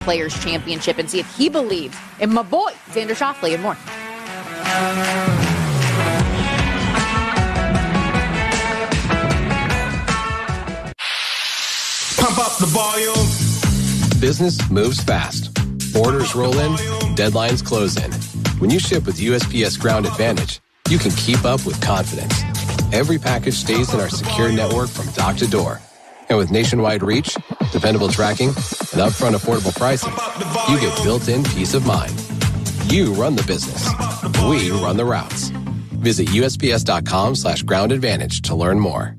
Players Championship and see if he believes in my boy, Xander Schauffele, and more. Pump up the volume. Business moves fast. Orders roll in, deadlines close in. When you ship with USPS Ground Advantage, you can keep up with confidence. Every package stays in our secure network from dock to door. And with nationwide reach, dependable tracking, and upfront affordable pricing, you get built-in peace of mind. You run the business. We run the routes. Visit USPS.com/Ground Advantage to learn more.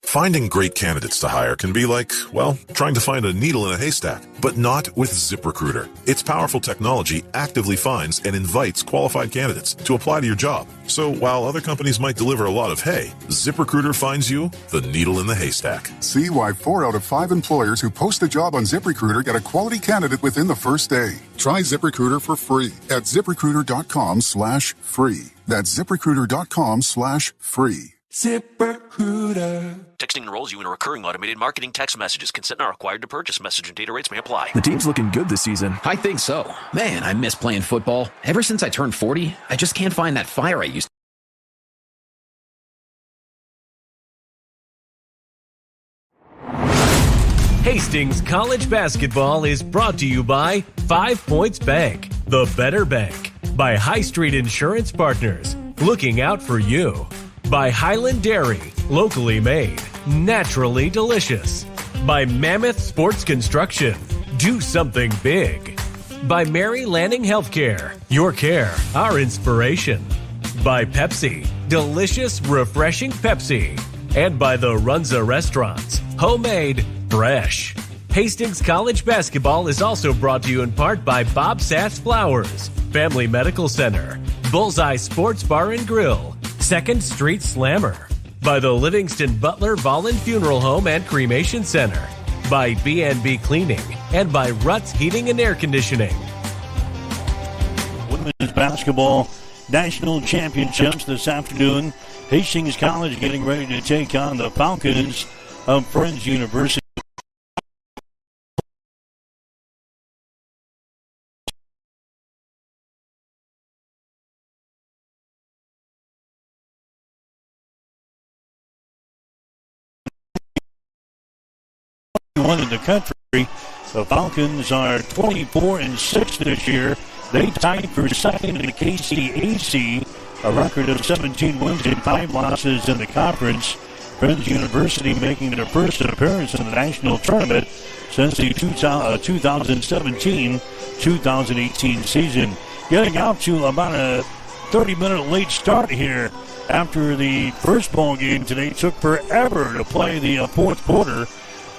Finding great candidates to hire can be like, well, trying to find a needle in a haystack, but not with ZipRecruiter. Its powerful technology actively finds and invites qualified candidates to apply to your job. So while other companies might deliver a lot of hay, ZipRecruiter finds you the needle in the haystack. See why 4 out of 5 employers who post a job on ZipRecruiter get a quality candidate within the first day. Try ZipRecruiter for free at ZipRecruiter.com/free. That's ZipRecruiter.com/free. ZipRecruiter. Texting enrolls you in a recurring automated marketing text messages. Consent not required to purchase. Message and data rates may apply. The team's looking good this season. I think so. Man, I miss playing football. Ever since I turned 40, I just can't find that fire I used to. Hastings College Basketball is brought to you by 5 Points Bank, the better bank. By High Street Insurance Partners, looking out for you. By Highland Dairy, locally made, naturally delicious. By Mammoth Sports Construction, do something big. By Mary Lanning Healthcare, your care, our inspiration. By Pepsi, delicious, refreshing Pepsi. And by the Runza Restaurants, homemade, fresh. Hastings College Basketball is also brought to you in part by Bob Sass Flowers, Family Medical Center, Bullseye Sports Bar and Grill, 2nd Street Slammer, by the Livingston Butler Vollen Funeral Home and Cremation Center, by B&B Cleaning, and by Ruts Heating and Air Conditioning. Women's basketball national championships this afternoon. Hastings College getting ready to take on the Falcons of Friends University. One in the country. The Falcons are 24-6 this year. They tied for second in the KCAC, a record of 17 wins and 5 losses in the conference. Friends University making their first appearance in the national tournament since the 2017-2018 season. Getting out to about a 30-minute late start here after the first ball game today. Took forever to play the fourth quarter.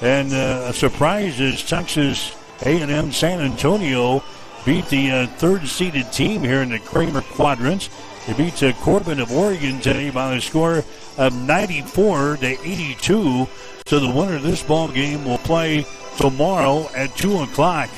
And a surprise is Texas A&M San Antonio beat the third-seeded team here in the Kramer Quadrant. They beat Corbin of Oregon today by the score of 94-82. So the winner of this ball game will play tomorrow at 2 o'clock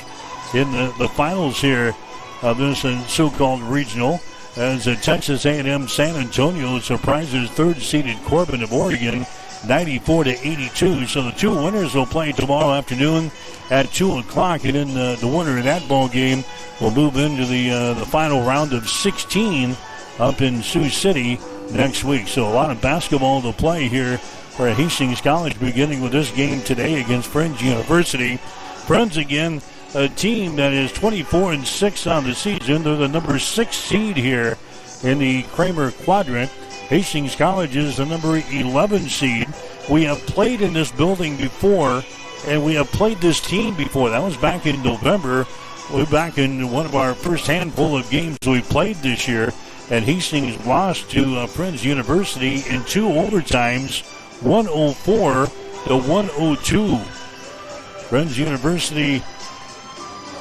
in the finals here of this so-called regional. As Texas A&M San Antonio surprises third-seeded Corbin of Oregon 94-82. So the two winners will play tomorrow afternoon at 2 o'clock, and then the winner of that ball game will move into the final round of 16 up in Sioux City next week. So a lot of basketball to play here for Hastings College, beginning with this game today against Friends University. Friends, again, a team that is 24-6 on the season. They're the number 6 seed here in the Kramer Quadrant. Hastings College is the number 11 seed. We have played in this building before, and we have played this team before. That was back in November. We're back in one of our first handful of games we played this year. And Hastings lost to Friends University in 2 overtimes, 104-102. Friends University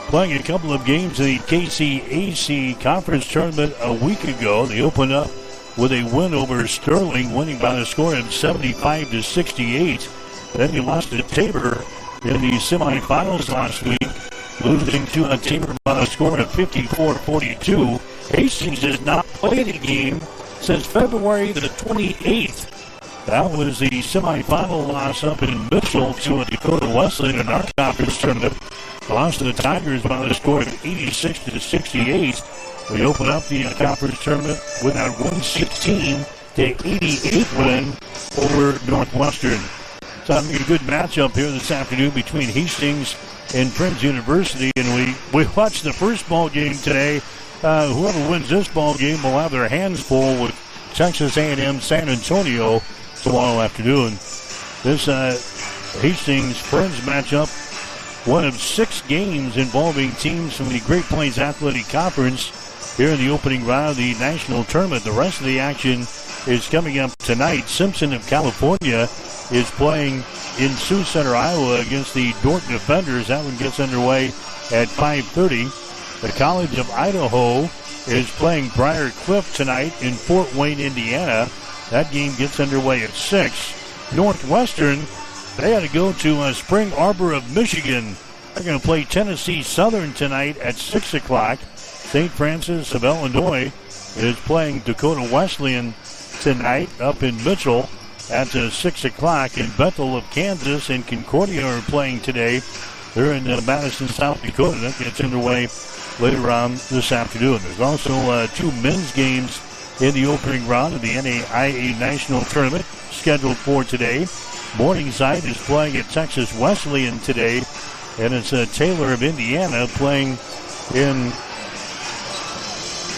playing a couple of games in the KCAC conference tournament a week ago. They opened up with a win over Sterling, winning by the score of 75-68. Then they lost to Tabor in the semifinals last week, losing to Tabor by the score of 54-42. Hastings has not played a game since February the 28th. That was the semifinal loss up in Mitchell to Dakota Wesleyan in our conference tournament lost to the Tigers by the score of 86-68. We open up the conference tournament with a 116-88 win over Northwestern. So I think a good matchup here this afternoon between Hastings and Friends University, and we watched the first ball game today. Whoever wins this ball game will have their hands full with Texas A&M San Antonio tomorrow afternoon. This Hastings Friends matchup, one of 6 games involving teams from the Great Plains Athletic Conference here in the opening round of the national tournament. The rest of the action is coming up tonight. Simpson of California is playing in Sioux Center, Iowa against the Dordt Defenders. That one gets underway at 5:30. The College of Idaho is playing Briar Cliff tonight in Fort Wayne, Indiana. That game gets underway at 6. Northwestern, they had to go to Spring Arbor of Michigan. They're going to play Tennessee Southern tonight at 6 o'clock. St. Francis of Illinois is playing Dakota Wesleyan tonight up in Mitchell at 6 o'clock. In Bethel of Kansas and Concordia are playing today. They're in Madison, South Dakota. That gets underway later on this afternoon. There's also 2 men's games in the opening round of the NAIA National Tournament scheduled for today. Morningside is playing at Texas Wesleyan today, and it's Taylor of Indiana playing in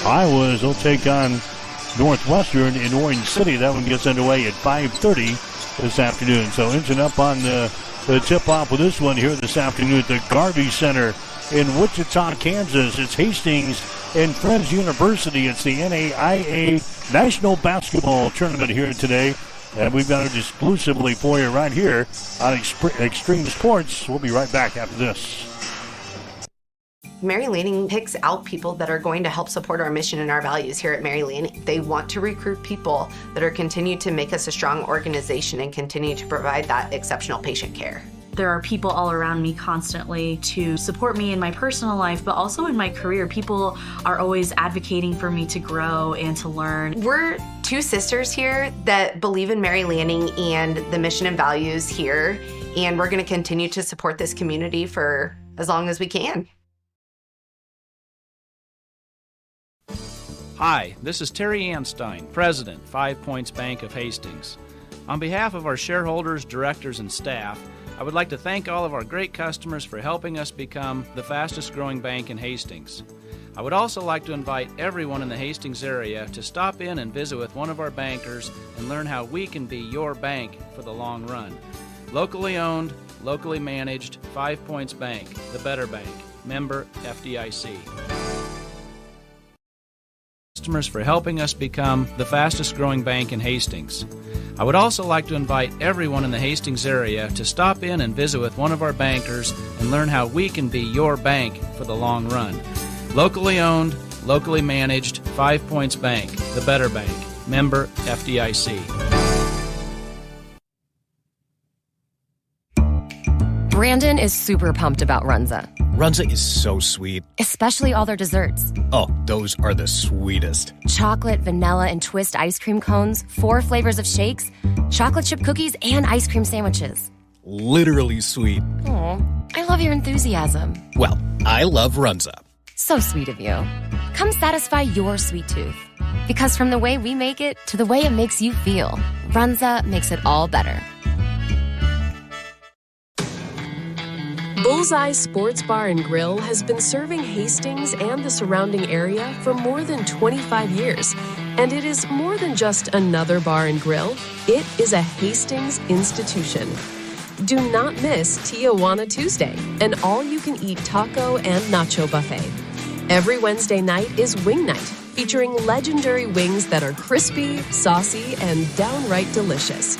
Iowa as they'll take on Northwestern in Orange City. That one gets underway at 5:30 this afternoon. So engine up on the tip-off with this one here this afternoon at the Garvey Center in Wichita, Kansas. It's Hastings and Friends University. It's the NAIA National Basketball Tournament here today. And we've got it exclusively for you right here on Extreme Sports. We'll be right back after this. Mary Lanning picks out people that are going to help support our mission and our values here at Mary Lanning. They want to recruit people that are continue to make us a strong organization and continue to provide that exceptional patient care. There are people all around me constantly to support me in my personal life, but also in my career. People are always advocating for me to grow and to learn. We're 2 sisters here that believe in Mary Lanning and the mission and values here, and we're going to continue to support this community for as long as we can. Hi, this is Terry Anstein, President, 5 Points Bank of Hastings. On behalf of our shareholders, directors, and staff, I would like to thank all of our great customers for helping us become the fastest growing bank in Hastings. I would also like to invite everyone in the Hastings area to stop in and visit with one of our bankers and learn how we can be your bank for the long run. Locally owned, locally managed, 5 Points Bank, the better bank. Member FDIC. Customers for helping us become the fastest growing bank in Hastings. I would also like to invite everyone in the Hastings area to stop in and visit with one of our bankers and learn how we can be your bank for the long run. Locally owned, locally managed, 5 Points Bank, the better bank. Member FDIC. Brandon is super pumped about Runza. Runza is so sweet. Especially all their desserts. Oh, those are the sweetest. Chocolate, vanilla, and twist ice cream cones, 4 flavors of shakes, chocolate chip cookies, and ice cream sandwiches. Literally sweet. Aw, I love your enthusiasm. Well, I love Runza. So sweet of you. Come satisfy your sweet tooth. Because from the way we make it to the way it makes you feel, Runza makes it all better. Bullseye Sports Bar and Grill has been serving Hastings and the surrounding area for more than 25 years. And it is more than just another bar and grill. It is a Hastings institution. Do not miss Tijuana Tuesday, an all-you-can-eat taco and nacho buffet. Every Wednesday night is Wing Night, featuring legendary wings that are crispy, saucy, and downright delicious.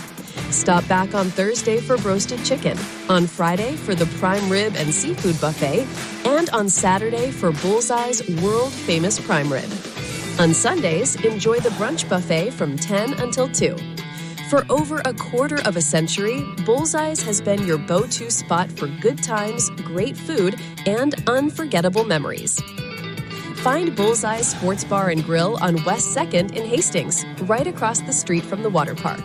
Stop back on Thursday for roasted chicken, on Friday for the prime rib and seafood buffet, and on Saturday for Bullseye's world-famous prime rib. On Sundays, enjoy the brunch buffet from 10 until 2. For over a quarter of a century, Bullseye's has been your go-to spot for good times, great food, and unforgettable memories. Find Bullseye Sports Bar and Grill on West 2nd in Hastings, right across the street from the water park.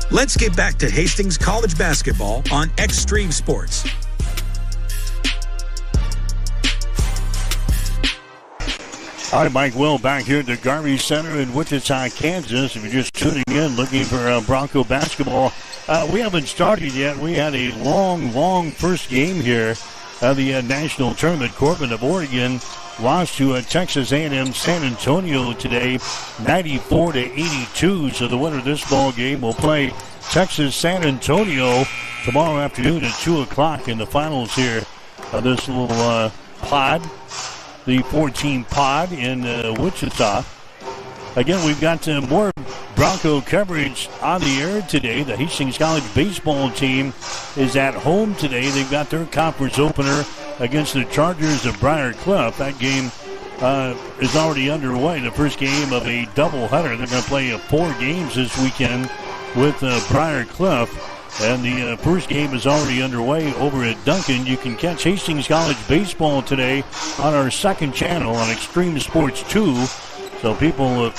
Let's get back to Hastings College basketball on Extreme Sports. All right, Mike Will back here at the Garvey Center in Wichita, Kansas. If you're just tuning in looking for Bronco basketball, we haven't started yet. We had a long first game here of the national tournament. Corbin of Oregon lost to Texas A&M San Antonio today, 94-82. So the winner of this ball game will play Texas San Antonio tomorrow afternoon at 2 o'clock in the finals here of this little pod. The 14 pod in Wichita. Again, we've got more Bronco coverage on the air today. The Hastings College baseball team is at home today. They've got their conference opener against the Chargers of Briar Cliff. That game is already underway. The first game of a doubleheader. They're going to play 4 games this weekend with Briar Cliff. And the first game is already underway over at Duncan. You can catch Hastings College baseball today on our second channel on Extreme Sports 2. So people have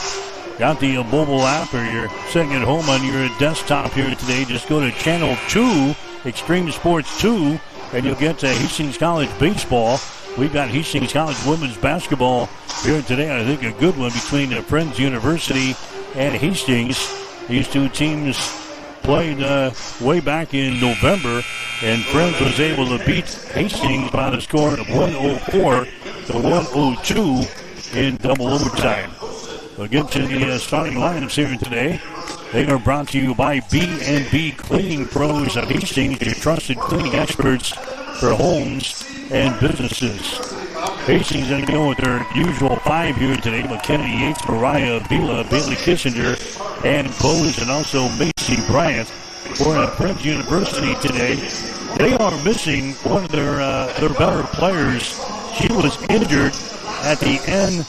got the mobile app, or you're sitting at home on your desktop here today, just go to channel 2, Extreme Sports 2, and you'll get to Hastings College baseball. We've got Hastings College women's basketball here today. I think a good one between Friends University and Hastings. These two teams played way back in November, and Friends was able to beat Hastings by the score of 104-102 in double overtime. We'll get to the starting lineups here today. They are brought to you by B&B Cleaning Pros of Hastings, your trusted cleaning experts for homes and businesses. Hastings going to go with their usual 5 here today. McKennedy Yates, Mariah Vila, Bailey Kissinger, and Bose, and also Macy Bryant for Friends University today. They are missing one of their better players. She was injured at the end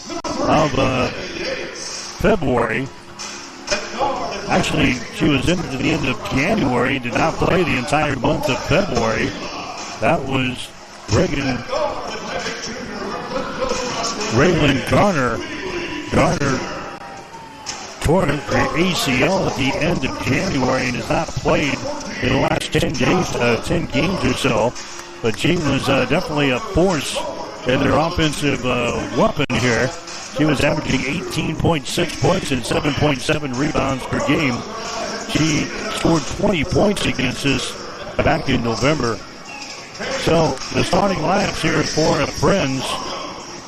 of February. Actually, she was injured at the end of January and did not play the entire month of February. That was Raylan Garner. Garner tore her ACL at the end of January and has not played in the last 10 games or so. But she was definitely a force in their offensive weapon here. She was averaging 18.6 points and 7.7 rebounds per game. She scored 20 points against us back in November. So the starting lineups here for Friends.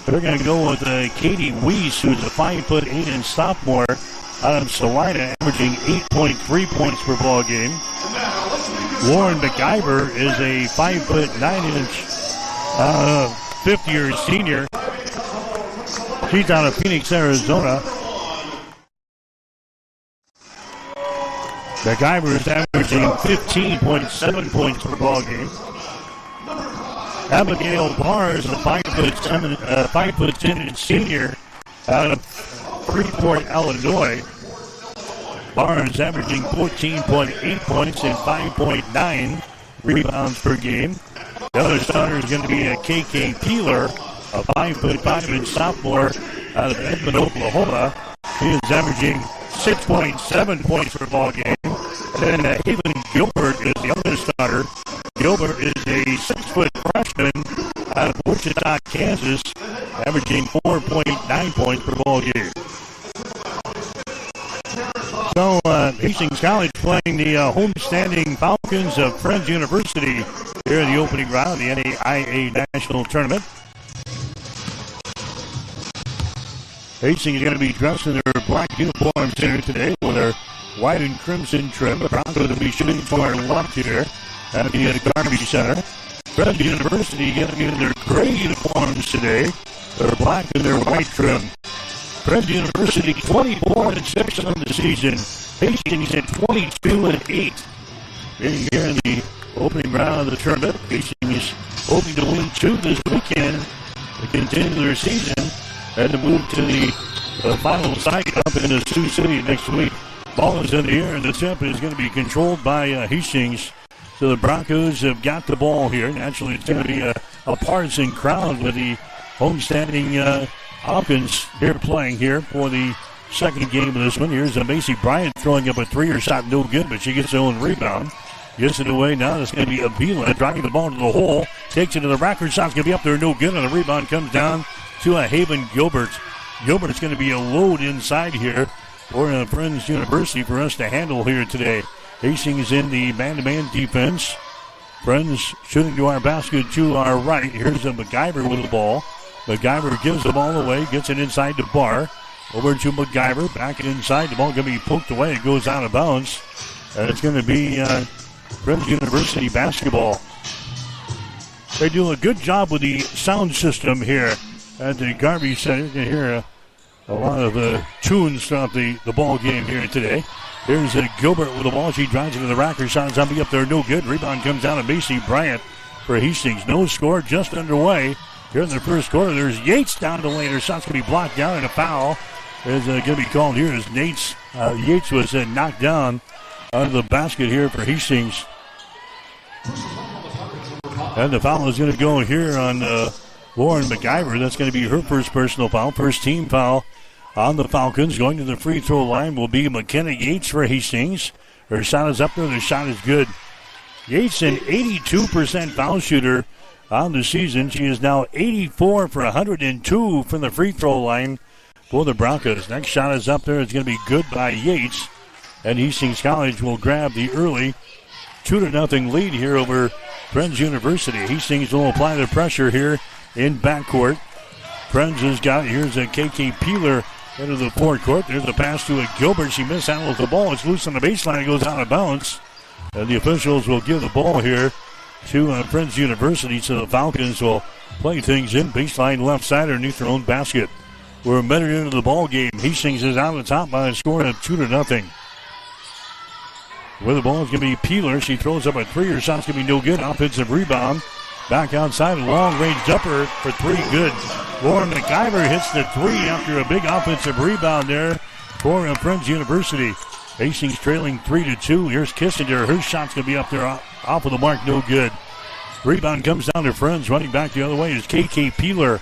They're going to go with Katie Weiss, who's a 5'8" sophomore out of Salina, averaging 8.3 points per ball game. Lauren McIver is a 5'9" fifth-year senior. She's out of Phoenix, Arizona. McIver is averaging 15.7 points per ball game. Abigail Barr is a 5'10" senior out of Freeport, Illinois. Barr is averaging 14.8 points and 5.9 rebounds per game. The other starter is going to be a KK Peeler, a 5'5" sophomore out of Edmond, Oklahoma. He is averaging 6.7 points per ball game. And then Haven Gilbert is the other starter. Gilbert is a 6-foot freshman out of Wichita, Kansas, averaging 4.9 points per ball game. So Hastings College playing the homestanding Falcons of Friends University here in the opening round of the NAIA National Tournament. Hastings is going to be dressed in their black uniforms here today with their white and crimson trim. The Broncos will be shooting to our left here at the Garvey Center. Friends University going to be in their gray uniforms today. They're black and their white trim. Friends University 24-6 on the season. Hastings at 22-8. Being here in the opening round of the tournament, Hastings hoping to win 2 this weekend to continue their season and to move to the final site up in the Sioux City next week. Ball is in the air, and the tip is going to be controlled by Hastings. So the Broncos have got the ball here. Naturally, it's going to be a partisan crowd with the homestanding Falcons here playing here for the second game of this one. Here's Macy Bryant throwing up a three-er shot, no good, but she gets her own rebound. Gets it away now. It's going to be Avila driving the ball to the hole. Takes it to the rack. Her shot's going to be up there, no good, and the rebound comes down to Haven Gilbert. Gilbert's going to be a load inside here for Friends University for us to handle here today. Hastings in the man-to-man defense. Friends shooting to our basket to our right. Here's a MacGyver with the ball. MacGyver gives the ball away, gets it inside the bar. Over to MacGyver, back inside. The ball going to be poked away. It goes out of bounds. And it's going to be Friends University basketball. They do a good job with the sound system here at the Garvey Center. You can hear a lot of tunes throughout the ball game here today. Here's Gilbert with the ball. She drives into the rack. Her shot's up there, no good. Rebound comes down to Macy Bryant for Hastings. No score, just underway. Here in the first quarter, there's Yates down the lane. Her shot's going to be blocked down, and a foul is going to be called here as Yates was knocked down out of the basket here for Hastings. And the foul is going to go here on Lauren MacGyver. That's going to be her first personal foul, first team foul on the Falcons. Going to the free throw line will be McKenna Yates for Hastings. Her shot is up there. The shot is good. Yates, an 82% foul shooter on the season. She is now 84 for 102 from the free throw line for the Broncos. Next shot is up there. It's going to be good by Yates. And Hastings College will grab the early 2-0 lead here over Friends University. Hastings will apply the pressure here in backcourt. Friends has got, here's a KK Peeler into the forecourt. There's a pass to a Gilbert. She mishandles the ball. It's loose on the baseline. It goes out of bounds. And the officials will give the ball here to Friends University. So the Falcons will play things in baseline left side underneath their own basket. We're a minute into the ball game. Hastings is out on top by a score of 2-0. Where the ball is going to be Peeler. She throws up a three. Her shot's going to be no good. Offensive rebound. Back outside. A long-range jumper for three. Good. Lauren MacGyver hits the three after a big offensive rebound there for Friends University. Hastings trailing 3-2. Here's Kissinger. Her shot's going to be up there off of the mark. No good. Rebound comes down to Friends. Running back the other way is KK Peeler.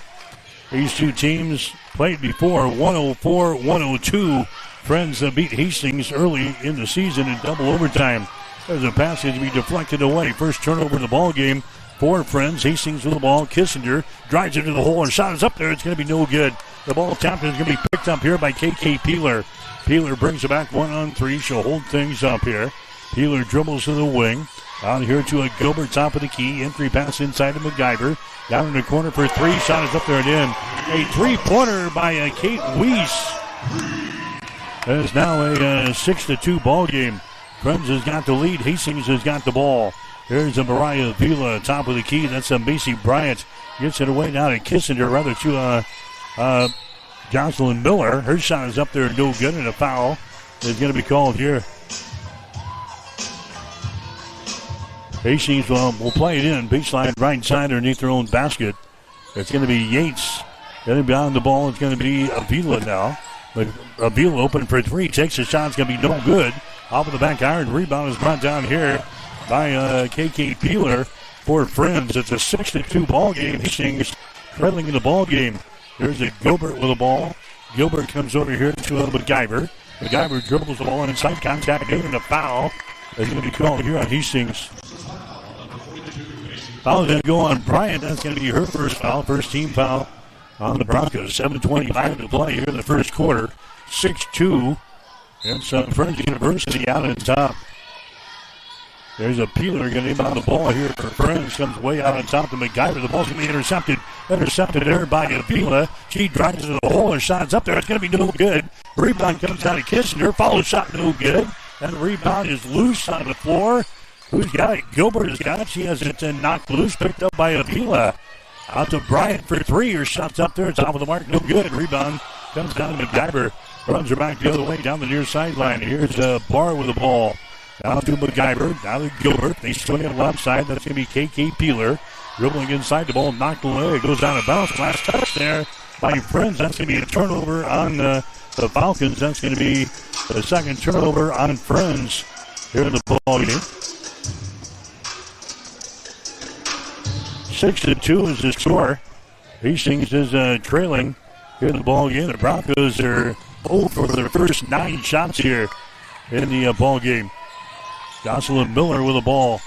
These two teams played before. 104-102. Friends beat Hastings early in the season in double overtime. There's a pass to be deflected away. First turnover in the ball game for Friends. Hastings with the ball. Kissinger drives into the hole and shot is up there. It's going to be no good. The ball tapped is going to be picked up here by KK Peeler. Peeler brings it back 1-on-3. She'll hold things up here. Peeler dribbles to the wing. Out here to a Gilbert, top of the key. Entry pass inside to MacGyver. Down in the corner for three. Shot is up there and in. A three-pointer by Kate Weiss. It is now a 6-2 ball game. Friends has got the lead. Hastings has got the ball. Here's a Mariah Vila, top of the key. That's a Macy Bryant. Gets it away now to Kissinger, rather to Jocelyn Miller. Her shot is up there, no good, and a foul is going to be called here. Hastings will play it in. Baseline right side underneath their own basket. It's going to be Yates. Getting behind the ball, it's going to be Avila now. But Avila open for three. Takes a shot. It's going to be no good. Off of the back iron. Rebound is brought down here by KK Peeler for Friends. It's a 6-2 ball game. Hastings trailing in the ball game. There's a Gilbert with the ball. Gilbert comes over here to MacGyver. MacGyver dribbles the ball inside contact. And a foul is going to be called here on Hastings. Foul is going to go on Bryant. That's going to be her first foul. First team foul on the Broncos. 7:25 to play here in the first quarter. 6-2. It's Friends University out on top. There's a Peeler going to inbound the ball here for Friends. Comes way out on top to MacGyver. The ball's going to be intercepted. Intercepted there by Avila. She drives to the hole. Her shot's up there. It's going to be no good. Rebound comes down to Kissinger. Follow shot no good. And the rebound is loose on the floor. Who's got it? Gilbert has got it. She has it knocked loose. Picked up by Avila. Out to Bryant for three. Her shot's up there. It's off of the mark. No good. Rebound comes down to MacGyver. Runs her back the other way down the near sideline. Here's Barr with the ball. Down to MacGyver. Down to Gilbert. They swing it left side. That's going to be KK Peeler. Dribbling inside. The ball knocked away. It goes out of bounds. Last touch there by Friends. That's going to be a turnover on the Falcons. That's going to be the second turnover on Friends here in the ball game. 6-2 is the score. Hastings is trailing here in the ball game. The Broncos are both for their first 9 shots here in the ball game. Jocelyn Miller with the ball.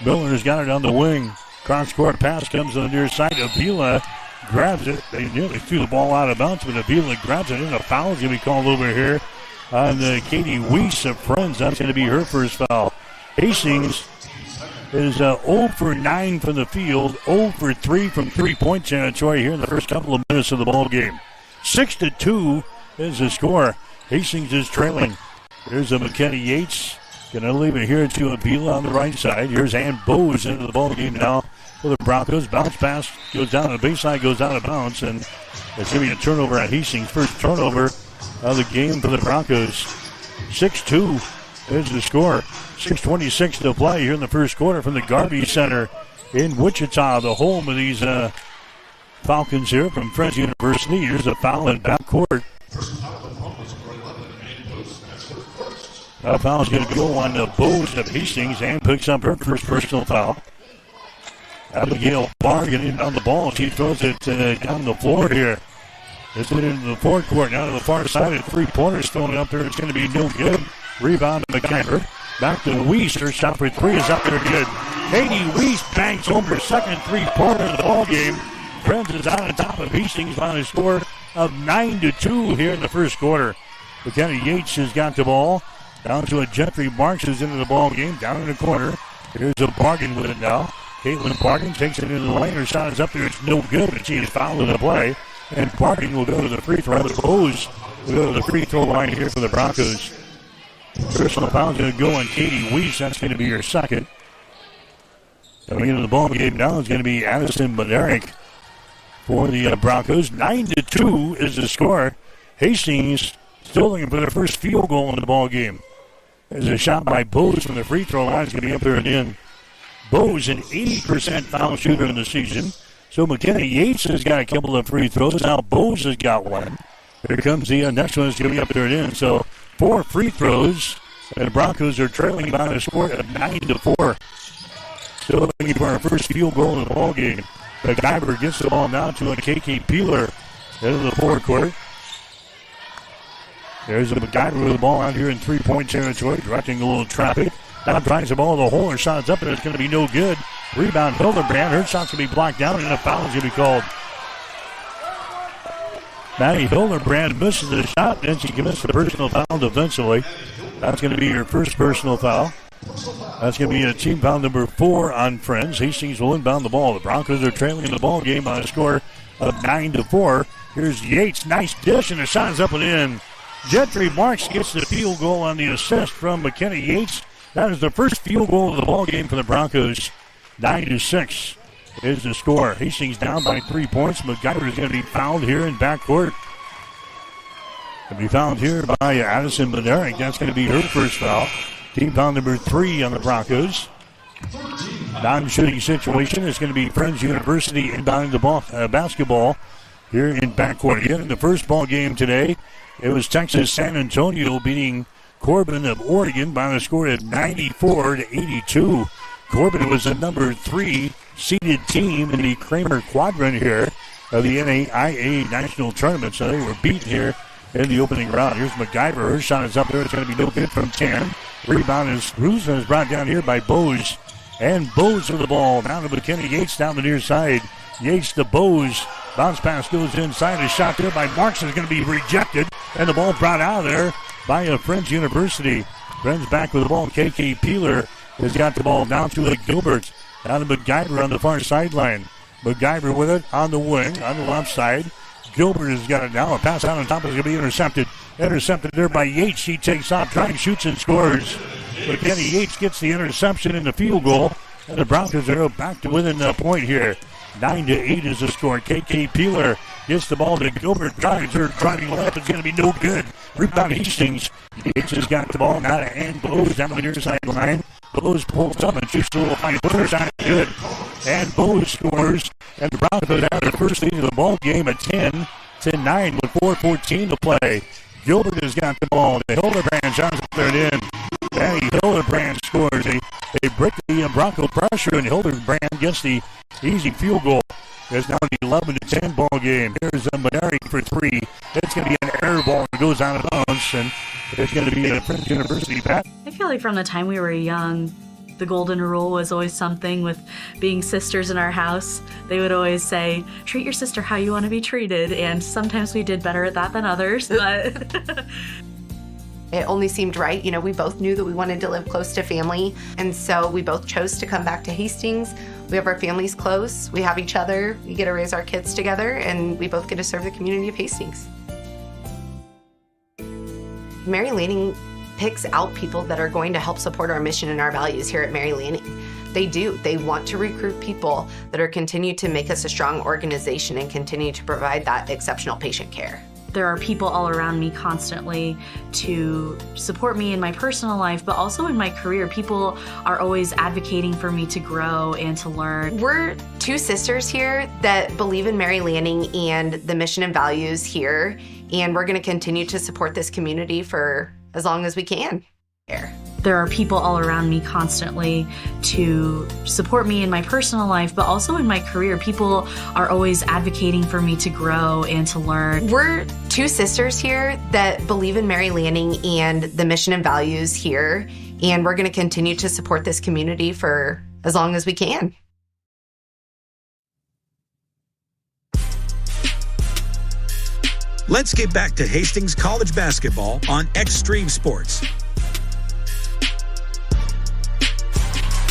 Miller's got it on the wing. Cross-court pass comes on the near side. Avila grabs it. They nearly threw the ball out of bounds, but Avila grabs it, and a foul is going to be called over here on Katie Weiss of Friends. That's going to be her first foul. Hastings is 0 for 9 from the field, 0 for 3 from three-point territory here in the first couple of minutes of the ball game. 6-2 is the score. Hastings is trailing. Here's a McKenna Yates. Going to leave it here to Avila on the right side. Here's Ann Bowes into the ball game now for the Broncos. Bounce pass goes down the baseline, goes out of bounds, and it's going to be a turnover at Hastings. First turnover of the game for the Broncos. 6-2 is the score. 6:26 to play here in the first quarter from the Garvey Center in Wichita, the home of these Falcons here from Friends University. Here's a foul in backcourt. That foul is going to go on the Bowes of Hastings and picks up her first personal foul. Abigail Barr getting on the ball. She throws it down the floor here. It's into the forecourt, now to the far side. A three-pointer's thrown it up there. It's going to be no good. Rebound to McIver. Back to Weiss. Her shot for 3 is up there good. Katie Weiss banks home her second three-pointer of the ball game. Friends is out on top of Hastings by a score of 9-2 here in the first quarter. McKenna Yates has got the ball. Down to a Jeffrey Marks who's into the ball game. Down in the corner. Here's a Bargain with it now. Caitlin Bargain takes it into the lane. Her shot is up there. It's no good, but she is fouled in the play. And Bargain will go to the free throw. The Bowes will go to the free throw line here for the Broncos. Personal foul is going to go on Katie Weiss. That's going to be her second. Coming into the ball game now is going to be Addison Bednarik for the Broncos. 9-2 is the score. Hastings still looking for their first field goal in the ball game. There's a shot by Bowes from the free throw line. It's going to be up there and in. Bowes, an 80% foul shooter in the season. So McKenna Yates has got a couple of free throws. Now Bowes has got one. Here comes the next one. It's going to be up there and in. So 4 free throws. And the Broncos are trailing by a score of 9-4. Still looking for our first field goal in the ball game. McIver gets the ball now to a KK Peeler into the forecourt. There's a McIver with the ball out here in three-point territory, directing a little traffic. Now drives the ball to the hole. Her shot's up, and it's going to be no good. Rebound, Hildebrand. Her shot's going to be blocked down, and a foul is going to be called. Maddie Hildebrand misses the shot, and she commits the personal foul defensively. That's going to be her first personal foul. That's going to be a team foul number 4 on Friends. Hastings will inbound the ball. The Broncos are trailing in the ball game by a score of 9-4. Here's Yates. Nice dish, and the shot is up and in. Gentry Marks gets the field goal on the assist from McKenna Yates. That is the first field goal of the ball game for the Broncos. 9-6 is the score. Hastings down by 3 points. McIver is going to be fouled here in backcourt. Going to be fouled here by Addison Bednarik. That's going to be her first foul. Team foul number 3 on the Broncos. Non-shooting situation is going to be Friends University inbounding the ball, basketball here in backcourt. Again, in the first ball game today, it was Texas San Antonio beating Corbin of Oregon by the score of 94-82. Corbin was the number 3 seeded team in the Kramer quadrant here of the NAIA National Tournament, so they were beaten here in the opening round. Here's McIver. Her shot is up there. It's going to be no good from 10. Rebound is Rusen is brought down here by Bowes. And Bowes with the ball. Down to McKenna Yates down the near side. Yates to Bowes. Bounce pass goes inside. A shot there by Marks is going to be rejected. And the ball brought out of there by Friends University. Friends back with the ball. KK Peeler has got the ball down to Gilbert. Down to McIver on the far sideline. McIver with it on the wing, on the left side. Gilbert has got it now. A pass out on top is going to be intercepted. Intercepted there by Yates. She takes off, trying, shoots, and scores. But Kenny Yates gets the interception and the field goal. And the Broncos are back to within a point here. 9-8 is the score. KK Peeler gets the ball to Gilbert. Drives her driving left. It's going to be no good. Rebound Hastings. Yates has got the ball now to Ann Bowes down the near sideline. Bowes pulls up and shoots a little fine. Her shot good. And Bowes scores. And the Broncos have their first lead of the ball game at 10-9 with 4:14 to play. Gilbert has got the ball. The Hildebrand shot up there and in. Danny Hildebrand scores. They break the Bronco pressure, and Hildebrand gets the easy field goal. It's now an 11-10 ball game. Here's a Maneri for three. It's going to be an air ball that goes out of bounds, and it's going to be a Prince University pass. I feel like from the time we were young, the golden rule was always something with being sisters in our house. They would always say, treat your sister how you want to be treated, and sometimes we did better at that than others, but... It only seemed right. You know, we both knew that we wanted to live close to family, and so we both chose to come back to Hastings. We have our families close, we have each other, we get to raise our kids together, and we both get to serve the community of Hastings. Mary Lanning picks out people that are going to help support our mission and our values here at Mary Lanning. They do. They want to recruit people that are continue to make us a strong organization and continue to provide that exceptional patient care. There are people all around me constantly to support me in my personal life, but also in my career. People are always advocating for me to grow and to learn. We're two sisters here that believe in Mary Lanning and the mission and values here, and we're going to continue to support this community for as long as we can here. There are people all around me constantly to support me in my personal life, but also in my career. People are always advocating for me to grow and to learn. We're two sisters here that believe in Mary Lanning and the mission and values here, and we're going to continue to support this community for as long as we can. Let's get back to Hastings College basketball on Extreme Sports.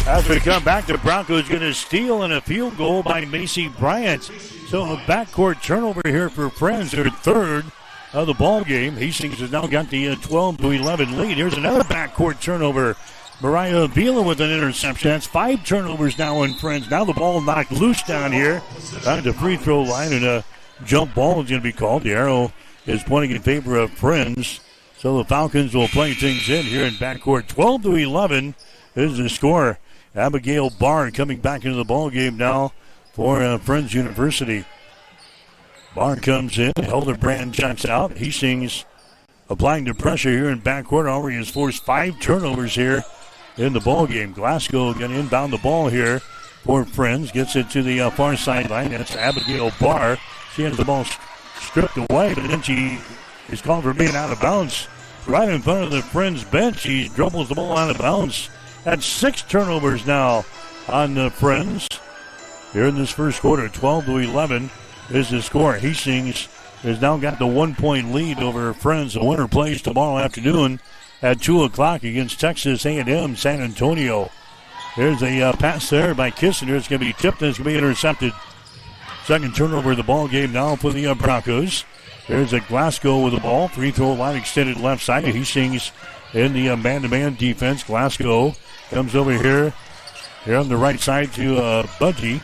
As we come back, the Broncos going to steal and a field goal by Macy Bryant. So a backcourt turnover here for Friends, their third of the ball game. Hastings has now got the 12-11 lead. Here's another backcourt turnover. Mariah Avila with an interception. That's 5 turnovers now in Friends. Now the ball knocked loose down here at the free throw line, and a jump ball is going to be called. The arrow is pointing in favor of Friends. So the Falcons will play things in here in backcourt. 12-11 is the score. Abigail Barr coming back into the ball game now for Friends University. Barr comes in. Hildebrand checks out. Hastings applying the pressure here in backcourt. Already has forced 5 turnovers here in the ball game. Glasgow going to inbound the ball here for Friends. Gets it to the far sideline. That's Abigail Barr. She has the ball stripped away, but then she is called for being out of bounds. Right in front of the Friends bench, she dribbles the ball out of bounds. That's 6 turnovers now on the Friends. Here in this first quarter, 12-11 is the score. Hastings has now got the 1-point lead over Friends. The winner plays tomorrow afternoon at 2 o'clock against Texas A&M San Antonio. There's a pass there by Kissinger. It's going to be tipped and it's going to be intercepted. Second turnover of the ball game now for the Broncos. There's a Glasgow with the ball. Free throw line extended left side. Hastings in the man-to-man defense. Glasgow comes over here on the right side to Buggy.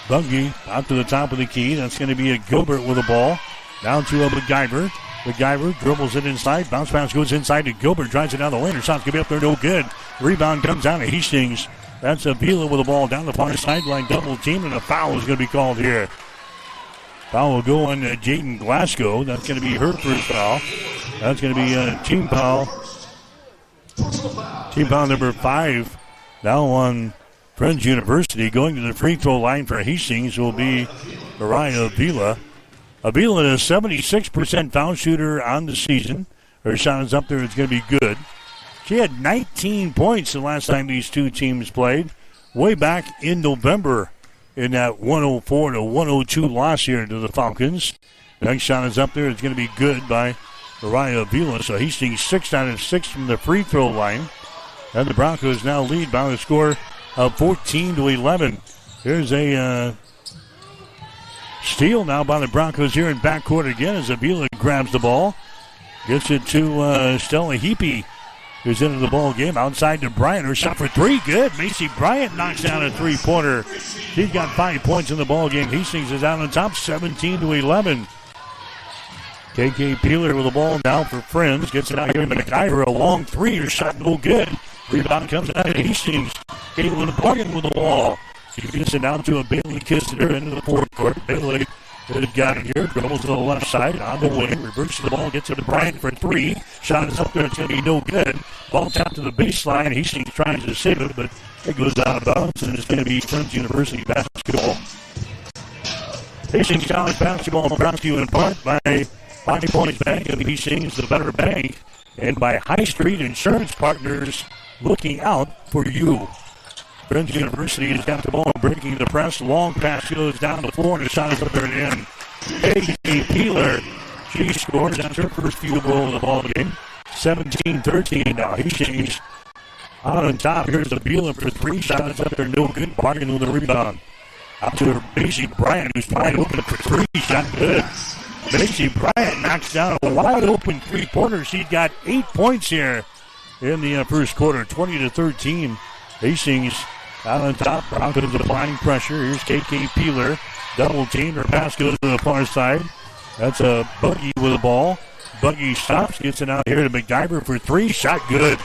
Buggy out to the top of the key. That's going to be a Gilbert with the ball. Down to MacGyver. MacGyver dribbles it inside. Bounce pass goes inside to Gilbert. Drives it down the lane. Her shot's going to be up there. No good. Rebound comes down to Hastings. That's Avila with the ball down the far sideline. Double team, and a foul is going to be called here. Foul will go on Jaden Glasgow. That's going to be her first foul. That's going to be team foul. Team foul number 5. Now on Friends University. Going to the free throw line for Hastings will be Mariah Avila. Avila is a 76% foul shooter on the season. Her shot is up there. It's going to be good. She had 19 points the last time these two teams played, way back in November in that 104-102 loss here to the Falcons. Next shot is up there. It's going to be good by Mariah Avila. So Hastings 6 out of 6 from the free throw line. And the Broncos now lead by the score of 14-11. Here's a steal now by the Broncos here in backcourt again as Avila grabs the ball. Gets it to Stella Heapy, who's into the ball game. Outside to Bryant. Her shot for 3. Good. Macy Bryant knocks down a 3-pointer. She's got 5 points in the ball game. Hastings is out on top, 17-11. KK Peeler with the ball now for Friends. Gets it out here to MacGyver. A long 3. Her shot no good. Rebound comes out of Hastings. Caitlin Bargan with the ball. She gets it out to a Bailey Kissinger into the fourth court. Bailey Has got it here. Dribbles to the left side. On the wing. Reverses the ball. Gets it to Bryant for three. Shot is up there. It's going to be no good. Ball tapped to the baseline. Hastings trying to save it, but it goes out of bounds, and it's going to be Friends University basketball. Hastings College basketball brought to you in part by 5 Points Bank of Hastings, the better bank, and by High Street Insurance Partners, looking out for you. Friends University has got the ball, breaking the press. Long pass goes down the floor, and the shot is up there and in. A.J. Peeler, she scores. That's her first field goal of the ball game. 17-13 now. Hastings out on top. Here's the Peeler for three. Shot is up there, no good. Bargain with the rebound. Out to Macy Bryant, who's wide open for three. Shot good. Macy Bryant knocks down a wide open three-pointer. She's got 8 points here in the first quarter, 20-13. Hastings out on top. Broncos applying pressure. Here's KK Peeler. Double team. Her pass goes to the far side. That's a Buggy with the ball. Buggy stops, gets it out here to McIver for three. Shot good.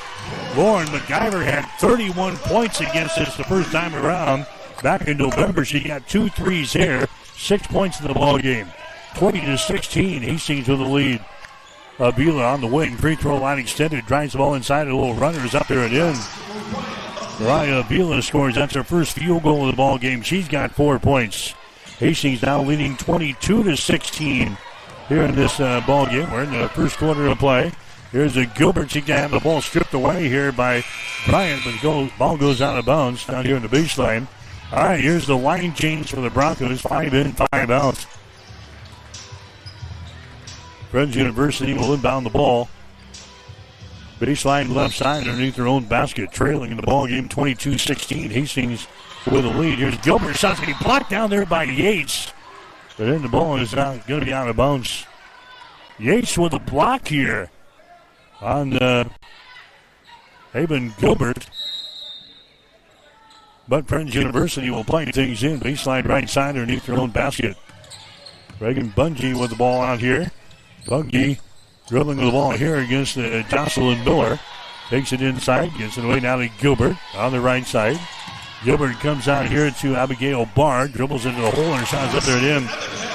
Lauren McIver had 31 points against us the first time around. Back in November, she got 2 threes here. 6 points in the ball game. 20-16. Hastings with the lead. Beeler on the wing. Free throw line extended. Drives the ball inside. A little runner is up there and in. Mariah Beeler scores. That's her first field goal of the ball game. She's got 4 points. Hastings now leading 22-16 here in this ball game. We're in the first quarter of play. Here's a Gilbert. She can have the ball stripped away here by Bryant, but the ball goes out of bounds down here in the baseline. All right, here's the line change for the Broncos. 5 in, 5 out. Friends University will inbound the ball. Baseline left side underneath their own basket, trailing in the ball game 22-16. Hastings with a lead. Here's Gilbert. Shot's going to be blocked down there by Yates. But then the ball is going to be out of bounds. Yates with a block here on Haven Gilbert. But Friends University will play things in. Baseline right side underneath their own basket. Reagan Bungie with the ball out here. Bungie dribbling with the ball here against Jocelyn Miller. Takes it inside, gets it away now to Gilbert on the right side. Gilbert comes out here to Abigail Barr, dribbles into the hole and shots up there at him.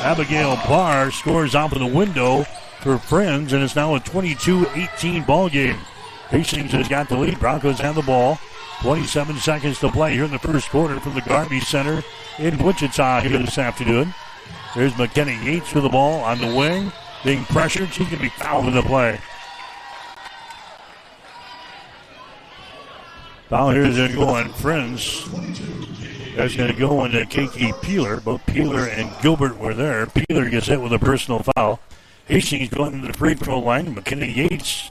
Abigail Barr scores off of the window for Friends, and it's now a 22-18 ball game. Hastings has got the lead. Broncos have the ball. 27 seconds to play here in the first quarter from the Garvey Center in Wichita here this afternoon. There's McKenna Yates with the ball on the wing, being pressured. She can be fouled in the play. Foul here is going to go on Friends. That's going to go on KK Peeler. Both Peeler and Gilbert were there. Peeler gets hit with a personal foul. Hastings going to the free throw line. McKenna Yates,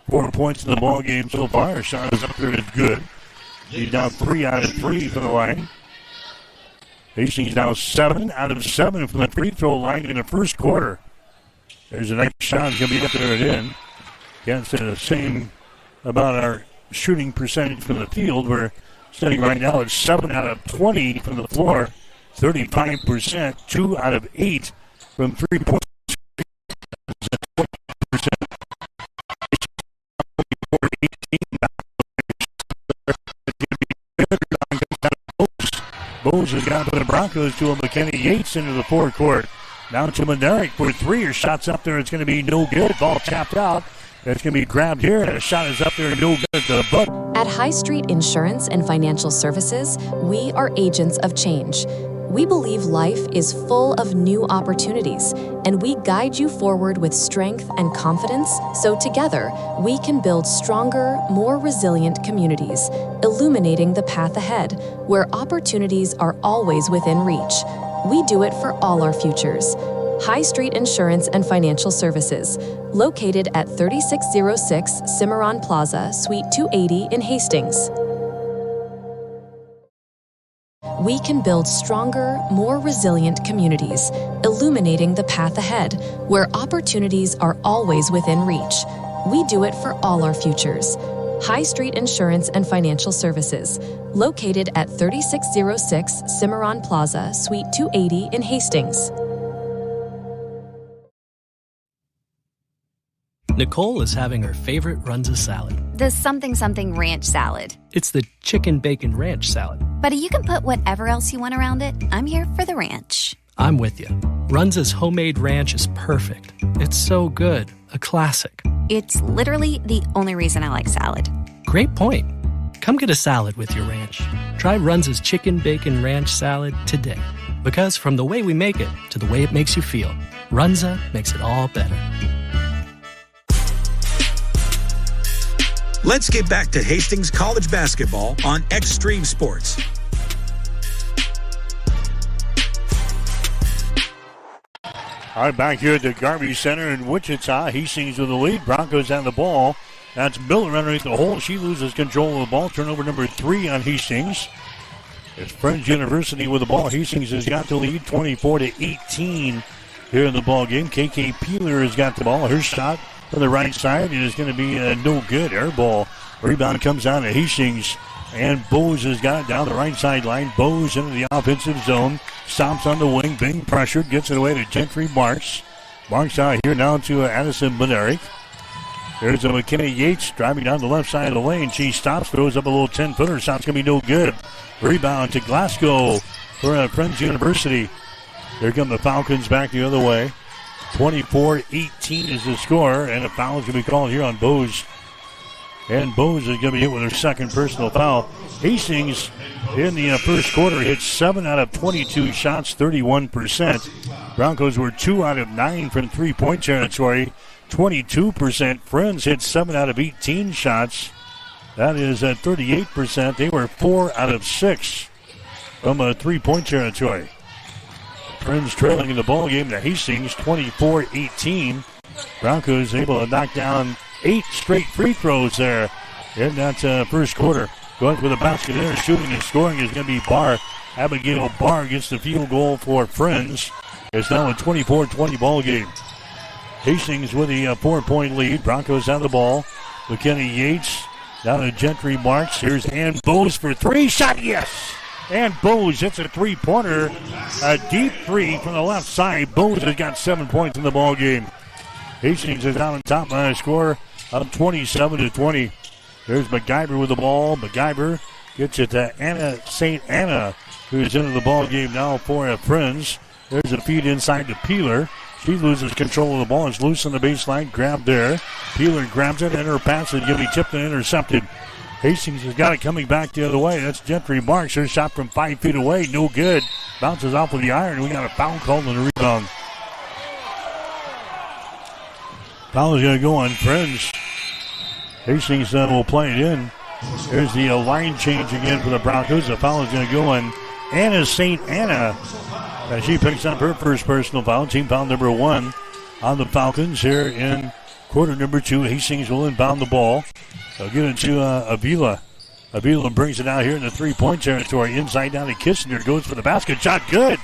4 points in the ball game so far. Her shot is up there. It's good. He's now 3 out of 3 from the line. Hastings now 7 out of 7 from the free throw line in the first quarter. There's the next shot. It's going to be up there and in. Can't say the same about our shooting percentage from the field. We're sitting right now at 7 out of 20 from the floor. 35%. 2 out of 8 from 3 points. 20%. Bowes has got the Broncos to a McKenna Yates into the forecourt. Down to Monerick for three. Her shot's up there. It's going to be no good. Ball tapped out. It's going to be grabbed here. And a shot is up there. No good at the butt. At High Street Insurance and Financial Services, we are agents of change. We believe life is full of new opportunities, and we guide you forward with strength and confidence so together we can build stronger, more resilient communities, illuminating the path ahead where opportunities are always within reach. We do it for all our futures. High Street Insurance and Financial Services, located at 3606 Cimarron Plaza, Suite 280 in Hastings. We can build stronger, more resilient communities, illuminating the path ahead where opportunities are always within reach. We do it for all our futures. High Street Insurance and Financial Services, located at 3606 Cimarron Plaza, Suite 280 in Hastings. Nicole is having her favorite Runza salad. The something ranch salad. It's the chicken bacon ranch salad. But you can put whatever else you want around it. I'm here for the ranch. I'm with you. Runza's homemade ranch is perfect. It's so good. A classic. It's literally the only reason I like salad. Great point. Come get a salad with your ranch. Try Runza's Chicken Bacon Ranch Salad today. Because from the way we make it to the way it makes you feel, Runza makes it all better. Let's get back to Hastings College basketball on Extreme Sports. All right, back here at the Garvey Center in Wichita. Hastings with the lead. Broncos have the ball. That's Miller underneath the hole. She loses control of the ball. Turnover number 3 on Hastings. It's Friends University with the ball. Hastings has got the lead 24-18 here in the ball game. KK Peeler has got the ball. Her shot from the right side is going to be no good. Air ball. Rebound comes out of Hastings. And Bose has got it down the right sideline. Bose into the offensive zone. Stomps on the wing. Being pressured. Gets it away to Gentry Marks. Marks out here now to Addison Bednarik. There's a McKenna Yates driving down the left side of the lane. She stops, throws up a little 10-footer. Shot's going to be no good. Rebound to Glasgow for Friends University. Here come the Falcons back the other way. 24-18 is the score, and a foul is going to be called here on Bose. And Bose is going to be hit with her second personal foul. Hastings in the first quarter hit 7 out of 22 shots, 31%. Broncos were 2 out of 9 from three-point territory, 22%. Friends hit 7 out of 18 shots. That is at 38%. They were 4 out of 6 from a three-point territory. Friends trailing in the ball game to Hastings, 24-18. Broncos able to knock down 8 straight free throws there in that first quarter. Going for the basket there, shooting and scoring is going to be Barr. Abigail Barr gets the field goal for Friends. It's now a 24-20 ball game. Hastings with a 4-point lead. Broncos have the ball. McKenna Yates down to Gentry Marks. Here's Ann Bose for 3. Shot, yes! And Bose hits a three-pointer. A deep 3 from the left side. Bose has got 7 points in the ball game. Hastings is down on top by a score of 27-20. There's McGyver with the ball. McGyver gets it to Anna St. Anna, who's into the ball game now for Friends. There's a feed inside to Peeler. She loses control of the ball. It's loose on the baseline. Grabbed there. Peeler grabs it, and her pass is going to be tipped and intercepted. Hastings has got it coming back the other way. That's Gentry Marks. Her shot from 5 feet away. No good. Bounces off with the iron. We got a foul called on the rebound. Foul is going to go on Friends. Hastings will play it in. There's the line change again for the Broncos. The foul is going to go on Anna St. Anna. As she picks up her first personal foul. Team foul number 1 on the Falcons here in quarter number 2. Hastings will inbound the ball. They'll give it to Avila. Avila brings it out here in the three-point territory. Inside down to Kissinger. Goes for the basket. Shot good.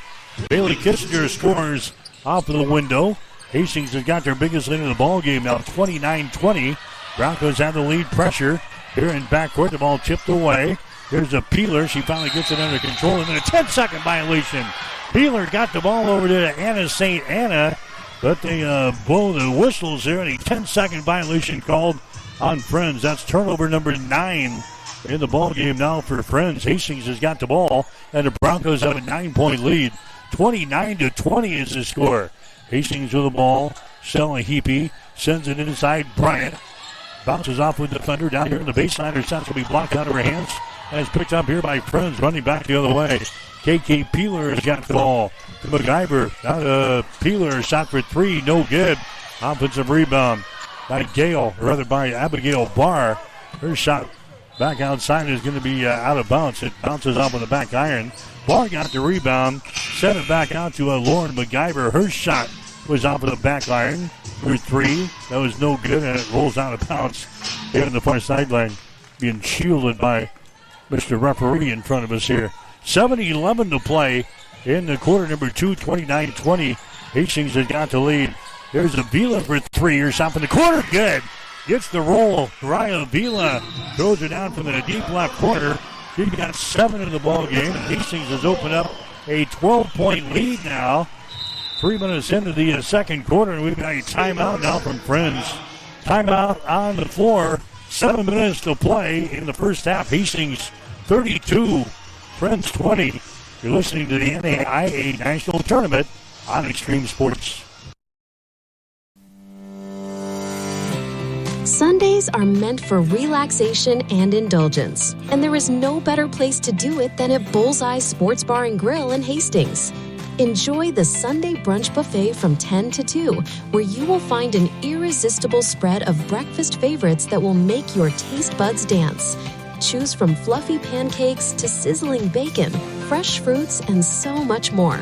Bailey Kissinger scores off of the window. Hastings has got their biggest lead in the ball game now, 29-20. Broncos have the lead. Pressure here in backcourt. The ball tipped away. Here's a Peeler. She finally gets it under control. And then a 10-second violation. Peeler got the ball over to Anna St. Anna, but they blow the whistles there, and a 10-second violation called on Friends. That's turnover number 9 in the ball game now for Friends. Hastings has got the ball, and the Broncos have a 9-point lead. 29-20 is the score. Hastings with the ball. Stella Heapy sends it inside. Bryant bounces off with the defender down here in the baseline. Her shot's going to be blocked out of her hands, and it's picked up here by Friends, running back the other way. KK Peeler has got the ball to McGyver. Now to Peeler, shot for 3, no good. Offensive rebound by Abigail Barr. Her shot back outside is going to be out of bounds. It bounces off with the back iron. Barr got the rebound, sent it back out to Lauren McGyver. Her shot was off of the back iron for 3. That was no good, and it rolls out of bounds here on the far sideline, being shielded by Mr. Referee in front of us here. 7-11 to play in the quarter number 2, 29-20. Hastings has got the lead. There's Avila for 3. Her shot from the corner. Good. Gets the roll. Raya Avila throws it down from the deep left corner. She's got 7 in the ball game. Hastings has opened up a 12-point lead now. 3 minutes into the second quarter, and we've got a timeout now from Friends. Timeout on the floor. 7 minutes to play in the first half. Hastings 32. Friends 20. You're listening to the NAIA National Tournament on Extreme Sports. Sundays are meant for relaxation and indulgence, and there is no better place to do it than at Bullseye Sports Bar and Grill in Hastings. Enjoy the Sunday brunch buffet from 10 to 2, where you will find an irresistible spread of breakfast favorites that will make your taste buds dance. Choose from fluffy pancakes to sizzling bacon, fresh fruits, and so much more.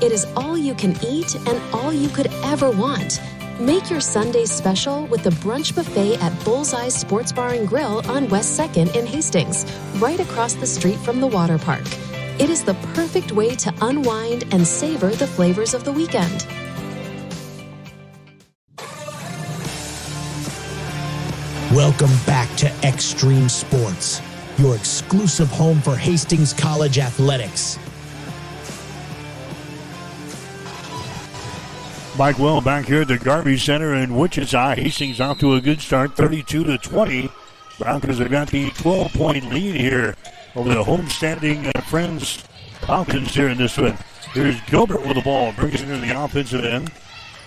It is all you can eat and all you could ever want. Make your Sundays special with the brunch buffet at Bullseye Sports Bar and Grill on West 2nd in Hastings, right across the street from the water park. It is the perfect way to unwind and savor the flavors of the weekend. Welcome back to Extreme Sports, your exclusive home for Hastings College athletics. Mike Well back here at the Garvey Center in Wichita. Hastings off to a good start, 32-20. Broncos have got the 12-point lead here over the homestanding Friends Falcons here in this one. Here's Gilbert with the ball, brings it into the offensive end.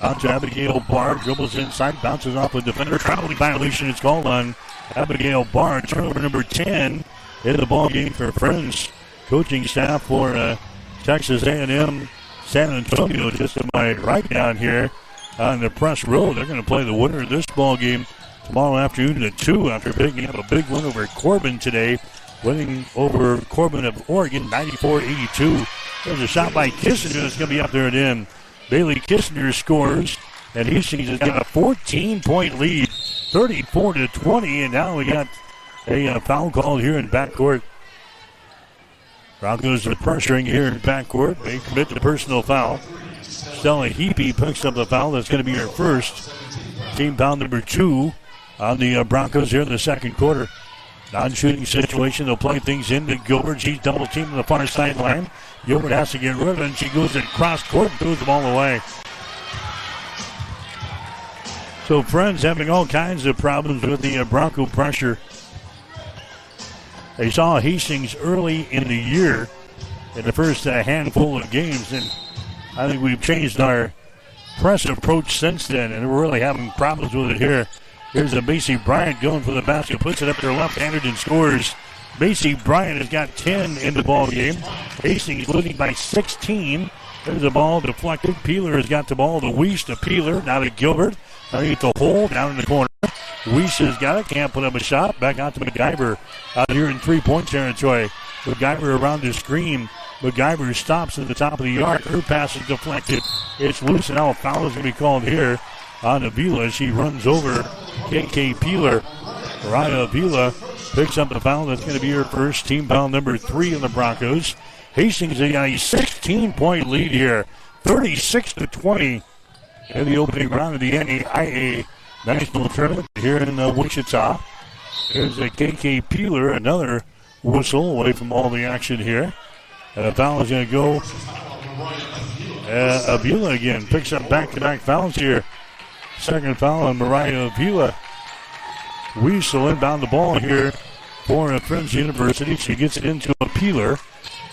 Out to Abigail Barr, dribbles inside, bounces off a defender. Traveling violation is called on Abigail Barr. Turnover number 10 in the ball game for Friends. Coaching staff for Texas A&M San Antonio, just to my right down here on the press row. They're going to play the winner of this ball game tomorrow afternoon at 2 after picking up a big win over Corbin today, winning over Corbin of Oregon 94-82. There's a shot by Kissinger that's going to be up there and in. Bailey Kissinger scores, and Hastings has got a 14-point lead, 34-20, and now we got a foul call here in backcourt. Broncos are pressuring here in backcourt. They commit the personal foul. Stella Heapy picks up the foul. That's going to be her first. Team foul number 2 on the Broncos here in the second quarter. Non-shooting situation. They'll play things into Gilbert. She's double-teamed on the far sideline. Gilbert has to get rid of it, and she goes across court and throws the ball away. So Friends having all kinds of problems with the Bronco pressure. They saw Hastings early in the year in the first handful of games, and I think we've changed our press approach since then, and we're really having problems with it here. Here's a Macy Bryant going for the basket, puts it up there left-handed and scores. Macy Bryant has got 10 in the ball game. Hastings leading by 16. There's a ball deflected. Peeler has got the ball to Weiss, to Peeler, now to Gilbert. Underneath the hole, down in the corner. Weiss has got it, can't put up a shot. Back out to MacGyver out here in three-point territory. MacGyver around the screen. MacGyver stops at the top of the arc. Her pass is deflected. It's loose, and now a foul is going to be called here on Avila. She runs over KK Peeler. Mariah Avila picks up the foul. That's going to be her first. Team foul number 3 in the Broncos. Hastings has got a 16-point lead here. 36-20 in the opening round of the NAIA National Tournament here in Wichita. There's a KK Peeler, another whistle away from all the action here. And a foul is going to go. Avila again picks up back-to-back fouls here. Second foul on Mariah Avila. Weiss will inbound the ball here for Friends University. She gets it into a Peeler.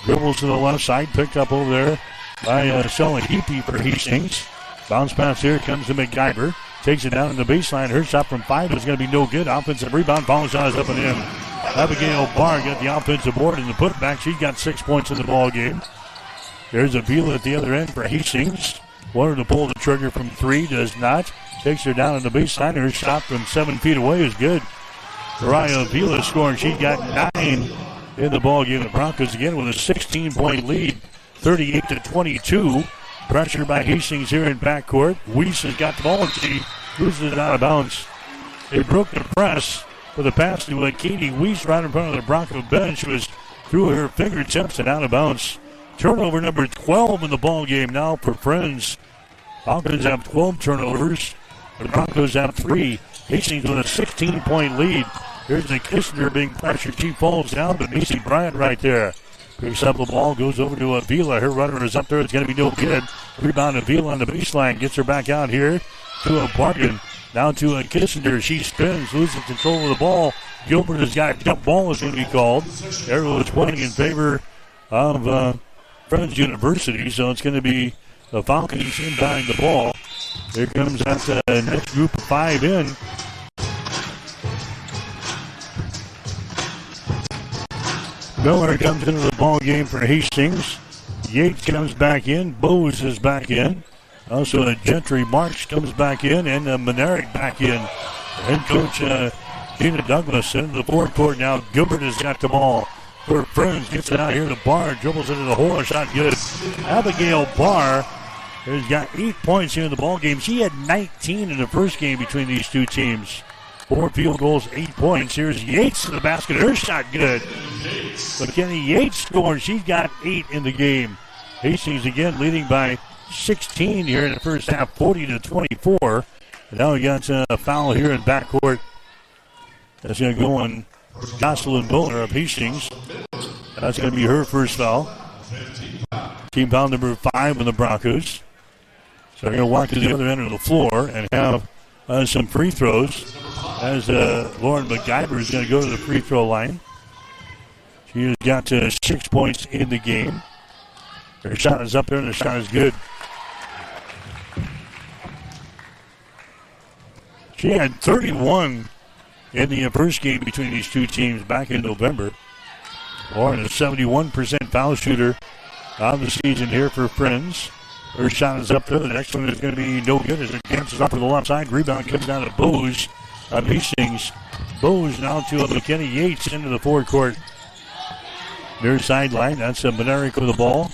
Dribbles to the left side, picked up over there by Stella Heapy for Hastings. Bounce pass here comes to MacGyver. Takes it down in the baseline. Her shot from 5 is going to be no good. Offensive rebound. Foul shot is up and in. Abigail Barr got the offensive board in the putback. She's got 6 points in the ball game. There's Avila at the other end for Hastings. Wanted to pull the trigger from 3, does not. Takes her down in the baseline. Her shot from 7 feet away is good. Mariah Avila scoring. She got 9 in the ball game. The Broncos again with a 16-point lead, 38-22. Pressure by Hastings here in backcourt. Weiss has got the ball and she loses it out of bounds. They broke the press with a pass to Katie Weiss right in front of the Bronco bench. Was through her fingertips and out of bounds. Turnover number 12 in the ball game now for Friends. Falcons have 12 turnovers. The Broncos have 3. Hastings with a 16-point lead. Here's the Kissinger being pressured. She falls down, but Macy Bryant right there. Picks up the ball, goes over to Avila. Her runner is up there. It's going to be no good. Rebound Avila on the baseline. Gets her back out here to a Bargain. Down to a Kissinger. She spins, loses control of the ball. Gilbert has got a jump ball is going to be called. Arrow is pointing in favor of Friends University, so it's going to be The Falcons inbounding the ball. Here comes that next group of 5 in. Miller comes into the ball game for Hastings. Yates comes back in. Bose is back in. Also, Gentry Marks comes back in, and Monerick back in. Head coach Gina Douglas into the forecourt now. Gilbert has got the ball. For Friends, gets it out here to Barr. Dribbles into the hole. Shot good. Abigail Barr has got 8 points here in the ball game. She had 19 in the first game between these two teams. 4 field goals, 8 points. Here's Yates to the basket. Her shot good. McKinney Yates scores. She's got 8 in the game. Hastings again leading by 16 here in the first half, 40-24. And now we got a foul here in backcourt. That's going to go on Jocelyn Bowler of Hastings. That's going to be her first foul. Team foul number 5 on the Broncos. So they're going to walk to the other end of the floor and have some free throws as Lauren McGyver is going to go to the free throw line. She has got 6 points in the game. Her shot is up there and the shot is good. She had 31 in the first game between these two teams back in November. Lauren is a 71% foul shooter on the season here for Friends. Her shot is up there. The next one is going to be no good as it dances off to the left side. Rebound comes down to Bose of Hastings. Bose now to McKinney Yates into the forecourt. Near sideline. That's a Monerick with the ball.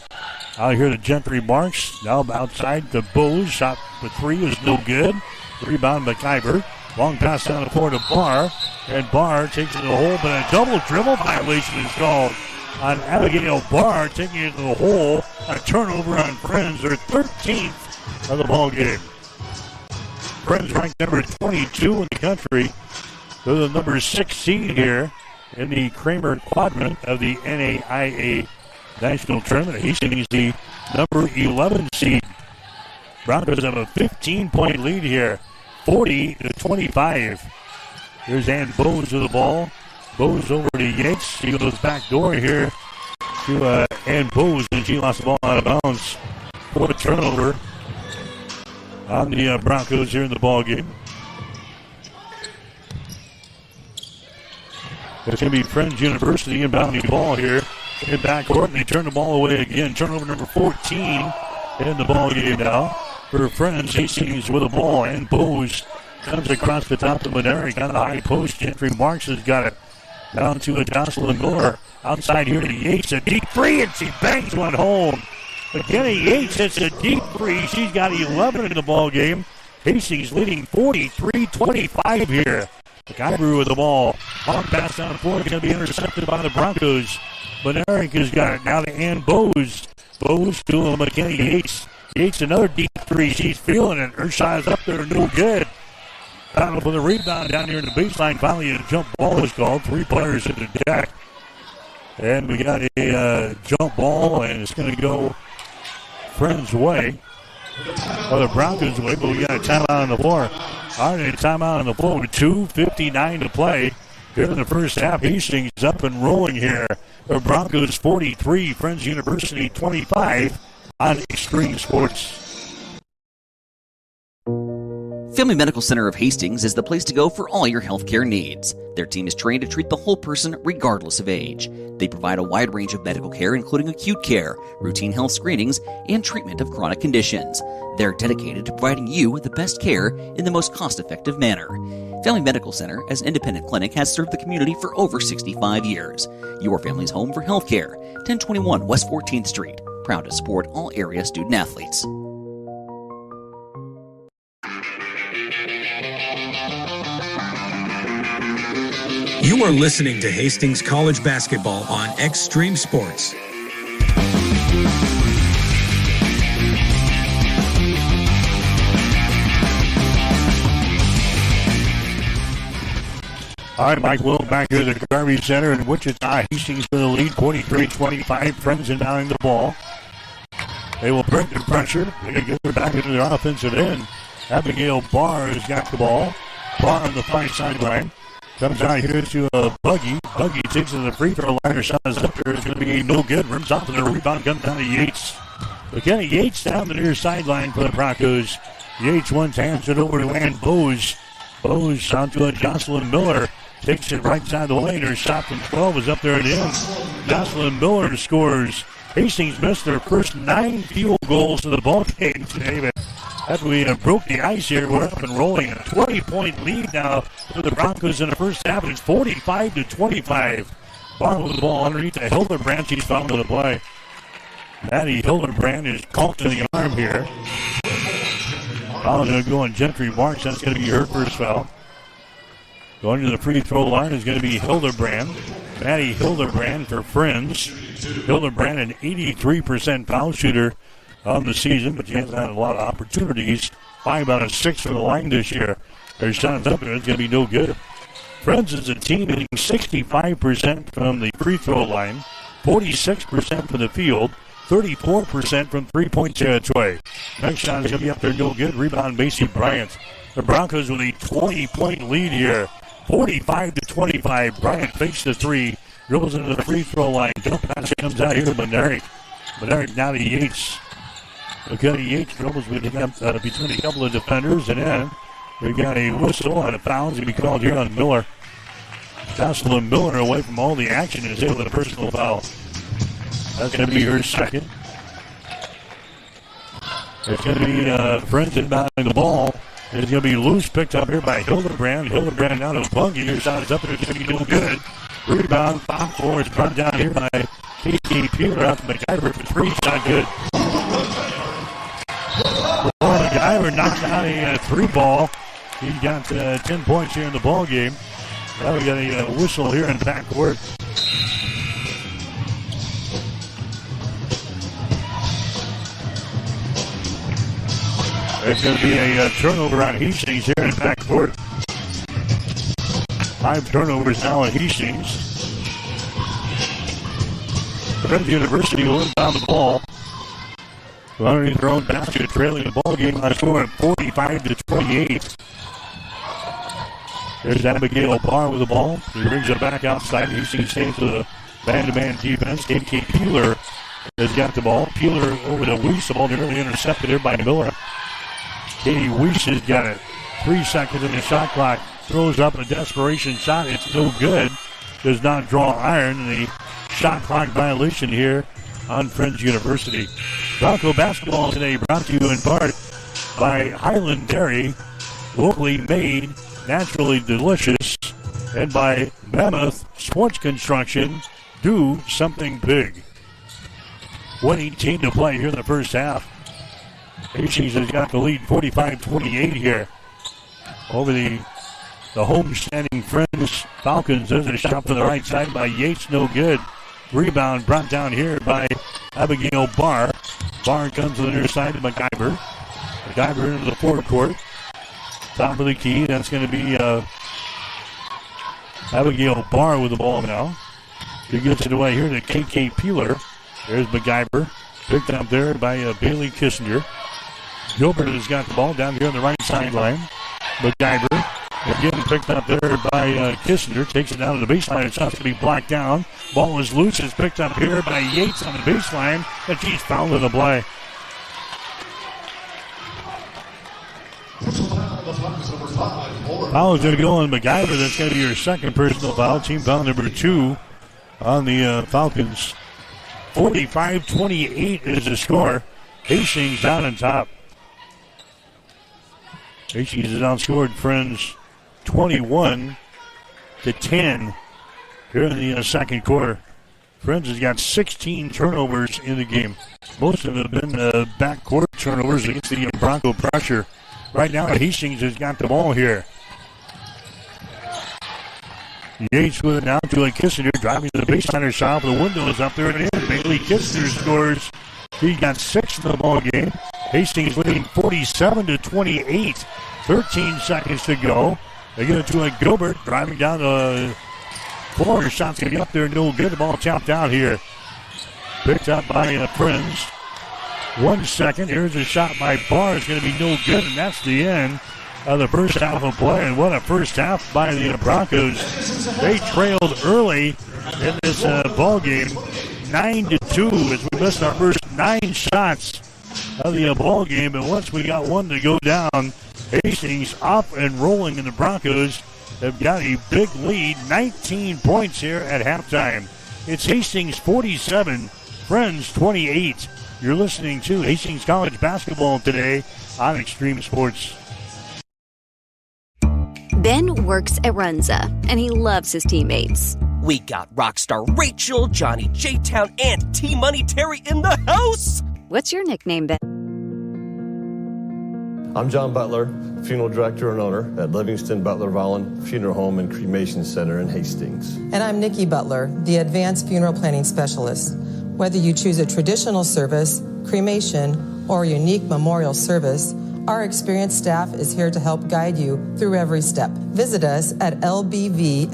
Out here to Gentry Marks. Now outside to Bose. Shot for 3 is no good. Rebound McIver. Long pass down the floor to Barr. And Barr takes it to the hole, but a double dribble violation is called on Abigail Barr, taking it to the hole. A turnover on Friends, their 13th of the ball game. Friends ranked number 22 in the country. They're the number 6 seed here in the Kramer quadrant of the NAIA National Tournament. Hastings the number 11 seed. Broncos have a 15-point lead here, 40-25. Here's Ann Bose with the ball. Bose over to Yates. She goes back door here to Ann Bose, and she lost the ball out of bounds for a turnover on the Broncos here in the ball game. It's going to be Friends University inbounding the ball here in backcourt, and they turn the ball away again. Turnover number 14 in the ball game now for Friends. Hastings with the ball, and Bose comes across the top of Monerick on the high post. Gentry Marks has got it down to a Jocelyn Miller. Outside here to Yates, a deep 3, and she bangs one home. McKinney Yates hits a deep 3. She's got 11 in the ball game. Hastings leading 43-25 here. McIver with the ball. Long pass down the floor, going to be intercepted by the Broncos. Monerick has got it now to Ann Bose. Bose to McKinney Yates. Yates another deep 3. She's feeling it. Her shot is up there, no good. Battle for the rebound down here in the baseline. Finally, a jump ball is called. 3 players in the deck. And we got a jump ball, and it's going to go Friends' way. Or the Broncos' way, but we got a timeout on the floor. All right, a timeout on the floor with 2:59 to play. Here in the first half, Hastings up and rolling here. The Broncos 43, Friends University 25 on Extreme Sports. Family Medical Center of Hastings is the place to go for all your healthcare needs. Their team is trained to treat the whole person regardless of age. They provide a wide range of medical care, including acute care, routine health screenings, and treatment of chronic conditions. They're dedicated to providing you the best care in the most cost-effective manner. Family Medical Center, as an independent clinic, has served the community for over 65 years. Your family's home for healthcare. 1021 West 14th Street. Proud to support all area student athletes. You are listening to Hastings College Basketball on Extreme Sports. All right, Mike Will back here at the Garvey Center in Wichita. Hastings for the lead, 43-25. Friends inbounding the ball. They will break the pressure. They get it back into their offensive end. Abigail Barr has got the ball. Barr on the far sideline. Comes out here to Buggy. Buggy takes it to the free throw line. Her shot is up there. It's going to be no good. Rims off of the rebound. Comes down to Yates. McKenna Yates down the near sideline for the Broncos. Yates once hands it over to Ann Bose. Bose out to Jocelyn Miller. Takes it right side of the lane. Her shot from 12 is up there at the end. Jocelyn Miller scores. Hastings missed their first 9 field goals of the ball game today. But after we broke the ice here, we're up and rolling. A 20-point lead now for the Broncos in the first half. It's 45-25. Ball with the ball underneath the Hildebrand. She's fouled to the play. Maddie Hildebrand is caught in the arm here. Foul going to go on Gentry Marks. That's going to be her first foul. Going to the free throw line is going to be Hildebrand. Maddie Hildebrand for Friends. Hildebrand, an 83% foul shooter on the season, but she hasn't had a lot of opportunities. 5 out of 6 from the line this year. Her shot's up there. It's going to be no good. Friends is a team hitting 65% from the free throw line, 46% from the field, 34% from three-point territory. Next shot is going to be up there, no good. Rebound, Macy Bryant. The Broncos with a 20-point lead here, 45-25. Bryant fakes the three, dribbles into the free throw line. Jump pass comes out here to Bednarik. Bednarik now to Yates. Okay, Yates dribbles between a couple of defenders, and then we got a whistle and a foul to be called here on Miller. Jocelyn Miller away from all the action is able to a personal foul. That's going to be her second. It's going to be Friends inbounding the ball. It's going to be loose, picked up here by Hildebrand. Hildebrand now to Bungie. Her shot is up there. It's going to be no good. Rebound, pop forward. It's brought down here by KK Peeler out to McIver for 3. Shot good. McIver knocks out a 3 ball. He got 10 points here in the ball game. Now we got a whistle here in backcourt. There's going to be a turnover on Hastings here in backcourt. 5 turnovers now on Hastings. Friends University will inbound the ball. Underneath their own basket, trailing the ball game by a score of 45-28. There's Abigail Barr with the ball. He brings it back outside. Hastings stays to the man-to-man defense. KK Peeler has got the ball. Peeler over to Weiss. The ball nearly intercepted here by Miller. Katie Weiss has got it. 3 seconds in the shot clock. Throws up a desperation shot. It's no good. Does not draw iron. And the shot clock violation here on Friends University. Bronco basketball today brought to you in part by Highland Dairy, locally made, naturally delicious, and by Mammoth Sports Construction. Do something big. 1:18 to play here in the first half. Hastings has got the lead 45-28 here over the home-standing Friends Falcons. There's a shot from the right side by Yates, no good. Rebound brought down here by Abigail Barr. Barr comes to the near side to McIver. McIver into the forecourt. Top of the key. That's going to be Abigail Barr with the ball now. He gets it away here to KK Peeler. There's McIver. Picked up there by Bailey Kissinger. Gilbert has got the ball down here on the right sideline. McIver again picked up there by Kissinger. Takes it down to the baseline. It's not going to be blocked down. Ball is loose. It's picked up here by Yates on the baseline. And she's fouled in the play. Foul is going to go on McIver. That's going to be your second personal foul. Team foul number 2 on the Falcons. 45-28 is the score. Hastings down on top. Hastings has outscored Friends 21-10 here in the second quarter. Friends has got 16 turnovers in the game. Most of them have been backcourt turnovers against the Bronco pressure. Right now, Hastings has got the ball here. Yates with it now to a Kissinger, driving to the baseline shot. The window is up there and in. Bailey Kissinger scores. He got 6 in the ball game. Hastings leading 47-28. 13 seconds to go. They get it to a Gilbert, driving down the floor. Shot's going to be up there, no good. The ball chopped out here. Picked up by Friends. 1 second. Here's a shot by Barr. It's going to be no good, and that's the end of the first half of play. And what a first half by the Broncos. They trailed early in this ball game, 9-2, as we missed our first 9 shots of the ball game. But once we got one to go down, Hastings up and rolling, and the Broncos have got a big lead, 19 points here at halftime. It's Hastings 47, Friends 28. You're listening to Hastings College basketball today on Extreme Sports. Ben works at Runza, and he loves his teammates. We got Rockstar Rachel, Johnny J-Town, and T-Money Terry in the house. What's your nickname, Ben? I'm John Butler, funeral director and owner at Livingston Butler Volland Funeral Home and Cremation Center in Hastings. And I'm Nikki Butler, the Advanced Funeral Planning Specialist. Whether you choose a traditional service, cremation, or a unique memorial service, our experienced staff is here to help guide you through every step. Visit us at lbvfh.com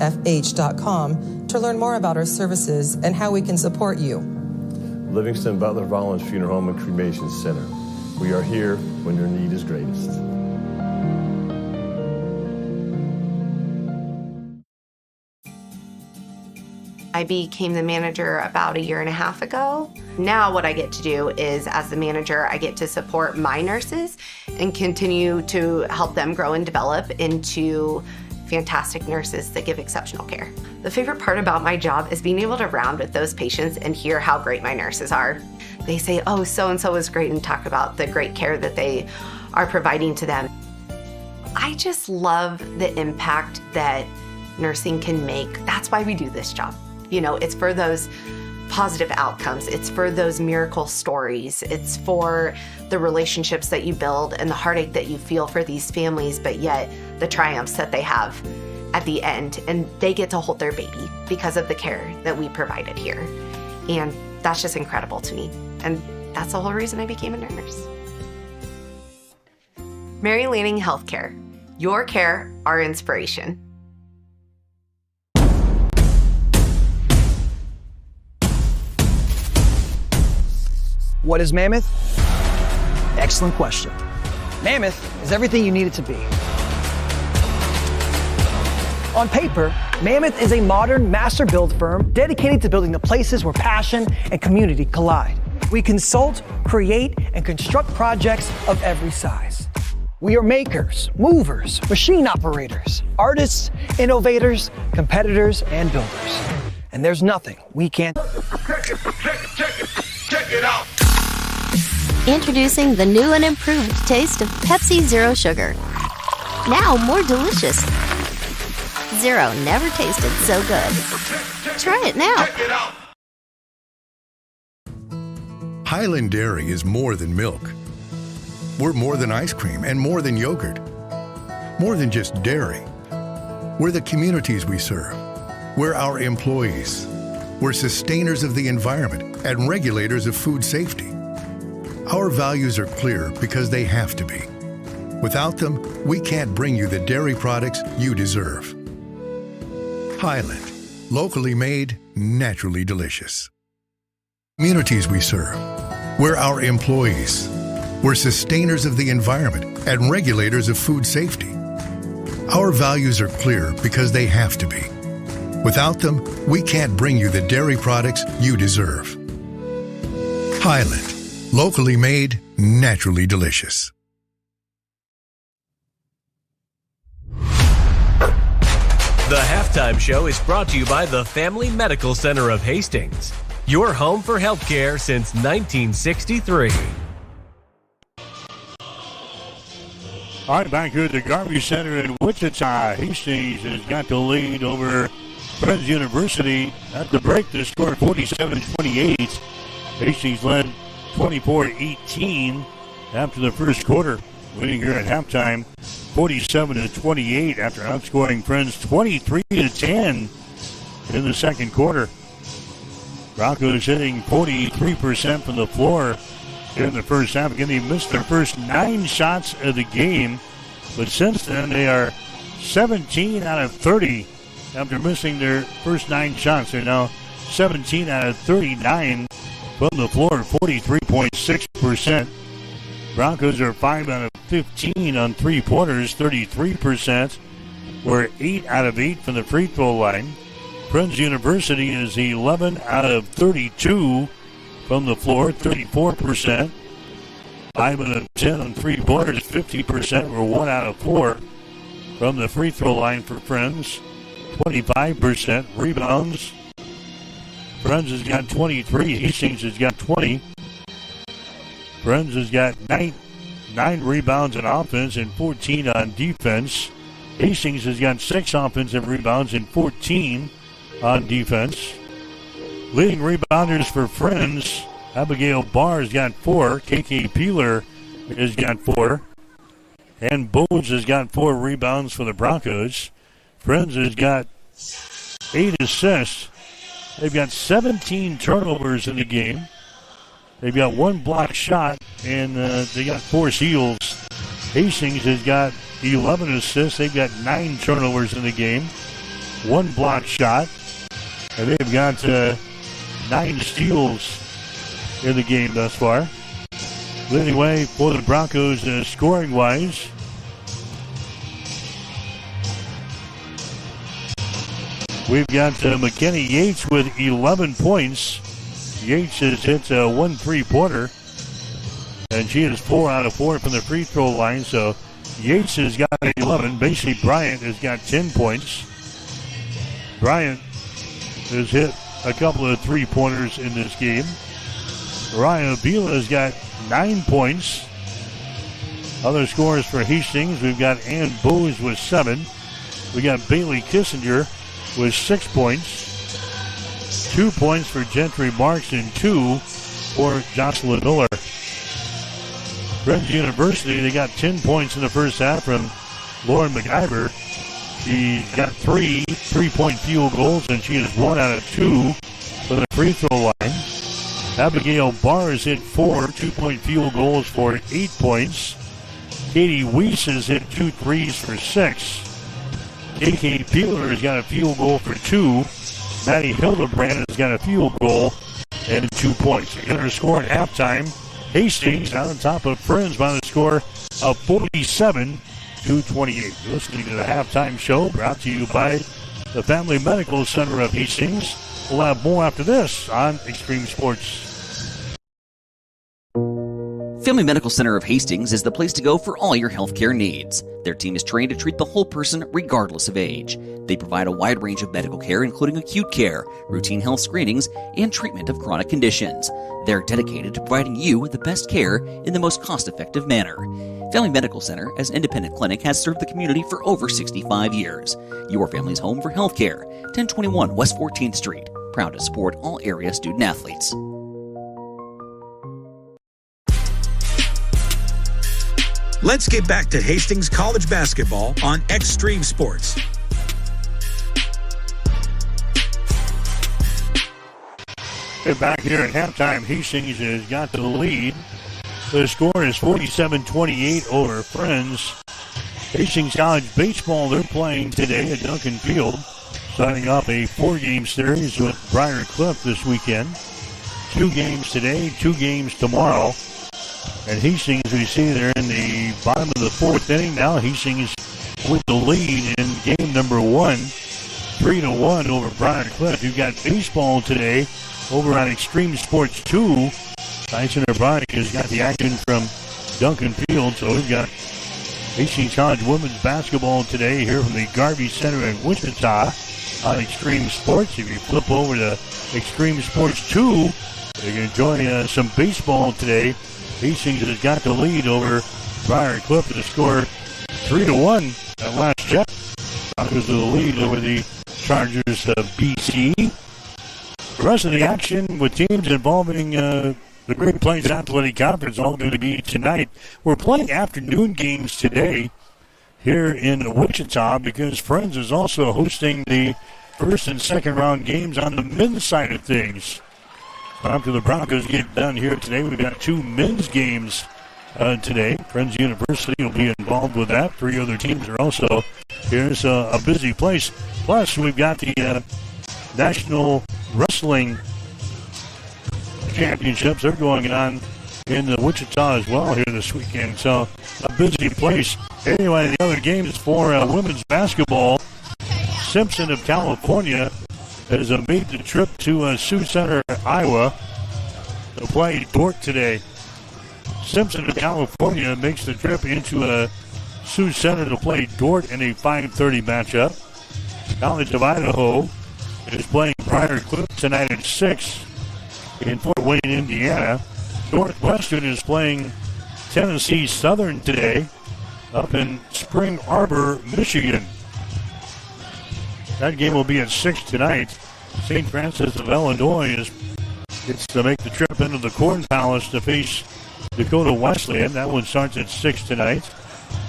to learn more about our services and how we can support you. Livingston Butler Volland Funeral Home and Cremation Center. We are here when your need is greatest. I became the manager about 1.5 years ago. Now what I get to do is, as the manager, I get to support my nurses and continue to help them grow and develop into fantastic nurses that give exceptional care. The favorite part about my job is being able to round with those patients and hear how great my nurses are. They say, oh, so-and-so is great, and talk about the great care that they are providing to them. I just love the impact that nursing can make. That's why we do this job. You know, it's for those positive outcomes. It's for those miracle stories. It's for the relationships that you build and the heartache that you feel for these families, but yet the triumphs that they have at the end. And they get to hold their baby because of the care that we provided here. And that's just incredible to me. And that's the whole reason I became a nurse. Mary Lanning Healthcare. Your care, our inspiration. What is Mammoth? Excellent question. Mammoth is everything you need it to be. On paper, Mammoth is a modern master build firm dedicated to building the places where passion and community collide. We consult, create, and construct projects of every size. We are makers, movers, machine operators, artists, innovators, competitors, and builders. And there's nothing we can't. Check it out. Introducing the new and improved taste of Pepsi Zero Sugar. Now more delicious. Zero never tasted so good. Try it now. Highland Dairy is more than milk. We're more than ice cream and more than yogurt. More than just dairy. We're the communities we serve. We're our employees. We're sustainers of the environment and regulators of food safety. Our values are clear because they have to be. Without them, we can't bring you the dairy products you deserve. Highland, locally made, naturally delicious. Communities we serve. We're our employees. We're sustainers of the environment and regulators of food safety. Our values are clear because they have to be. Without them, we can't bring you the dairy products you deserve. Highland, locally made, naturally delicious. The Halftime Show is brought to you by the Family Medical Center of Hastings, your home for healthcare since 1963. All right, back here at the Garvey Center in Wichita, Hastings has got the lead over Friends University. At the break, the score 47-28. Hastings led 24-18 after the first quarter, winning here at halftime 47-28 after outscoring Friends 23-10 in the second quarter. Broncos hitting 43% from the floor in the first half. Again, they missed their first 9 shots of the game, but since then they are 17 out of 30 after missing their first 9 shots. They're now 17 out of 39 from the floor, 43.6%. Broncos are 5 out of 15 on three-pointers, 33%. We're 8 out of 8 from the free throw line. Friends University is 11 out of 32 from the floor, 34%. 5 of 10 on three-pointers, 50% were 1 out of 4 from the free throw line for Friends. 25% rebounds. Friends has got 23. Hastings has got 20. Friends has got 9 rebounds on offense and 14 on defense. Hastings has got 6 offensive rebounds and 14 on defense. Leading rebounders for Friends, Abigail Barr has got 4. KK Peeler has got 4. And Bowes has got 4 rebounds for the Broncos. Friends has got 8 assists. They've got 17 turnovers in the game. They've got 1 block shot, and they got 4 steals. Hastings has got 11 assists. They've got 9 turnovers in the game. 1 block shot. And they've got 9 steals in the game thus far. Anyway, for the Broncos, scoring-wise, we've got McKenny Yates with 11 points. Yates has hit 1 3-pointer, and she is 4 out of 4 from the free throw line. So Yates has got 11. Macy Bryant has got 10 points. Bryant has hit a couple of 3-pointers in this game. Mariah Avila has got 9 points. Other scores for Hastings, we've got Ann Bowes with 7. We got Bailey Kissinger with 6 points. 2 points for Gentry Marks and 2 for Jocelyn Miller. Friends University, they got 10 points in the first half from Lauren McIver. She got 3 3-point field goals, and she is 1 out of 2 for the free throw line. Abigail Barr has hit 4 2-point field goals for 8 points. Katie Weiss has hit 2 threes for 6. KK Peeler has got a field goal for 2. Maddie Hildebrand has got a field goal and 2 points. Her score at halftime, Hastings out on top of Friends by the score of 47-28. You're listening to the halftime show brought to you by the Family Medical Center of Hastings. We'll have more after this on Extreme Sports. Family Medical Center of Hastings is the place to go for all your healthcare needs. Their team is trained to treat the whole person regardless of age. They provide a wide range of medical care, including acute care, routine health screenings, and treatment of chronic conditions. They're dedicated to providing you the best care in the most cost-effective manner. Family Medical Center, as an independent clinic, has served the community for over 65 years. Your family's home for healthcare. 1021 West 14th Street. Proud to support all area student athletes. Let's get back to Hastings College basketball on Extreme Sports. They're back here at halftime. Hastings has got the lead. The score is 47-28 over Friends. Hastings College baseball, they're playing today at Duncan Field, starting off a 4-game series with Briar Cliff this weekend. 2 games today, 2 games tomorrow. And Hastings, we see they're in the bottom of the 4th inning. Now Hastings with the lead in game number 1, 3-1 over Briar Cliff. You've got baseball today over on Extreme Sports 2. Tyson O'Brien has got the action from Duncan Field. So we've got Hastings College women's basketball today here from the Garvey Center in Wichita on Extreme Sports. If you flip over to Extreme Sports 2, you can enjoy some baseball today. Hastings has got the lead over Briar Cliff to the score 3-1 at last check. Broncos with the lead over the Chargers of BC. The rest of the action with teams involving the Great Plains Athletic Conference all going to be tonight. We're playing afternoon games today here in Wichita because Friends is also hosting the first and second round games on the men's side of things. After the Broncos get done here today, we've got 2 men's games today. Friends University will be involved with that. 3 other teams are also here. It's a busy place. Plus, we've got the National Wrestling Championships. They're going on in Wichita as well here this weekend. So, a busy place. Anyway, the other games for women's basketball. Simpson of California has made the trip to Sioux Center, Iowa to play Dordt today. Simpson of California makes the trip into Sioux Center to play Dordt in a 5:30 matchup. College of Idaho is playing Briar Cliff tonight at 6 in Fort Wayne, Indiana. Northwestern is playing Tennessee Southern today up in Spring Arbor, Michigan. That game will be at 6 tonight. St. Francis of Illinois gets to make the trip into the Corn Palace to face Dakota Wesleyan. That one starts at 6 tonight.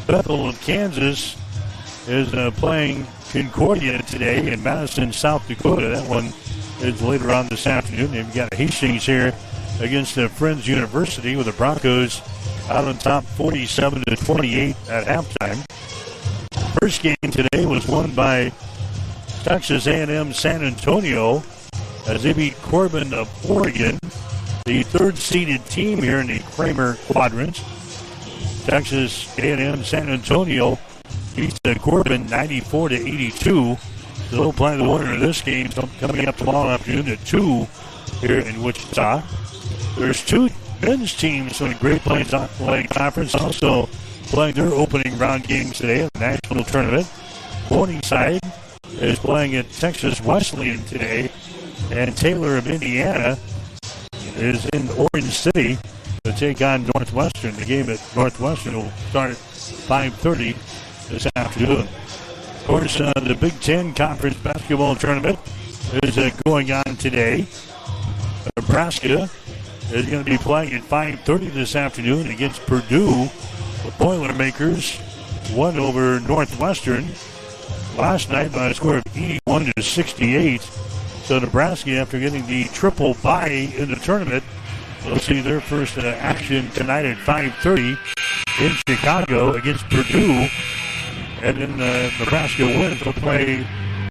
Bethel of Kansas is playing Concordia today in Madison, South Dakota. That one is later on this afternoon. They've got Hastings here against Friends University with the Broncos out on top 47-28 at halftime. First game today was won by Texas A&M San Antonio as they beat Corbin of Oregon, the third-seeded team here in the Kramer Quadrant. Texas A&M San Antonio beats Corbin 94-82. So they'll play the winner of this game coming up tomorrow afternoon at 2 here in Wichita. There's two men's teams from the Great Plains Athletic Conference also playing their opening round games today in the national tournament. Morningside is playing at Texas Wesleyan today, and Taylor of Indiana is in Orange City to take on Northwestern. The game at Northwestern will start at 5:30 this afternoon. Of course, the Big Ten Conference basketball tournament is going on today. Nebraska is going to be playing at 5:30 this afternoon against Purdue. The Boilermakers won over Northwestern last night by a score of 81-68. So Nebraska, after getting the triple bye in the tournament, will see their first action tonight at 5:30 in Chicago against Purdue. And then Nebraska wins. They'll play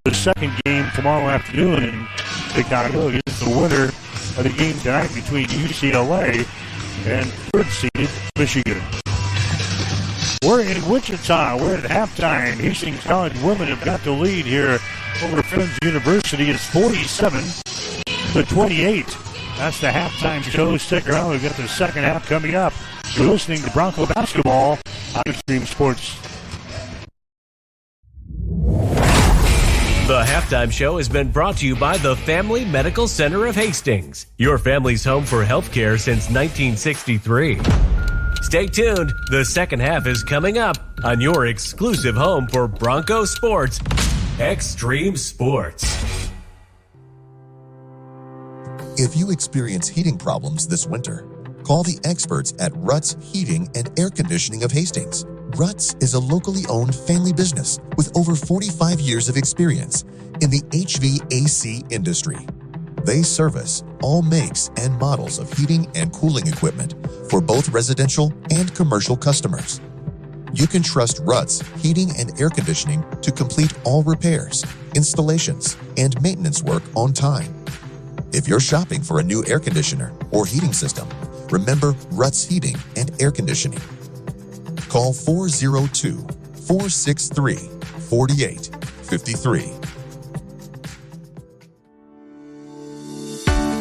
the second game tomorrow afternoon in Chicago against the winner of the game tonight between UCLA and third-seeded Michigan. We're in Wichita. We're at halftime. Hastings College women have got the lead here over Friends University. It's 47-28. That's the halftime show. Stick around. We've got the second half coming up. You're listening to Bronco Basketball on Extreme Sports. The halftime show has been brought to you by the Family Medical Center of Hastings, your family's home for healthcare since 1963. Stay tuned. The second half is coming up on your exclusive home for Bronco Sports, Extreme Sports. If you experience heating problems this winter, call the experts at Ruts Heating and Air Conditioning of Hastings. Ruts is a locally owned family business with over 45 years of experience in the HVAC industry. They service all makes and models of heating and cooling equipment for both residential and commercial customers. You can trust Ruts Heating and Air Conditioning to complete all repairs, installations, and maintenance work on time. If you're shopping for a new air conditioner or heating system, remember Ruts Heating and Air Conditioning. Call 402-463-4853.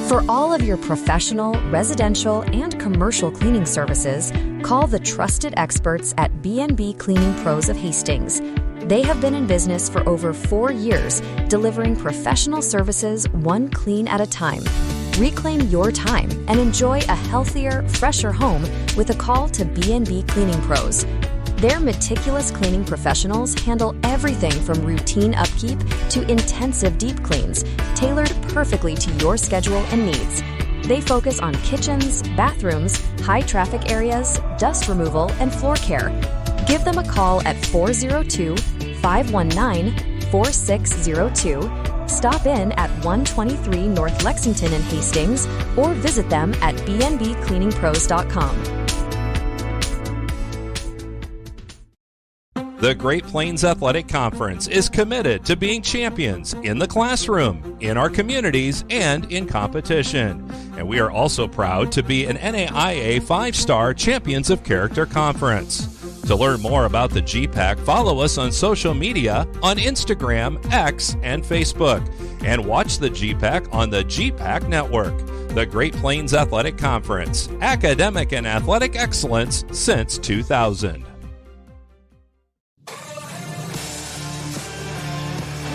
For all of your professional, residential, and commercial cleaning services, call the trusted experts at B&B Cleaning Pros of Hastings. They have been in business for over 4 years, delivering professional services one clean at a time. Reclaim your time and enjoy a healthier, fresher home with a call to B&B Cleaning Pros. Their meticulous cleaning professionals handle everything from routine upkeep to intensive deep cleans, tailored perfectly to your schedule and needs. They focus on kitchens, bathrooms, high traffic areas, dust removal, and floor care. Give them a call at 402-519-4602. Stop in at 123 North Lexington in Hastings or visit them at bnbcleaningpros.com. The Great Plains Athletic Conference is committed to being champions in the classroom, in our communities, and in competition. And we are also proud to be an NAIA 5-star Champions of Character Conference. To learn more about the GPAC, follow us on social media on Instagram, X, and Facebook. And watch the GPAC on the GPAC Network. the Great Plains Athletic Conference, academic and athletic excellence since 2000.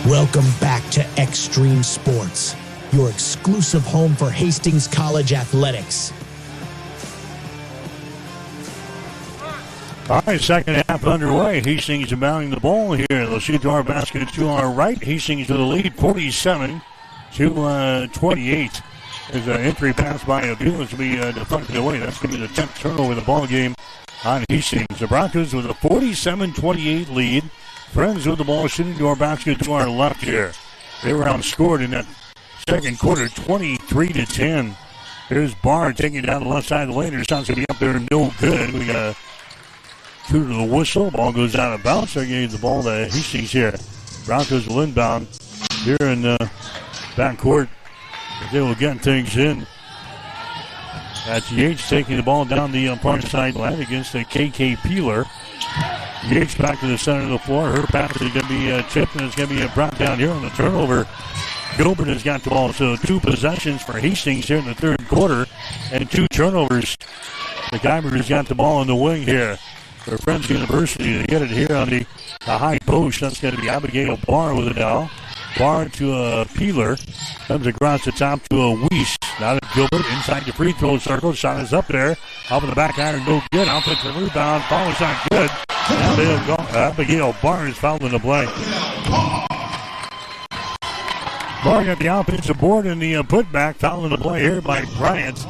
Welcome back to Extreme Sports, your exclusive home for Hastings College athletics. All right, second half underway. Hastings mounting the ball here. They'll shoot to our basket to our right. Hastings with the lead, 47-28. There's an entry pass by Aviles to be deflected away. That's going to be the 10th turnover of the ball game on Hastings. The Broncos with a 47-28 lead. Friends with the ball shooting to our basket to our left here. They were outscored in that second quarter, 23-10. Here's Barr taking it down the left side of the lane. Their shot's going to be up there, no good. We got a two to the whistle. Ball goes out of bounds. They're getting the ball to Hastings here. Broncos will inbound here in backcourt. They will get things in. That's Yates taking the ball down the far sideline against the KK Peeler. Yates back to the center of the floor. Her pass is going to be tipped, and it's going to be brought down here on the turnover. Gilbert has got the ball. So 2 possessions for Hastings here in the third quarter and 2 turnovers. The Guyver has got the ball in the wing here for Friends University. They get it here on the high post. That's going to be Abigail Barr with it now. Barr to a Peeler. Comes across the top to a Weiss. Now to Gilbert inside the free throw circle. Shot is up there. Up in the back iron, no good. Offensive rebound. Ball is not good. Abigail Barr is fouling the play. Barr got the offensive board and the putback. Fouling the play here by Bryant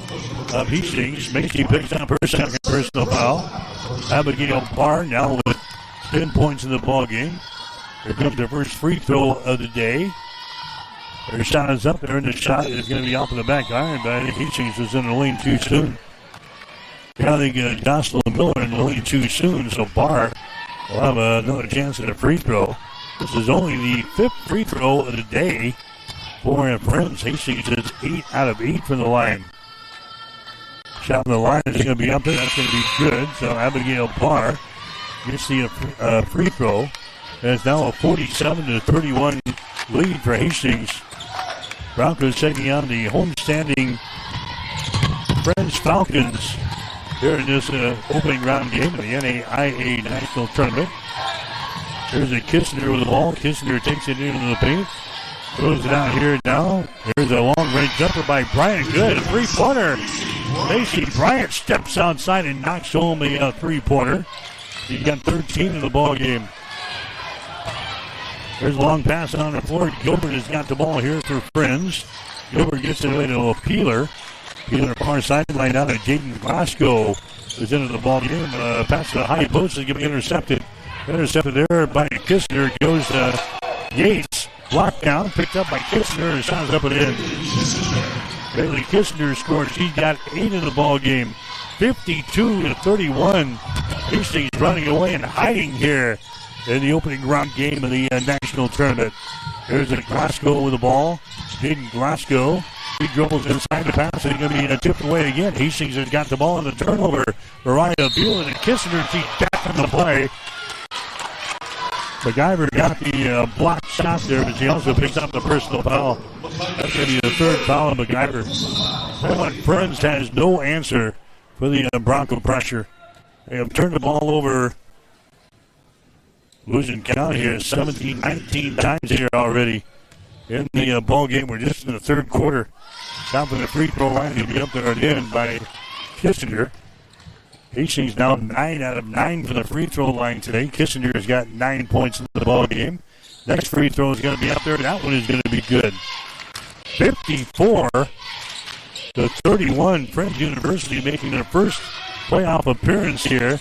of Hastings. Macy picks up her second personal foul. Abigail Barr now with 10 points in the ball game. Here comes the first free throw of the day. Her shot is up there, and the shot is going to be off of the back iron, but Hastings was in the lane too soon. I think Jocelyn Miller in the lane too soon, so Barr will have another chance at a free throw. This is only the 5th free throw of the day for Friends. Hastings is 8 out of 8 from the line. Shot on the line is going to be up there. That's going to be good. So Abigail Barr gets the free throw. And it's now a 47-31 lead for Hastings. Broncos taking on the homestanding Friends Falcons here in this opening round game of the NAIA National Tournament. There's a Kissner with the ball. Kissner takes it into the paint. Throws it out here now. There's a long-range jumper by Bryant. Good. A three-pointer. Macy Bryant steps outside and knocks home a three-pointer. He's got 13 in the ball game. There's a long pass on the floor. Gilbert has got the ball here for Friends. Gilbert gets it away to a Peeler. Peeler far sideline out of Jaden Glasgow is into the ball game. Pass to the high post is going to be intercepted. Intercepted there by Kissner. Goes to Yates. Blocked down. Picked up by Kissner. Shot is up and in. Bailey Kissner scores. He's got 8 in the ball game. 52-31. Hastings running away and hiding here in the opening round game of the national tournament. There's a Glasgow with the ball. Jaden Glasgow. He dribbles inside the pass and going to be tipped away again. Hastings has got the ball in the turnover. Mariah Beal and Kissner keep back on the play. MacGyver got the blocked shot there, but he also picks up the personal foul. That's going to be the 3rd foul of MacGyver. Friends has no answer for the Bronco pressure. They have turned the ball over. Losing count here 17, 19 times here already in the ball game. We're just in the third quarter. Top of the free throw line to be up there at the end by Kissinger. Hastings now 9 out of 9 for the free throw line today. Kissinger has got 9 points in the ball game. Next free throw is going to be up there. That one is going to be good. 54-31. Friends University making their first playoff appearance here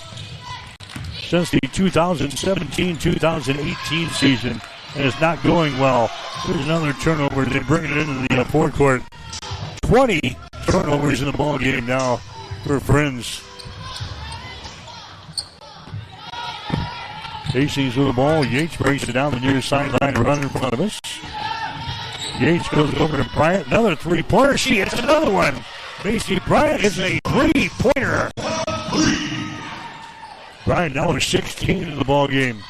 since the 2017-2018 season, and it's not going well. There's another turnover. They bring it into the forecourt. 20 turnovers in the ball game now for Friends. Hastings with the ball. Yates breaks it down the near sideline to run in front of us. Yates goes over to Bryant. Another three-pointer. She hits another one. Macy Bryant hits a three-pointer. Bryant now with 16 in the ball game.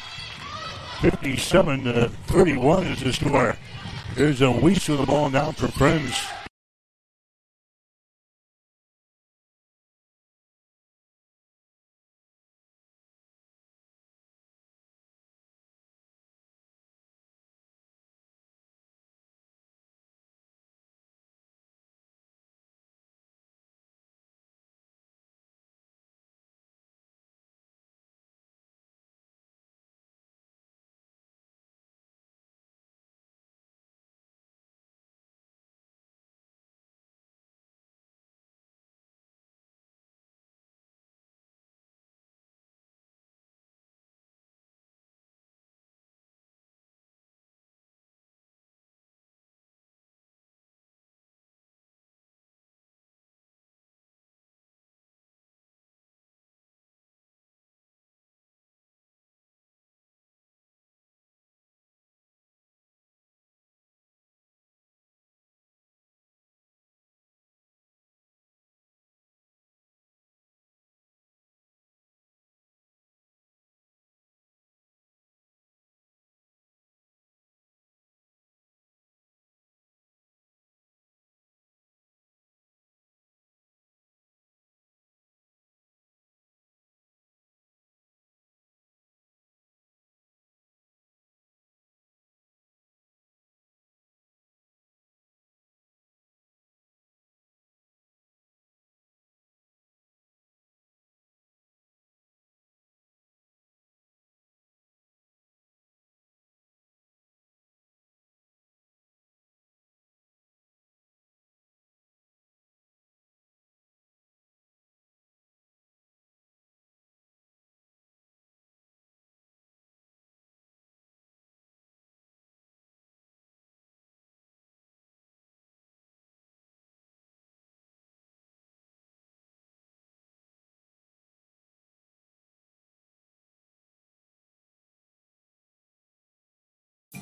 57-31 is the score. There's a Weiss with the ball now for Friends.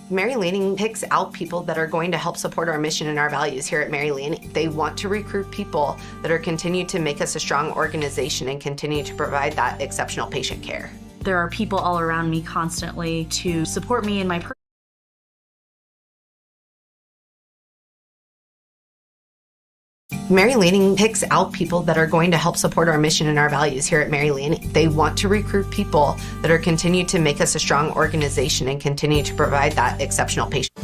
Mary Lanning picks out people that are going to help support our mission and our values here at Mary Lanning. They want to recruit people that are continue to make us a strong organization and continue to provide that exceptional patient care. There are people all around me constantly to support me in my Mary Lanning picks out people that are going to help support our mission and our values here at Mary Lanning. They want to recruit people that are continue to make us a strong organization and continue to provide that exceptional patient.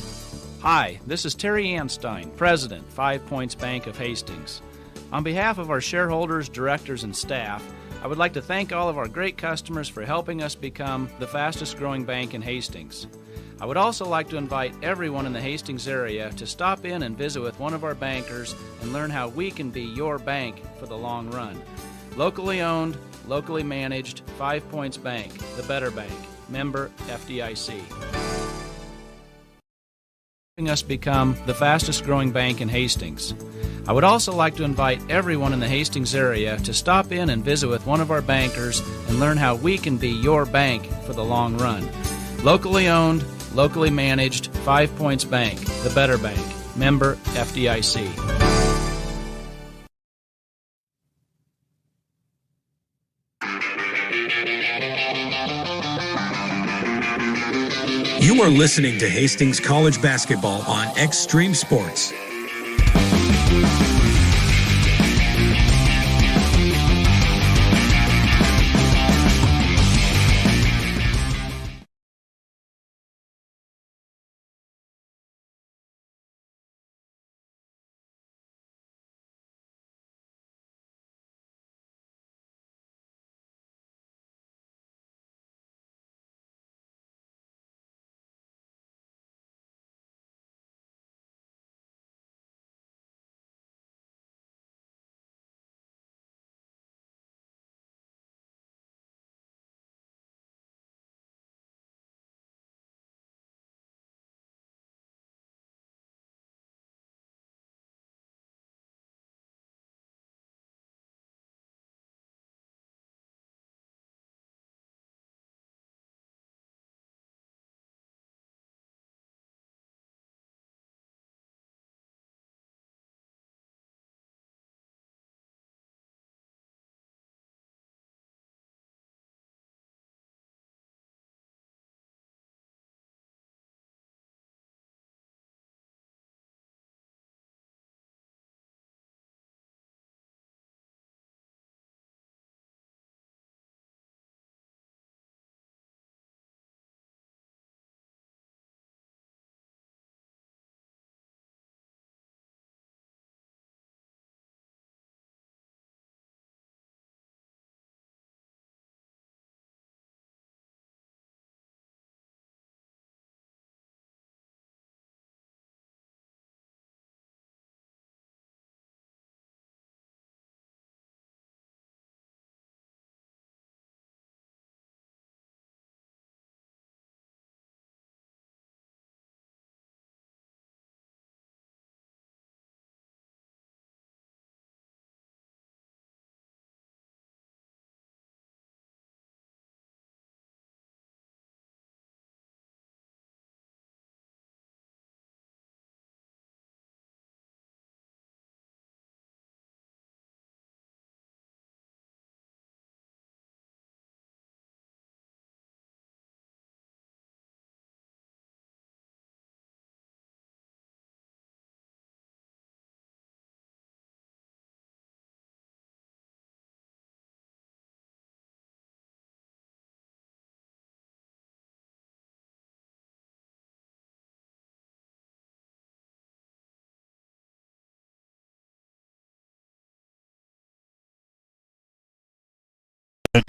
Hi, this is Terry Anstein, President, 5 Points Bank of Hastings. On behalf of our shareholders, directors, and staff, I would like to thank all of our great customers for helping us become the fastest growing bank in Hastings. I would also like to invite everyone in the Hastings area to stop in and visit with one of our bankers and learn how we can be your bank for the long run. Locally owned, locally managed, 5 Points Bank, the better bank, member FDIC. Helping us become the fastest growing bank in Hastings. I would also like to invite everyone in the Hastings area to stop in and visit with one of our bankers and learn how we can be your bank for the long run. Locally owned, locally managed, 5 Points Bank, the better bank, member FDIC. You are listening to Hastings College Basketball on Extreme Sports.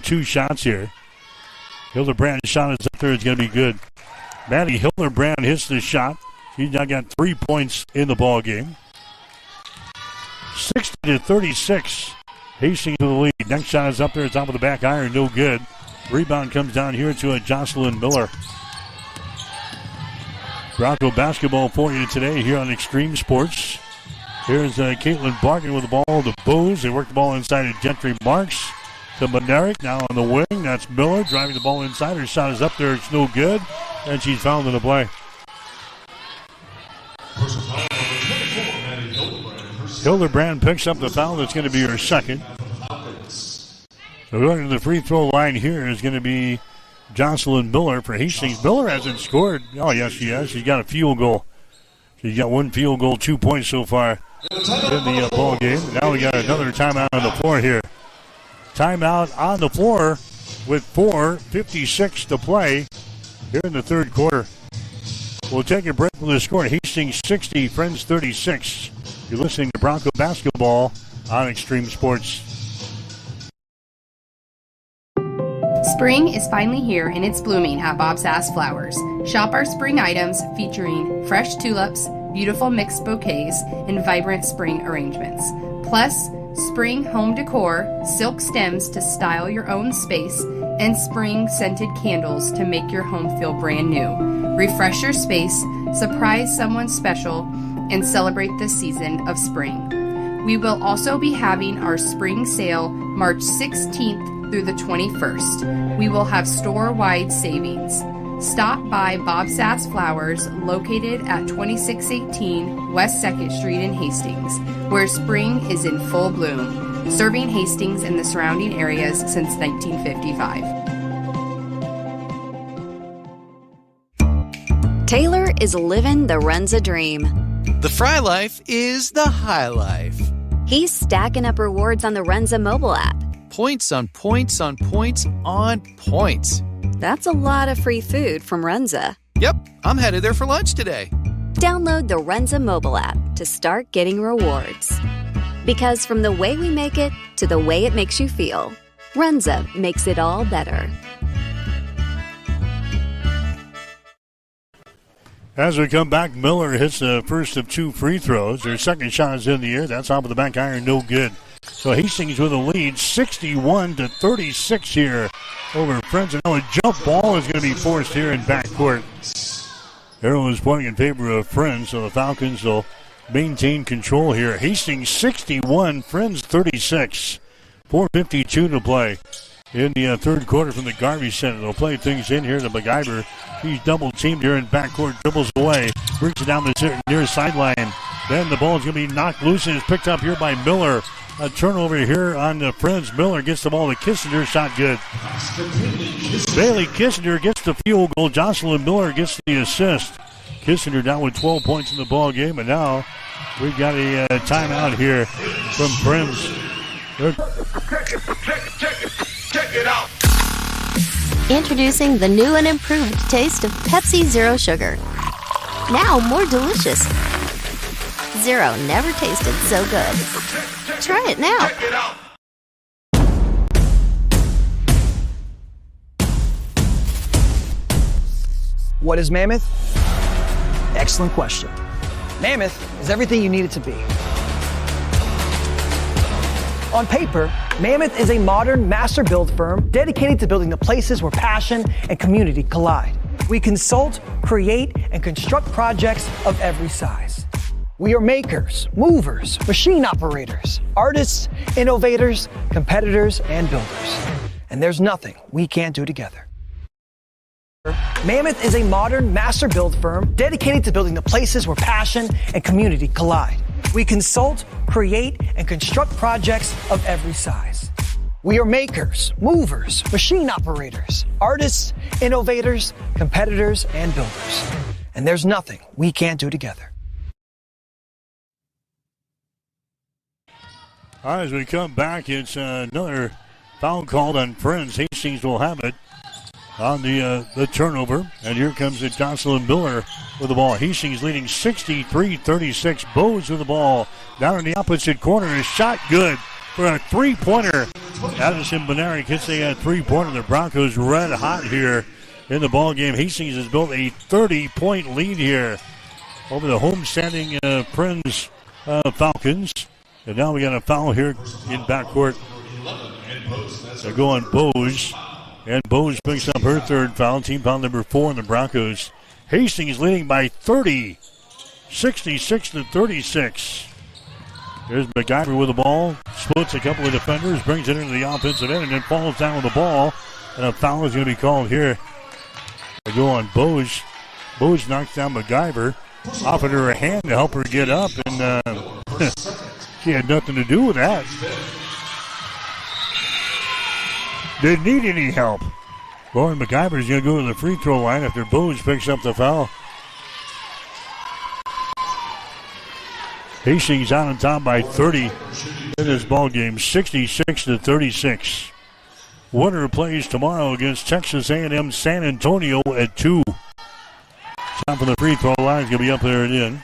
Two shots here. Hildebrand's shot is up there. It's going to be good. Maddie Hildebrand hits the shot. She's now got 3 points in the ball game. 60-36. Hastings to the lead. Next shot is up there. Top of the back iron. No good. Rebound comes down here to a Jocelyn Miller. Bronco basketball for you today here on Extreme Sports. Here's Caitlin Barton with the ball to Booz. They work the ball inside of Gentry Marks. To Monerick, now on the wing. That's Miller driving the ball inside. Her shot is up there. It's no good. And she's fouled in the play. Hildebrand picks up the foul. That's going to be her second. So going to the free throw line here is going to be Jocelyn Miller for Hastings. Miller hasn't scored. Oh, yes, she has. She's got a field goal. She's got one field goal, 2 points so far in the ball game. Now we got another timeout on the floor here. Timeout on the floor with 4:56 to play here in the third quarter. We'll take a break with the score. Hastings 60, Friends 36. You're listening to Bronco Basketball on Extreme Sports. Spring is finally here and it's blooming at Bob Sass Flowers. Shop our spring items featuring fresh tulips, beautiful mixed bouquets, and vibrant spring arrangements. Plus, spring home decor, silk stems to style your own space, and spring scented candles to make your home feel brand new. Refresh your space, surprise someone special, and celebrate the season of spring. We will also be having our spring sale March 16th through the 21st. We will have store-wide savings. Stop by Bob Sass Flowers, located at 2618 West 2nd Street in Hastings, where spring is in full bloom, serving Hastings and the surrounding areas since 1955. Taylor is living the Runza dream. The Fry Life is the high life. He's stacking up rewards on the Runza mobile app. Points on points on points on points. That's a lot of free food from Runza. Yep, I'm headed there for lunch today. Download the Runza mobile app to start getting rewards. Because from the way we make it to the way it makes you feel, Runza makes it all better. As we come back, Miller hits the first of two free throws. Her second shot is in the air. That's off of the back iron, no good. So Hastings with a lead, 61-36 here over Friends. And now a jump ball is going to be forced here in backcourt. Arrow is pointing in favor of Friends, so the Falcons will maintain control here. Hastings 61, Friends 36. 4:52 to play in the third quarter from the Garvey Center. They'll play things in here to MacGyver. He's double teamed here in backcourt, dribbles away, brings it down the near sideline. Then the ball is going to be knocked loose and is picked up here by Miller. A turnover here on the Friends. Miller gets the ball to Kissinger. Shot good. Bailey Kissinger gets the field goal. Jocelyn Miller gets the assist. Kissinger down with 12 points in the ball game. And now we've got a timeout here from Friends. Check it out. Introducing the new and improved taste of Pepsi Zero Sugar. Now more delicious. Zero never tasted so good. Try it now. Check it out. What is Mammoth? Excellent question. Mammoth is everything you need it to be. On paper, Mammoth is a modern master build firm dedicated to building the places where passion and community collide. We consult, create, and construct projects of every size. We are makers, movers, machine operators, artists, innovators, competitors, and builders. And there's nothing we can't do together. Mammoth is a modern master build firm dedicated to building the places where passion and community collide. We consult, create, and construct projects of every size. We are makers, movers, machine operators, artists, innovators, competitors, and builders. And there's nothing we can't do together. All right, as we come back, it's another foul called on Friends. Hastings will have it on the turnover. And here comes the Jocelyn Miller with the ball. Hastings leading 63-36. Bowes with the ball down in the opposite corner. A shot good for a three-pointer. Addison Benaric hits a three-pointer. The Broncos red hot here in the ball game. Hastings has built a 30-point lead here over the homestanding Friends Falcons. And now we got a foul here in backcourt. They're going Bowes. And Bowes picks up her third foul. Team foul number 4 in the Broncos. Hastings leading by 30. 66-36. There's MacGyver with the ball. Splits a couple of defenders. Brings it into the offensive end and then falls down with the ball. And a foul is going to be called here. They go on Bowes. Bowes knocks down MacGyver. offered her a hand to help her get up, and she had nothing to do with that. Didn't need any help. Lauren McIver's going to go to the free throw line after Booz picks up the foul. Hastings out on top by 30 in this ball game, 66-36. Winner plays tomorrow against Texas A&M San Antonio at 2. Time for the free throw line is going to be up there and in.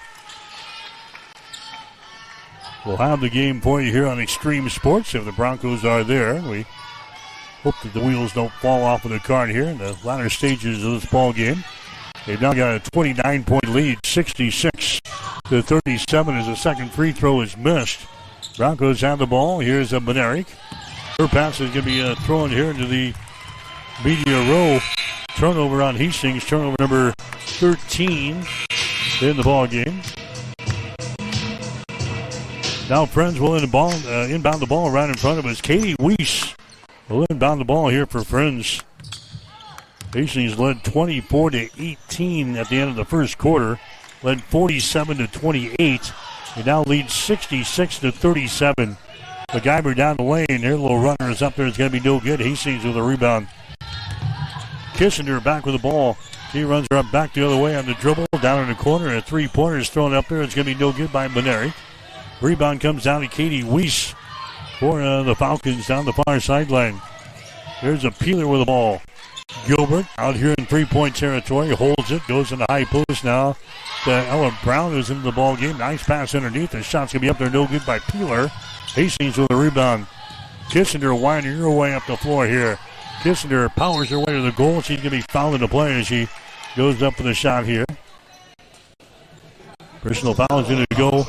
We'll have the game for you here on Extreme Sports if the Broncos are there. We hope that the wheels don't fall off of the cart here in the latter stages of this ball game. They've now got a 29-point lead, 66-37 as the second free throw is missed. Broncos have the ball. Here's a Benerick. Her pass is going to be thrown here into the media row. Turnover on Hastings, turnover number 13 in the ball game. Now Friends will inbound the ball right in front of us. Katie Weiss will inbound the ball here for Friends. Hastings led 24-18 at the end of the first quarter. Led 47-28. They now lead 66-37. McIver down the lane. Their little runner is up there. It's going to be no good. Hastings with a rebound. Kissinger back with the ball. He runs her up back the other way on the dribble. Down in the corner. A three-pointer is thrown up there. It's going to be no good by Benerick. Rebound comes down to Katie Weiss for the Falcons down the far sideline. There's a Peeler with the ball. Gilbert out here in three-point territory. Holds it. Goes in the high post now to Ella Brown, who's into the ball game. Nice pass underneath. The shot's going to be up there. No good by Peeler. Hastings with a rebound. Kissinger winding her way up the floor here. Kissinger powers her way to the goal. She's going to be fouled into play as she goes up for the shot here. Personal foul is going to go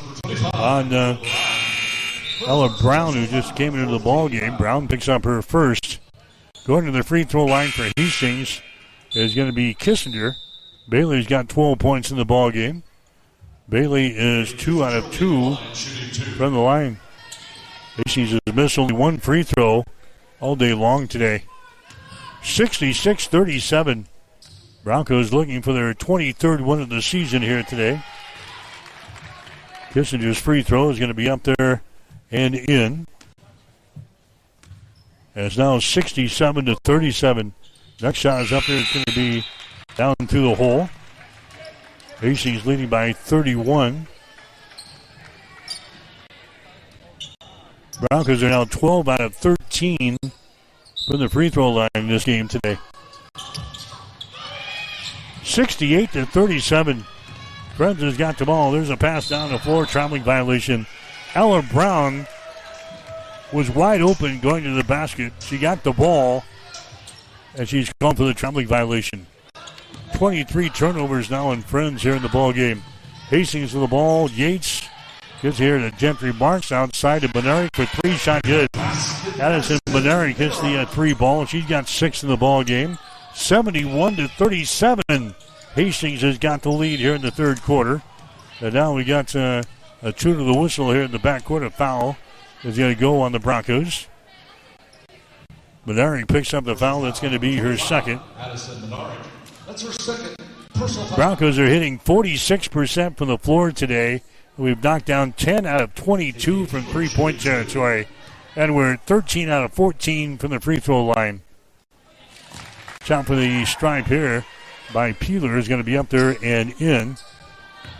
on Ella Brown, who just came into the ball game. Brown picks up her first. Going to the free throw line for Hastings is going to be Kissinger. Bailey's got 12 points in the ball game. Bailey is 2 out of 2 from the line. Hastings has missed only one free throw all day long today. 66-37. Broncos looking for their 23rd win of the season here today. Kissinger's free throw is going to be up there and in. And it's now 67-37. Next shot is up there. It's going to be down through the hole. Hastings leading by 31. Broncos are now 12 out of 13 from the free throw line in this game today. 68-37. Friends has got the ball. There's a pass down the floor. Traveling violation. Ella Brown was wide open going to the basket. She got the ball, and she's gone for the traveling violation. 23 turnovers now in Friends here in the ball game. Hastings with the ball. Yates gets here to Gentry Marks outside to Benerick for three. Shot good. Addison Benerick hits the three ball. She's got 6 in the ball game. 71-37. Hastings has got the lead here in the third quarter. And now we got a tune of the whistle here in the backcourt. A foul is going to go on the Broncos. Benerick picks up the foul. That's going to be her second. Addison Benerick. That's her second. Broncos are hitting 46% from the floor today. We've knocked down 10 out of 22 from three-point territory. And we're 13 out of 14 from the free throw line. Shot for the stripe here by Peeler is going to be up there and in.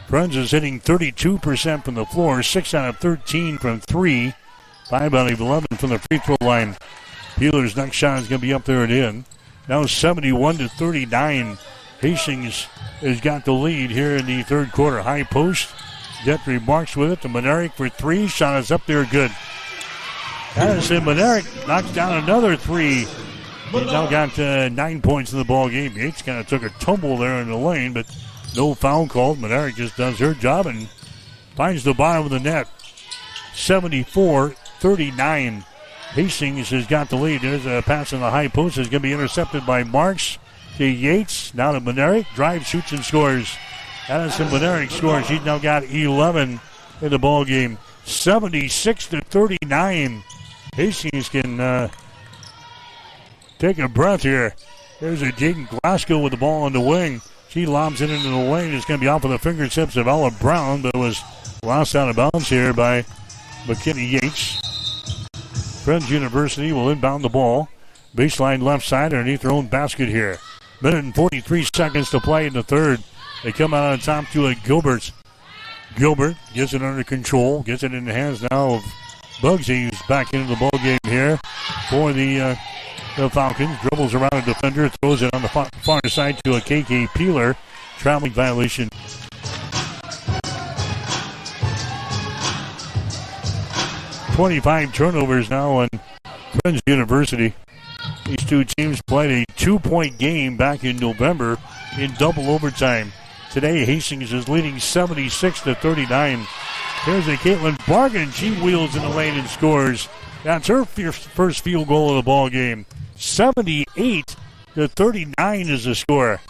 Friends is hitting 32% from the floor, 6 out of 13 from 3, 5 out of 11 from the free throw line. Peeler's next shot is going to be up there and in. Now 71-39. Hastings has got the lead here in the third quarter. High post. Gentry Marks with it to Benerick for 3. Shot is up there, good. Addison Benerick knocks down another 3. He's now got 9 points in the ball game. Yates kind of took a tumble there in the lane, but no foul called. Benerick just does her job and finds the bottom of the net. 74-39. Hastings has got the lead. There's a pass in the high post. It's going to be intercepted by Marks to Yates. Now to Benerick. Drives, shoots, and scores. Addison Benerick scores. She's now got 11 in the ball game. 76-39. Hastings can take a breath here. There's a Jaden Glasgow with the ball on the wing. She lobs it into the lane. It's going to be off of the fingertips of Ella Brown, but it was lost out of bounds here by McKinney Yates. Friends University will inbound the ball. Baseline left side underneath their own basket here. Minute and 43 seconds to play in the third. They come out on top to a Gilbert. Gilbert gets it under control. Gets it in the hands now of Bugsy, who's back into the ball game here for the Falcons. Dribbles around a defender. Throws it on the far side to a KK Peeler. Traveling violation. .25 turnovers now on Friends University. These two teams played a 2-point game back in November in double overtime. Today, Hastings is leading 76-39. Here's a Caitlin Bargan. She wheels in the lane and scores. That's her first field goal of the ball game. 78-39 is the score.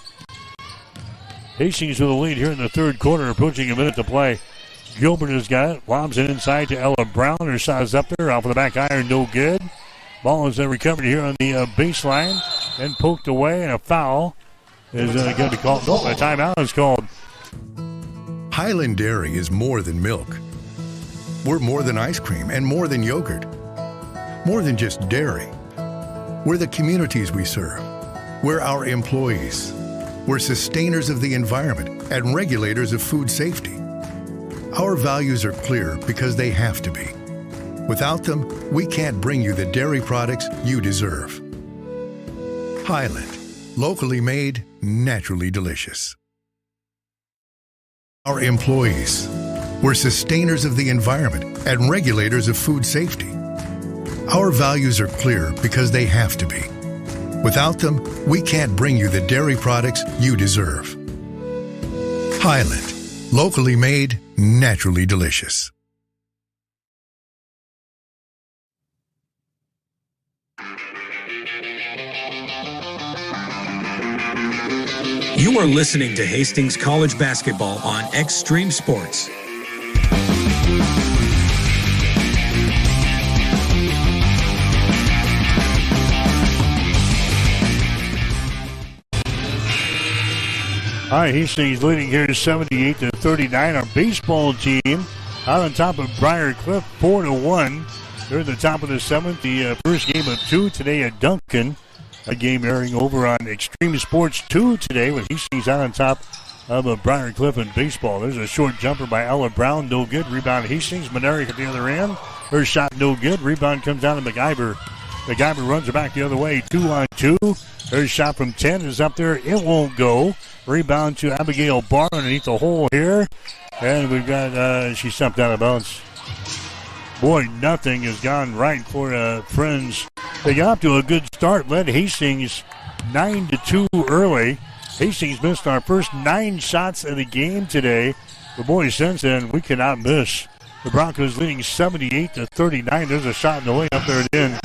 Hastings with a lead here in the third quarter, approaching a minute to play. Gilbert has got it. Lobs it inside to Ella Brown. Her shot is up there. Off of the back iron, no good. Ball is recovered here on the baseline and poked away, and a foul is going to be called. No, a timeout is called. Highland Dairy is more than milk. We're more than ice cream and more than yogurt. More than just dairy. We're the communities we serve. We're our employees. We're sustainers of the environment and regulators of food safety. Our values are clear because they have to be. Without them, we can't bring you the dairy products you deserve. Highland, locally made, naturally delicious. Our employees. We're sustainers of the environment and regulators of food safety. Our values are clear because they have to be. Without them, we can't bring you the dairy products you deserve. Highland, locally made, naturally delicious. You are listening to Hastings College Basketball on Extreme Sports. All right, Hastings leading here 78-39. Our baseball team out on top of Briar Cliff, 4-1. They're at the top of the seventh. The first game of two today at Duncan. A game airing over on Extreme Sports 2 today with Hastings out on top of Briar Cliff in baseball. There's a short jumper by Ella Brown, no good. Rebound Hastings. Manerick at the other end. Her shot no good. Rebound comes down to MacGyver. MacGyver runs it back the other way. 2-on-2. Her shot from 10 is up there. It won't go. Rebound to Abigail Barr underneath the hole here. And we've got, she stepped out of bounds. Boy, nothing has gone right for Friends. They got off to a good start, led Hastings 9-2 early. Hastings missed our first 9 shots of the game today. The boys since then, we cannot miss. The Broncos leading 78-39. There's a shot in the lane up there at the end.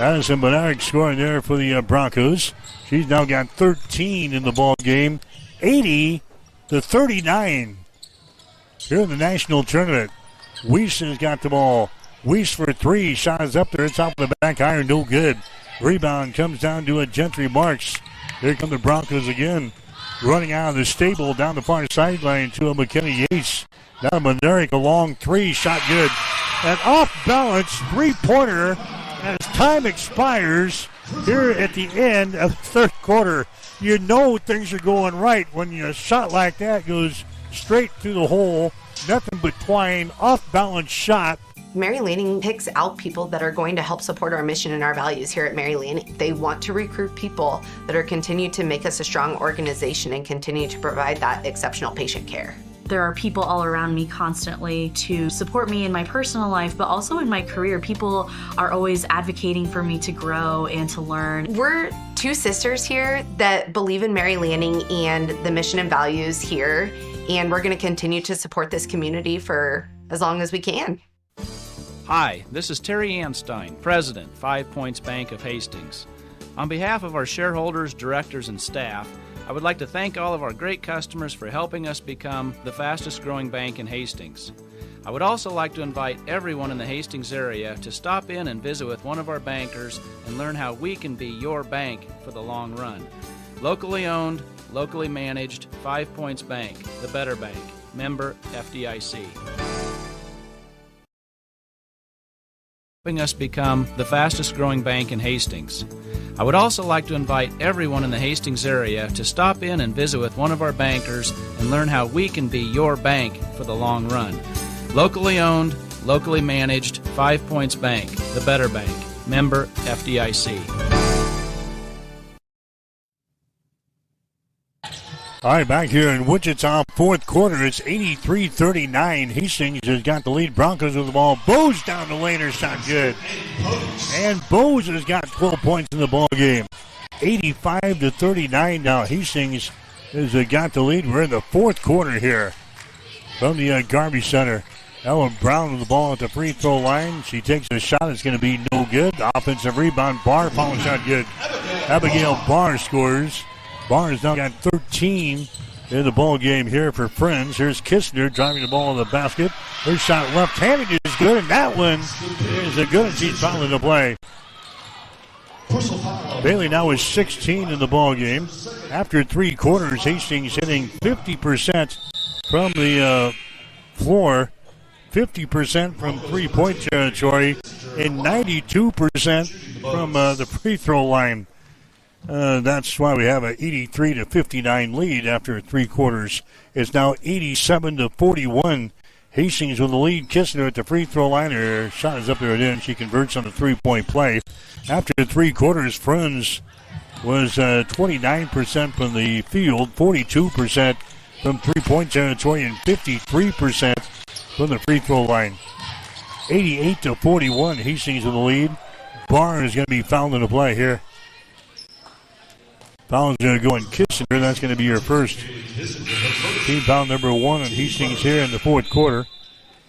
Addison Benaric scoring there for the Broncos. She's now got 13 in the ball game. 80-39. Here in the national tournament. Weiss has got the ball. Weiss for 3. Shot is up there. It's off the back iron. No good. Rebound comes down to a Gentry Marks. Here come the Broncos again. Running out of the stable down the far sideline to a McKenna Yates. Now Manerick, a long 3. Shot good. An off-balance 3-pointer as time expires here at the end of the third quarter. You know things are going right when a shot like that goes straight through the hole. Nothing but twine, off-balance shot. Mary Lanning picks out people that are going to help support our mission and our values here at Mary Lanning. They want to recruit people that are continue to make us a strong organization and continue to provide that exceptional patient care. There are people all around me constantly to support me in my personal life, but also in my career. People are always advocating for me to grow and to learn. We're two sisters here that believe in Mary Lanning and the mission and values here, and we're going to continue to support this community for as long as we can. Hi, this is Terry Anstein, President, 5 Points Bank of Hastings. On behalf of our shareholders, directors, and staff, I would like to thank all of our great customers for helping us become the fastest growing bank in Hastings. I would also like to invite everyone in the Hastings area to stop in and visit with one of our bankers and learn how we can be your bank for the long run. Locally owned, locally managed, 5 Points Bank, the better bank. Member FDIC. Helping us become the fastest growing bank in Hastings. I would also like to invite everyone in the Hastings area to stop in and visit with one of our bankers and learn how we can be your bank for the long run. Locally owned, locally managed, 5 Points Bank, the better bank. Member FDIC. All right, back here in Wichita, fourth quarter, it's 83-39. Hastings has got the lead. Broncos with the ball. Bose down the lane, her shot good. And Bose has got 12 points in the ball game. 85-39 now. Hastings has got the lead. We're in the fourth quarter here from the Garvey Center. Ella Brown with the ball at the free throw line. She takes a shot. It's going to be no good. The offensive rebound. Barr, foul shot good. Abigail Barr scores. Barr has now got 13 in the ball game here for Friends. Here's Kistner driving the ball in the basket. Her shot left-handed is good, and that one is a good, and she's fouling the play. Bailey now is 16 in the ball game. After three quarters, Hastings hitting 50% from the floor, 50% from three-point territory, and 92% from the free throw line. That's why we have an 83-59 lead after three quarters. It's now 87-41. Hastings with the lead. Kistner at the free throw line. Her shot is up there and in. She converts on the three-point play. After three quarters, Friends was 29% from the field, 42% from three-point territory, and 53% from the free throw line. 88-41. Hastings with the lead. Barr is going to be fouled in the play here. Foul is going to go in Kistner. That's going to be your first. Team foul number one on Hastings here in the fourth quarter.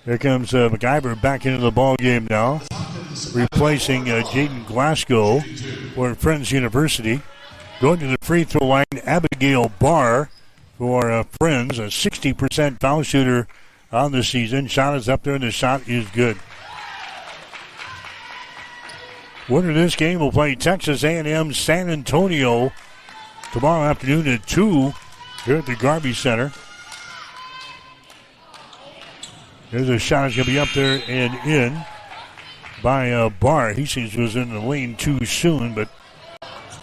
Here comes McIver back into the ball game now, replacing Jaden Glasgow for Friends University. Going to the free throw line, Abigail Barr for Friends, a 60% foul shooter on the season. Shot is up there, and the shot is good. Winner of this game will play Texas A&M San Antonio tomorrow afternoon at 2 here at the Garvey Center. There's a shot that's going to be up there and in by Barr. He seems was in the lane too soon, but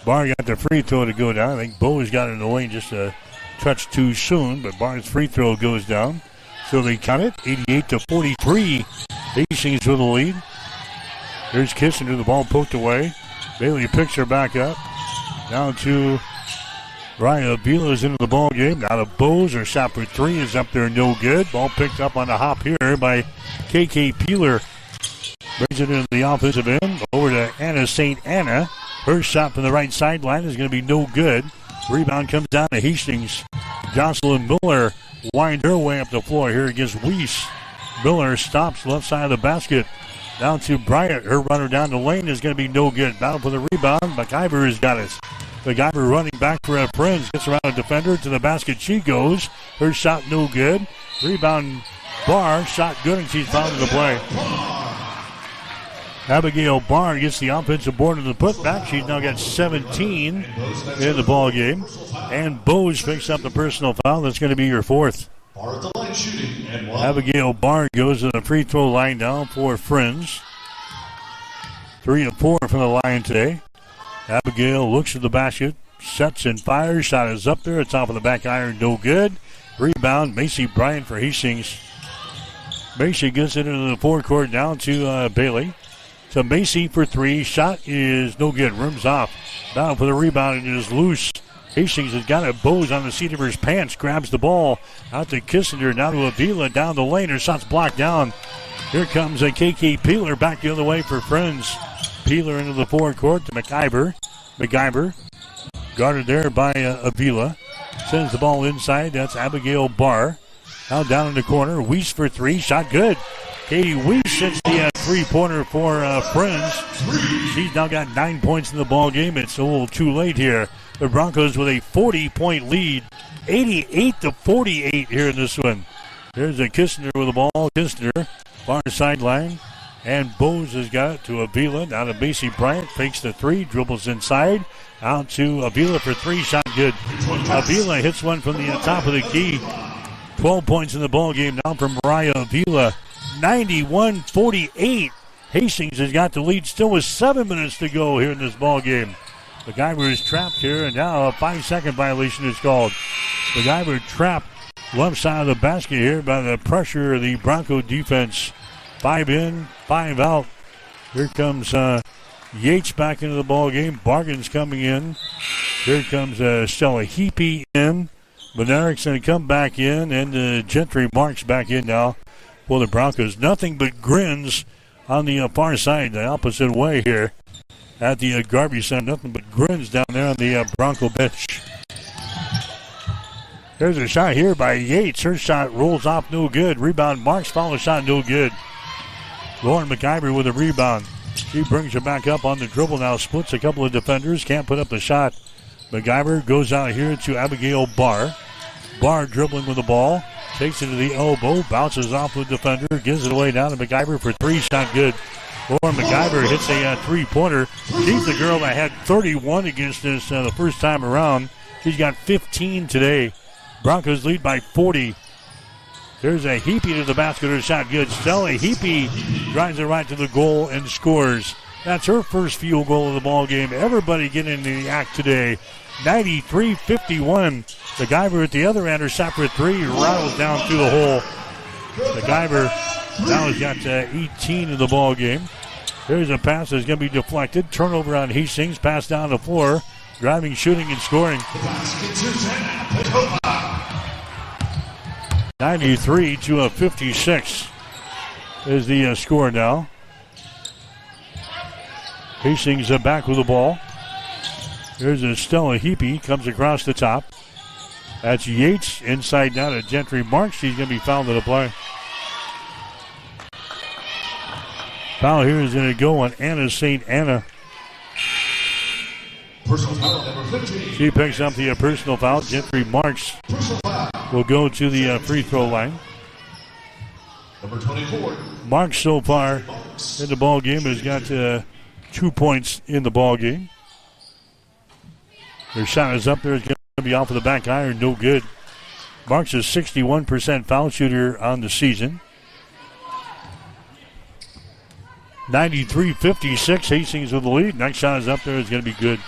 Barr got the free throw to go down. I think Bowe's got in the lane just a touch too soon, but Barr's free throw goes down. So they cut it, 88-43. Hastings with the lead. There's Kissinger, the ball poked away. Bailey picks her back up. Down to Raya Vila's into the ball game. Now to Bose. Her shot for three is up there, no good. Ball picked up on the hop here by KK Peeler. Brings it into the offensive end. Over to Anna St. Anna. Her shot from the right sideline is going to be no good. Rebound comes down to Hastings. Jocelyn Miller winds her way up the floor here against Weiss. Miller stops left side of the basket. Down to Bryant. Her runner down the lane is going to be no good. Battle for the rebound. McIver has got it. McIver running back for her Friends. Gets around a defender to the basket. She goes. Her shot no good. Rebound Barr. Shot good, and she's fouled in the play. Abigail Barr gets the offensive board in the putback. She's now got 17 in the ball game. And Bose picks up the personal foul. That's going to be your fourth. Abigail Barr goes to the free throw line now for Friends. 3 of 4 from the line today. Abigail looks at the basket, sets and fires. Shot is up there. It's off of the back iron, no good. Rebound, Macy Bryant for Hastings. Macy gets it into the forecourt down to Bailey. So Macy for three. Shot is no good. Rims off. Down for the rebound. It is loose. Hastings has got a Bose on the seat of his pants. Grabs the ball out to Kissinger. Now to Avila down the lane. Her shot's blocked down. Here comes a KK Peeler back the other way for Friends. Peeler into the forecourt to McIver. McIver guarded there by Avila. Sends the ball inside. That's Abigail Barr. Now down in the corner. Weiss for three. Shot good. Katie Weiss hits the three-pointer for Friends. She's now got 9 points in the ball game. It's a little too late here. The Broncos with a 40-point lead. 88-48 here in this one. There's a Kistner with the ball. Kistner, far sideline. And Bose has got it to Avila. Now to Macy Bryant. Fakes the three. Dribbles inside. Out to Avila for three. Shot good. Avila hits one from the top of the key. 12 points in the ball game now from Mariah Avila. 91-48. Hastings has got the lead still with 7 minutes to go here in this ball game. MacGyver is trapped here, and now a 5-second violation is called. MacGyver trapped left side of the basket here by the pressure of the Bronco defense. 5 in, 5 out. Here comes Yates back into the ball game. Bargain's coming in. Here comes Stella Heapy in. Benaric's going to come back in, and Gentry Marks back in now for the Broncos. Nothing but grins on the far side, the opposite way here at the Garvey Center. Nothing but grins down there on the Bronco bench. There's a shot here by Yates. Her shot rolls off, no good. Rebound, Marks, follow shot, no good. Lauren MacGyver with a rebound. She brings her back up on the dribble now, splits a couple of defenders, can't put up the shot. MacGyver goes out here to Abigail Barr. Barr dribbling with the ball. Takes it to the elbow, bounces off the defender, gives it away down to MacGyver for three, shot good. Lauren MacGyver hits a three-pointer. She's the girl that had 31 against us the first time around. She's got 15 today. Broncos lead by 40. There's a Heapy to the basket, her shot good. Stella Heapy drives it right to the goal and scores. That's her first field goal of the ball game. Everybody getting into the act today. 93-51. MacGyver at the other end, her shot for three, rattles down through the hole. MacGyver now has got 18 in the ball game. There's a pass that's going to be deflected. Turnover on Hastings, pass down the floor. Driving, shooting, and scoring. 93-56 is the score now. Hastings back with the ball. There's a Stella Heapy, comes across the top. That's Yates inside now to Gentry Marks. She's going to be fouled in the play. Foul here is going to go on Anna St. Anna. She picks up the personal foul. Gentry Marks will go to the free throw line. Number 24. Marks so far in the ball game has got 2 points in the ball game. Their shot is up there. It's going to be off of the back iron. No good. Marks is 61% foul shooter on the season. 93-56. Hastings with the lead. Next shot is up there. It's going to be good.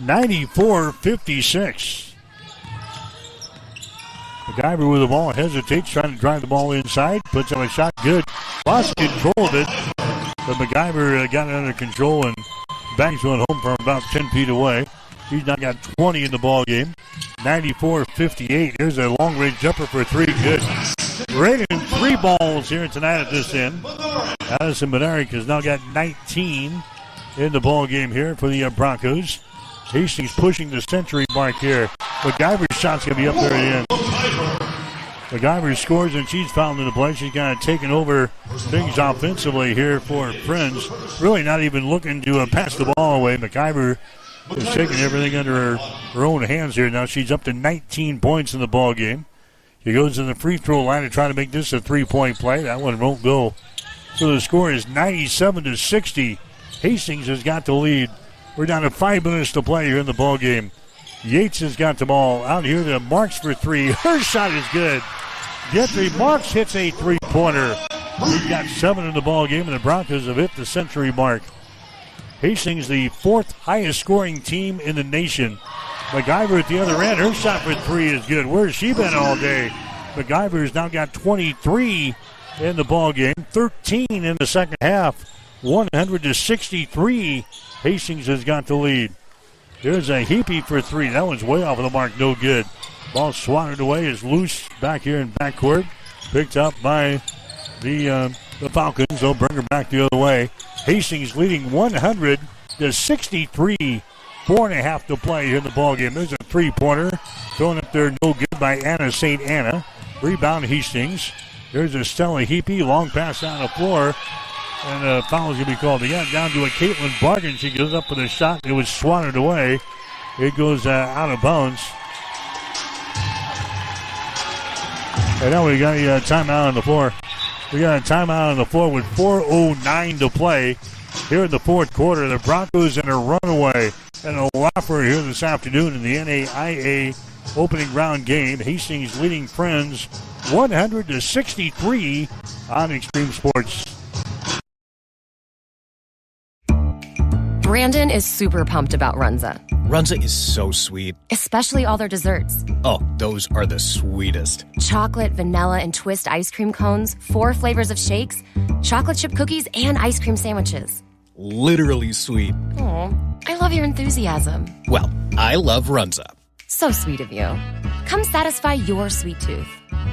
94-56. MacGyver with the ball hesitates, trying to drive the ball inside. Puts up a shot. Good. Lost control of it. But MacGyver got it under control and bangs one home from about 10 feet away. He's now got 20 in the ball game. 94-58. Here's a long-range jumper for three. Good. Rating 3 balls here tonight at this end. Addison Benaric has now got 19 in the ball game here for the Broncos. Hastings pushing the century mark here. MacGyver's shot's going to be up there at the end. MacGyver scores and she's fouled in the play. She's kind of taken over things offensively here for Friends. Really not even looking to pass the ball away. MacGyver is taking everything under her own hands here. Now she's up to 19 points in the ball game. She goes to the free throw line to try to make this a 3-point play. That one won't go. So the score is 97-60. Hastings has got the lead. We're down to 5 minutes to play here in the ball game. Yates has got the ball out here to Marks for three. Her shot is good. Gentry Marks hits a three-pointer. He's got 7 in the ball game, and the Broncos have hit the century mark. Hastings, the 4th highest scoring team in the nation. MacGyver at the other end. Her shot for three is good. Where's she been all day? MacGyver's now got 23 in the ball game, 13 in the second half. 100-63. Hastings has got the lead. There's a Heapy for three. That one's way off of the mark. No good. Ball swatted away. Is loose back here in backcourt. Picked up by the Falcons. They'll bring her back the other way. Hastings leading 100-63. 4.5 to play here in the ballgame. There's a three-pointer. Thrown up there. No good by Anna St. Anna. Rebound Hastings. There's a Stella Heapy. Long pass down the floor. And a foul is going to be called again. Down to a Caitlin Bargan. She goes up with a shot. It was swatted away. It goes out of bounds. And now we got a timeout on the floor. We got a timeout on the floor with 4:09 to play here in the fourth quarter. The Broncos in a runaway and a whopper here this afternoon in the NAIA opening round game. Hastings leading Friends 100-63 on Extreme Sports. Brandon is super pumped about Runza. Runza is so sweet. Especially all their desserts. Oh, those are the sweetest. Chocolate, vanilla, and twist ice cream cones, 4 flavors of shakes, chocolate chip cookies, and ice cream sandwiches. Literally sweet. Aw, I love your enthusiasm. Well, I love Runza. So sweet of you. Come satisfy your sweet tooth.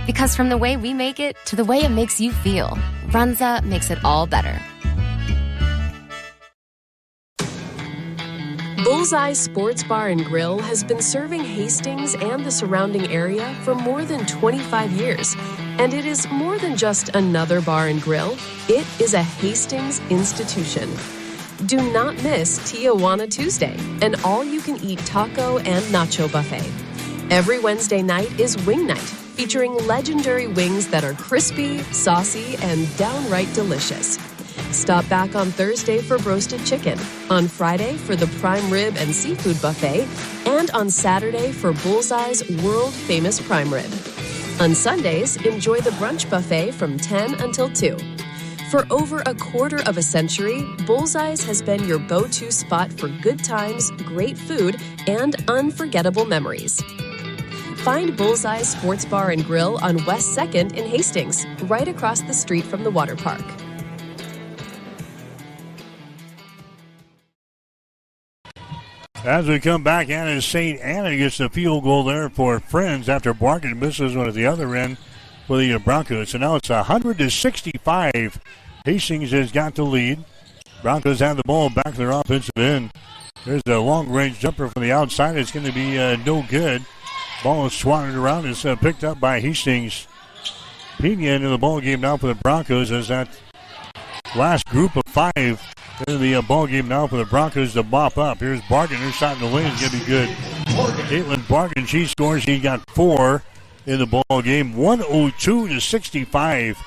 Because from the way we make it to the way it makes you feel, Runza makes it all better. Bullseye Sports Bar and Grill has been serving Hastings and the surrounding area for more than 25 years. And it is more than just another bar and grill. It is a Hastings institution. Do not miss Tijuana Tuesday, an all-you-can-eat taco and nacho buffet. Every Wednesday night is Wing Night, featuring legendary wings that are crispy, saucy, and downright delicious. Stop back on Thursday for roasted chicken, on Friday for the prime rib and seafood buffet, and on Saturday for Bullseye's world-famous prime rib. On Sundays, enjoy the brunch buffet from 10 until 2. For over a quarter of a century, Bullseye's has been your go-to spot for good times, great food, and unforgettable memories. Find Bullseye's Sports Bar and Grill on West 2nd in Hastings, right across the street from the water park. As we come back, Anna St. Anna gets the field goal there for Friends after Barkin misses one at the other end for the Broncos. So now it's 100-65. Hastings has got the lead. Broncos have the ball back to their offensive end. There's a long-range jumper from the outside. It's going to be no good. Ball is swatted around. It's picked up by Hastings. Pena into the ball game now for the Broncos as that last group of 5 in the ball game now for the Broncos to mop up. Here's Bargan. Her shot in the lane is going to be good. Caitlin Bargan, she scores. She got 4 in the ball game. 102-65.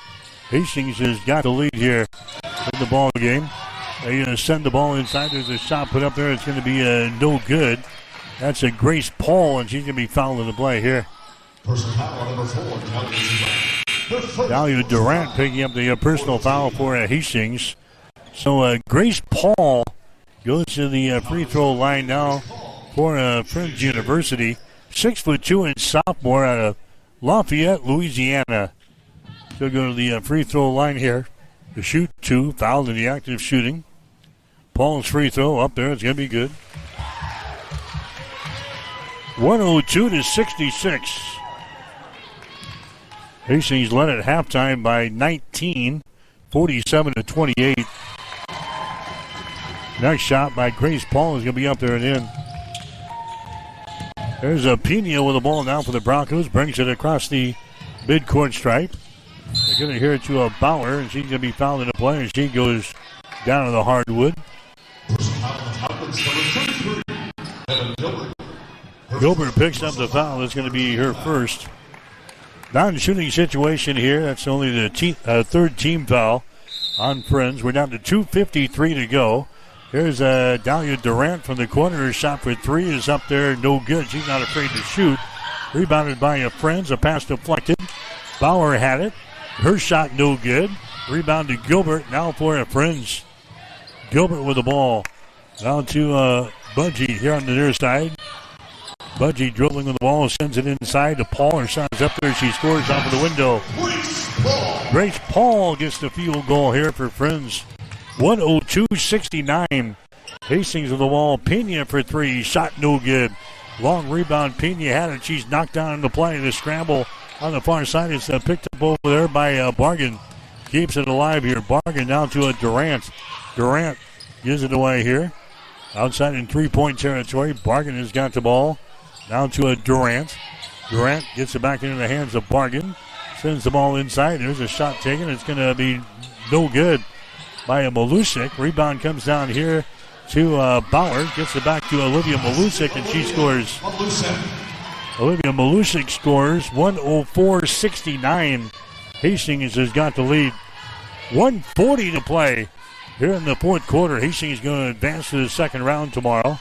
Hastings has got the lead here in the ball game. They're going to send the ball inside. There's a shot put up there. It's going to be no good. That's a Grace Paul, and she's going to be fouled in the play here. Personal foul number 4. Dahlia Durant picking up the personal foul for Hastings. So Grace Paul goes to the free throw line now for Friends University. 6'2" and sophomore out of Lafayette, Louisiana. She'll go to the free throw line here to shoot 2, fouled in the act of shooting. Paul's free throw up there. It's going to be good. 102-66. Hastings led at halftime by 19, 47-28. Next shot by Grace Paul is going to be up there and in. There's a Pena with the ball now for the Broncos. Brings it across the midcourt stripe. They're going to hear it to a Bauer, and she's going to be fouled in the play, and she goes down to the hardwood. Gilbert picks up the foul. It's going to be her first. Non-shooting situation here. That's only the third team foul on Friends. We're down to 2:53 to go. Here's Dahlia Durant from the corner. Her shot for 3 is up there. No good. She's not afraid to shoot. Rebounded by Friends. A pass deflected. Bauer had it. Her shot no good. Rebound to Gilbert. Now for Friends. Gilbert with the ball. Down to Budgie here on the near side. Budgie dribbling with the ball. Sends it inside to Paul. Her shot is up there. She scores off of the window. Grace Paul gets the field goal here for Friends. 102-69. Hastings with the ball. Pena for 3. Shot no good. Long rebound. Pena had it. She's knocked down in the play. The scramble on the far side is picked up over there by Bargan. Keeps it alive here. Bargan down to a Durant. Durant gives it away here. Outside in three-point territory. Bargan has got the ball. Down to a Durant. Durant gets it back into the hands of Bargan. Sends the ball inside. There's a shot taken. It's going to be no good by a Malusik. Rebound comes down here to Bauer. Gets it back to Olivia Malusik, and she scores. Olivia Malusik scores 104-69. Hastings has got the lead. 1:40 to play here in the fourth quarter. Hastings is going to advance to the second round tomorrow.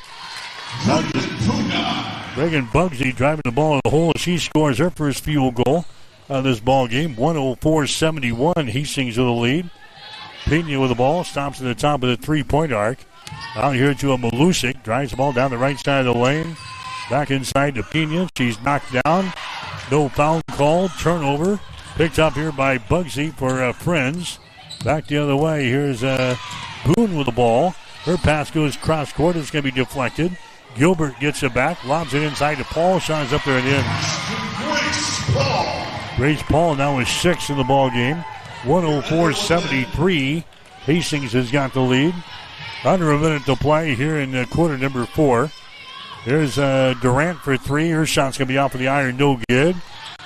Reagan Bugsy driving the ball in the hole. She scores her first field goal on this ball game. 104-71. Hastings with the lead. Pena with the ball. Stops at the top of the three-point arc. Out here to a Malusik. Drives the ball down the right side of the lane. Back inside to Pena. She's knocked down. No foul called. Turnover. Picked up here by Bugsy for Friends. Back the other way. Here's Boone with the ball. Her pass goes cross court. It's going to be deflected. Gilbert gets it back. Lobs it inside to Paul. Shines up there and in. Grace Paul now is 6 in the ball game. 104-73. Hastings has got the lead. Under a minute to play here in quarter number 4. There's Durant for 3. Her shot's going to be off of the iron. No good.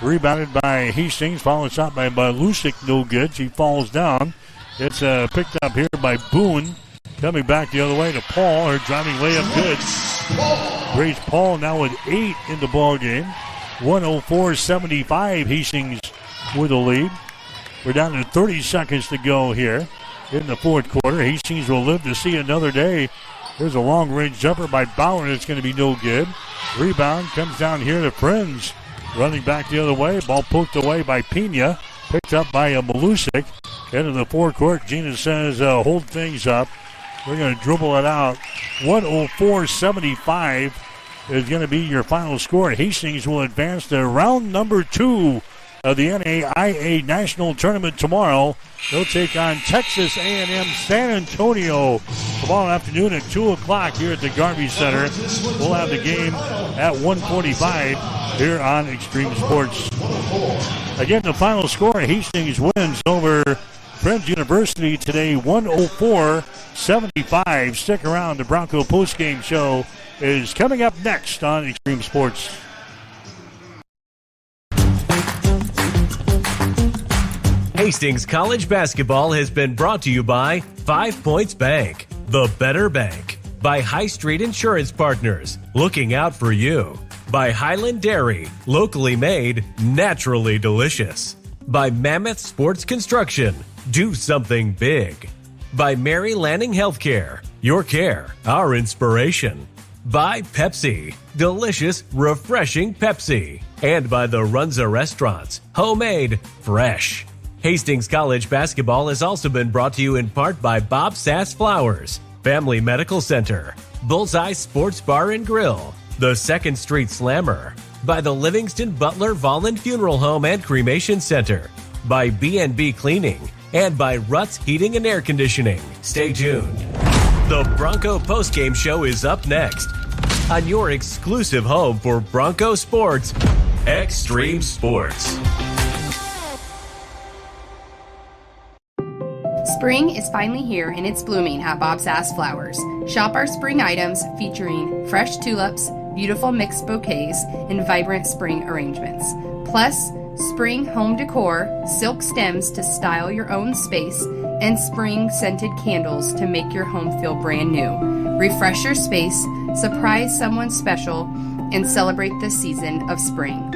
Rebounded by Hastings. Followed shot by Malusik. No good. She falls down. It's picked up here by Boone. Coming back the other way to Paul. Her driving layup good. Grace Paul now with 8 in the ball game. 104-75. Hastings with the lead. We're down to 30 seconds to go here in the fourth quarter. Hastings will live to see another day. There's a long-range jumper by Bauer. It's going to be no good. Rebound comes down here to Friends. Running back the other way. Ball poked away by Pena. Picked up by Malusik. Into the forecourt. Gina says, hold things up. We're going to dribble it out. 104-75 is going to be your final score. Hastings will advance to round number 2 of the NAIA National Tournament tomorrow. They'll take on Texas A&M San Antonio tomorrow afternoon at 2 o'clock here at the Garvey Center. We'll have the game at 1:45 here on Extreme Sports. Again, the final score, Hastings wins over Friends University today, 104-75. Stick around. The Bronco postgame show is coming up next on Extreme Sports. Hastings College Basketball has been brought to you by 5 Points Bank, the better bank. By High Street Insurance Partners, looking out for you. By Highland Dairy, locally made, naturally delicious. By Mammoth Sports Construction, do something big. By Mary Lanning Healthcare, your care, our inspiration. By Pepsi, delicious, refreshing Pepsi. And by the Runza Restaurants, homemade, fresh. Hastings College Basketball has also been brought to you in part by Bob Sass Flowers, Family Medical Center, Bullseye Sports Bar and Grill, the 2nd Street Slammer, by the Livingston Butler Volland Funeral Home and Cremation Center, by B&B Cleaning, and by Ruts Heating and Air Conditioning. Stay tuned. The Bronco postgame show is up next on your exclusive home for Bronco sports, Extreme Sports. Spring is finally here and it's blooming at Bob Sass Flowers. Shop our spring items featuring fresh tulips, beautiful mixed bouquets, and vibrant spring arrangements. Plus, spring home decor, silk stems to style your own space, and spring scented candles to make your home feel brand new. Refresh your space, surprise someone special, and celebrate the season of spring.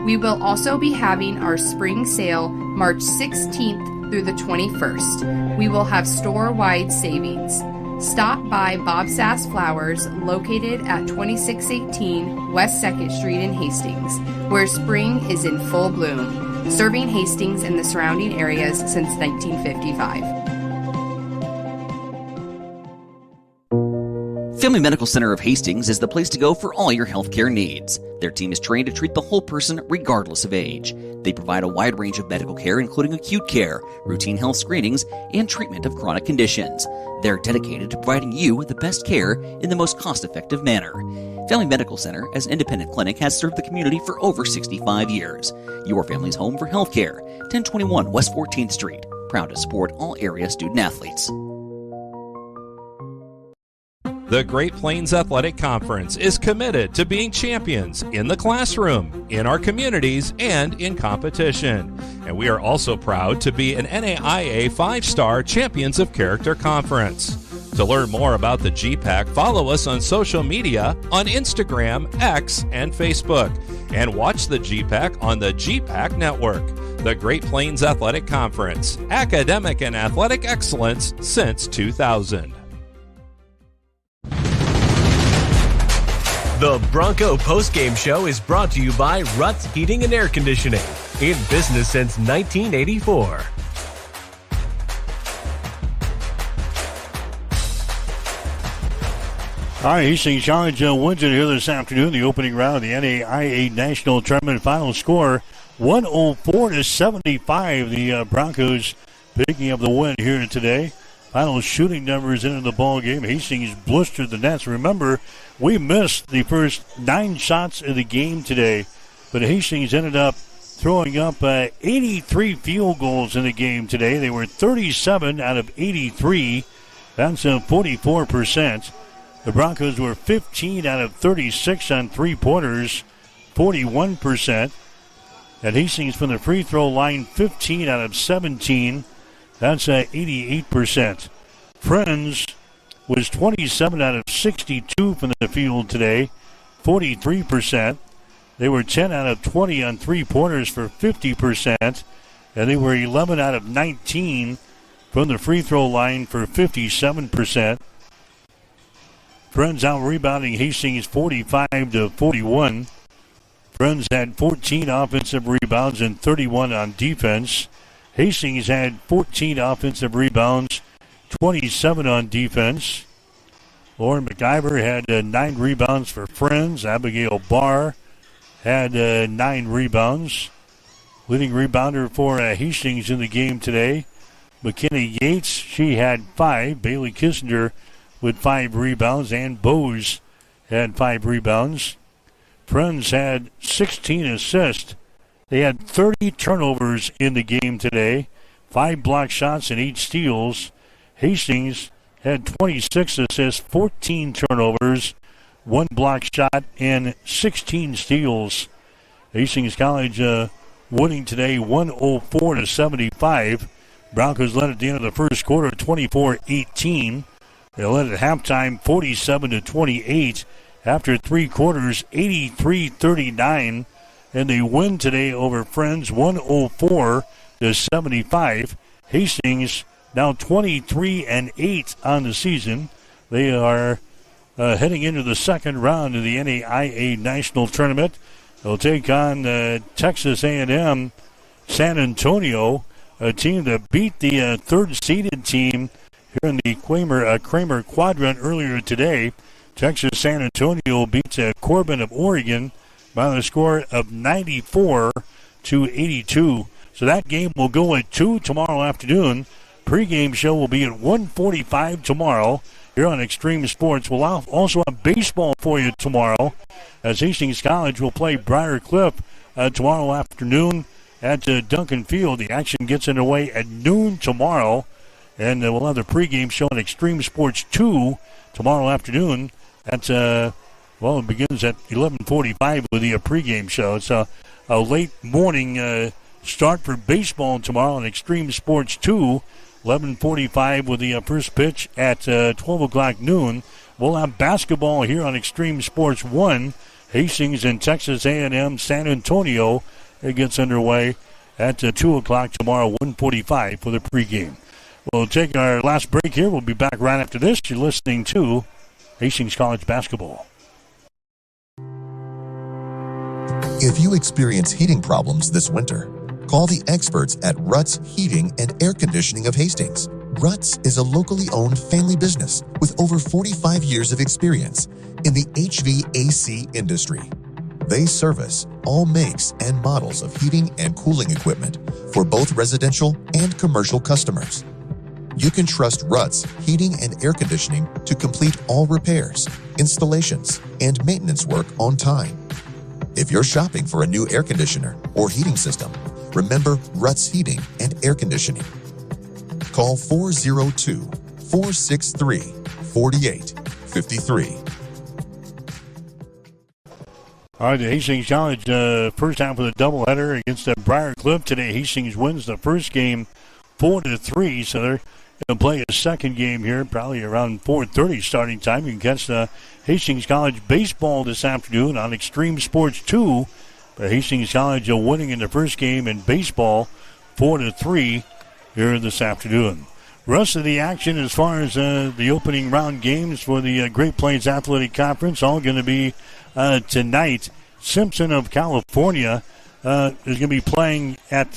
We will also be having our spring sale March 16th through the 21st. We will have store-wide savings. Stop by Bob Sass Flowers, located at 2618 West 2nd Street in Hastings, where spring is in full bloom, serving Hastings and the surrounding areas since 1955. Family Medical Center of Hastings is the place to go for all your healthcare needs. Their team is trained to treat the whole person regardless of age. They provide a wide range of medical care, including acute care, routine health screenings, and treatment of chronic conditions. They're dedicated to providing you the best care in the most cost-effective manner. Family Medical Center, as an independent clinic, has served the community for over 65 years. Your family's home for healthcare. 1021 West 14th Street. Proud to support all area student-athletes. The Great Plains Athletic Conference is committed to being champions in the classroom, in our communities, and in competition. And we are also proud to be an NAIA 5-star Champions of Character Conference. To learn more about the G-Pack, follow us on social media on Instagram, X, and Facebook. And watch the G-Pack on the G-Pack Network. The Great Plains Athletic Conference, academic and athletic excellence since 2000. The Bronco postgame show is brought to you by Ruts Heating and Air Conditioning, in business since 1984. All right, Hastings College wins it here this afternoon. The opening round of the NAIA National Tournament. Final score 104-75. The Broncos picking up the win here today. Final shooting numbers into the ball game. Hastings blistered the nets. Remember, we missed the first 9 shots of the game today, but Hastings ended up throwing up 83 field goals in the game today. They were 37 out of 83. That's 44%. The Broncos were 15 out of 36 on three-pointers, 41%. And Hastings from the free throw line, 15 out of 17. That's 88%. Friends was 27 out of 62 from the field today, 43%. They were 10 out of 20 on three-pointers for 50%. And they were 11 out of 19 from the free throw line for 57%. Friends out-rebounding Hastings 45-41. Friends had 14 offensive rebounds and 31 on defense. Hastings had 14 offensive rebounds, 27 on defense. Lauren McIver had 9 rebounds for Friends. Abigail Barr had 9 rebounds. Leading rebounder for Hastings in the game today, McKenna Yates, she had 5. Bailey Kissinger with 5 rebounds, and Bose had 5 rebounds. Friends had 16 assists. They had 30 turnovers in the game today, 5 block shots and 8 steals. Hastings had 26 assists, 14 turnovers, 1 block shot, and 16 steals. Hastings College winning today 104-75. Broncos led at the end of the first quarter 24-18. They led at halftime 47-28. After 3 quarters, 83-39. And they win today over Friends 104-75. Hastings now 23-8 on the season. They are heading into the second round of the NAIA National Tournament. They'll take on Texas A&M San Antonio, a team that beat the third-seeded team here in the Kramer Quadrant earlier today. Texas San Antonio beat Corbin of Oregon by the score of 94-82. So that game will go at 2 tomorrow afternoon. Pre-game show will be at 1:45 tomorrow here on Extreme Sports. We'll also have baseball for you tomorrow, as Hastings College will play Briar Cliff tomorrow afternoon at Duncan Field. The action gets underway at noon tomorrow. And we'll have the pregame show on Extreme Sports 2 tomorrow afternoon. At, it begins at 11:45 with the pregame show. It's a late morning start for baseball tomorrow on Extreme Sports 2. 11:45 with the first pitch at 12 o'clock noon. We'll have basketball here on Extreme Sports 1. Hastings and Texas A&M San Antonio. It gets underway at 2 o'clock tomorrow, 1:45 for the pregame. We'll take our last break here. We'll be back right after this. You're listening to Hastings College Basketball. If you experience heating problems this winter, call the experts at Ruts Heating and Air Conditioning of Hastings. Ruts is a locally owned family business with over 45 years of experience in the HVAC industry. They service all makes and models of heating and cooling equipment for both residential and commercial customers. You can trust Ruts Heating and Air Conditioning to complete all repairs, installations, and maintenance work on time. If you're shopping for a new air conditioner or heating system, remember Ruts Heating and Air Conditioning. Call 402-463-4853. All right, the Hastings College first half of the doubleheader against Briar Cliff today. Hastings wins the first game 4-3, so they're They'll play a second game here, probably around 4:30 starting time. You can catch the Hastings College baseball this afternoon on Extreme Sports 2. But Hastings College are winning in the first game in baseball 4-3 here this afternoon. Rest of the action as far as the opening round games for the Great Plains Athletic Conference, all going to be tonight. Simpson of California is going to be playing at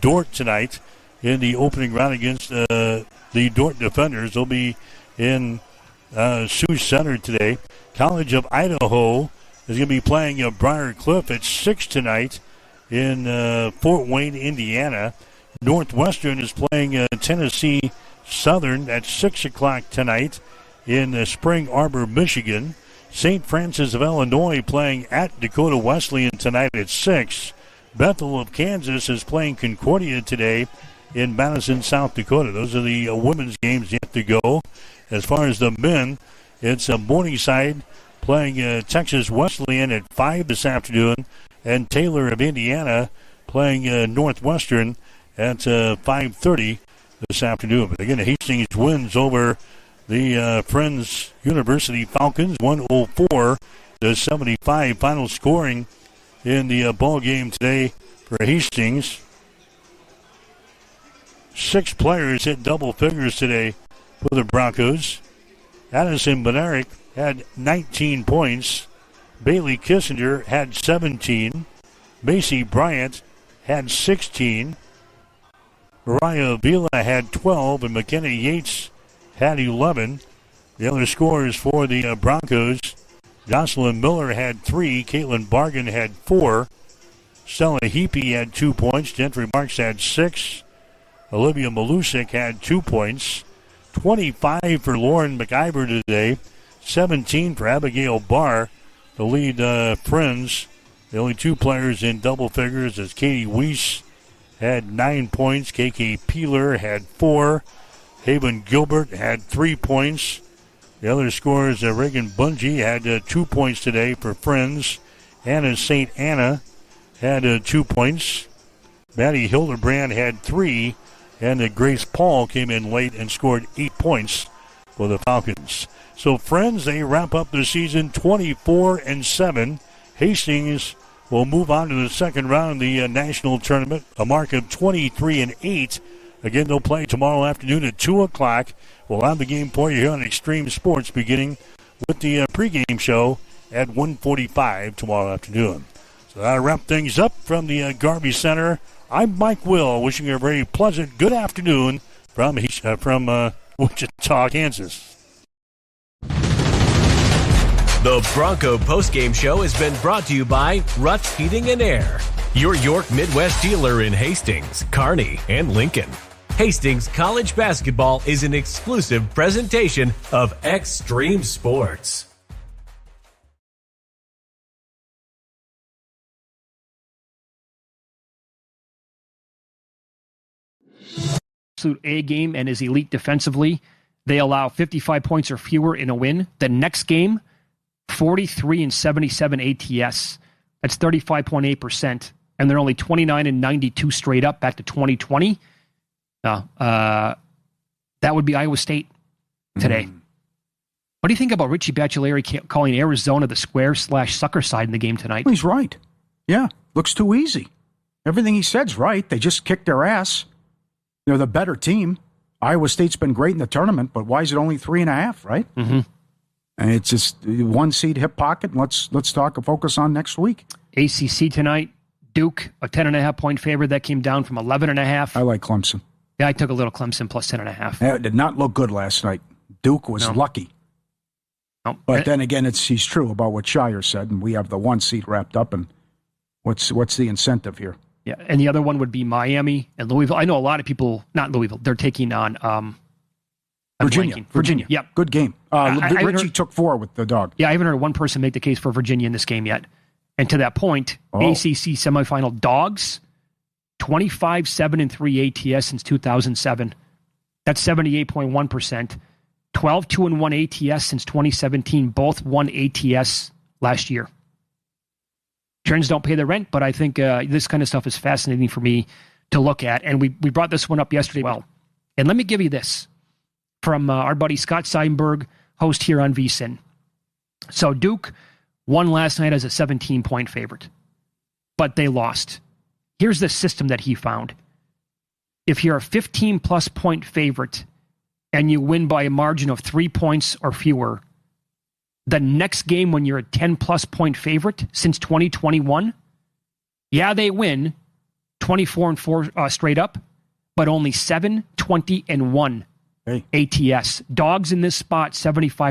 Dordt tonight in the opening round against the Dordt Defenders. They'll be in Sioux Center today. College of Idaho is going to be playing Briar Cliff at 6 tonight in Fort Wayne, Indiana. Northwestern is playing Tennessee Southern at 6 o'clock tonight in Spring Arbor, Michigan. St. Francis of Illinois playing at Dakota Wesleyan tonight at 6. Bethel of Kansas is playing Concordia today in Madison, South Dakota. Those are the women's games yet to go. As far as the men, it's Morningside playing Texas Wesleyan at 5 this afternoon, and Taylor of Indiana playing Northwestern at 5:30 this afternoon. But again, Hastings wins over the Friends University Falcons 104-75. Final scoring in the ball game today for Hastings. 6 players hit double figures today for the Broncos. Addison Benaric had 19 points. Bailey Kissinger had 17. Macy Bryant had 16. Mariah Vila had 12, and McKenna Yates had 11. The other scorers for the Broncos, Jocelyn Miller had 3. Caitlin Bargan had 4. Stella Heapy had 2 points. Gentry Marks had 6. Olivia Malusik had 2 points. 25 for Lauren McIver today. 17 for Abigail Barr. The lead Friends. The only 2 players in double figures is Katie Weiss had 9 points. KK Peeler had 4. Haven Gilbert had 3 points. The other scorers, Reagan Bungie had 2 points today for Friends. Anna St. Anna had 2 points. Maddie Hildebrand had 3. And Grace Paul came in late and scored 8 points for the Falcons. So Friends, they wrap up the season 24-7. Hastings will move on to the second round of the national tournament, a mark of 23-8. Again, they'll play tomorrow afternoon at 2 o'clock. We'll have the game for you here on Extreme Sports, beginning with the pregame show at 1:45 tomorrow afternoon. So that'll wrap things up from the Garvey Center. I'm Mike Will, wishing you a very pleasant good afternoon from Wichita, Kansas. The Bronco postgame show has been brought to you by Ruts Heating and Air, your York Midwest dealer in Hastings, Kearney, and Lincoln. Hastings College Basketball is an exclusive presentation of Extreme Sports. Absolute A game and is elite defensively. They allow 55 points or fewer in a win. The next game, 43 and 77 ATS. That's 35.8%. And they're only 29 and 92 straight up back to 2020. That would be Iowa State today. What do you think about Richie Baccellieri calling Arizona the square/sucker side in the game tonight? Well, he's right. Yeah, looks too easy. Everything he said's right. They just kicked their ass. They're the better team. Iowa State's been great in the tournament, but why is it only 3.5, right? Mm-hmm. And it's just 1 seed hip pocket. Let's focus on next week. ACC tonight, Duke, a 10.5 point favorite. That came down from 11.5. I like Clemson. Yeah, I took a little Clemson plus 10.5. It did not look good last night. Duke was lucky. No. But then again, he's true about what Shire said, and we have the 1 seat wrapped up. And what's the incentive here? Yeah, and the other one would be Miami and Louisville. I know a lot of people, not Louisville, they're taking on Virginia. Yep. Good game. Richie took 4 with the dog. Yeah, I haven't heard one person make the case for Virginia in this game yet. And to that point, ACC semifinal dogs, 25-7-3 ATS since 2007. That's 78.1%. 12-2-1 ATS since 2017. Both won ATS last year. Trends don't pay the rent, but I think this kind of stuff is fascinating for me to look at. And we brought this one up yesterday. Well, and let me give you this. from our buddy Scott Seidenberg, host here on VSiN. So Duke won last night as a 17-point favorite, but they lost. Here's the system that he found. If you're a 15-plus point favorite and you win by a margin of 3 points or fewer, the next game when you're a 10-plus point favorite since 2021, yeah, they win 24-4 straight up, but only 7, 20, and 1 ATS. Dogs in this spot, 75%.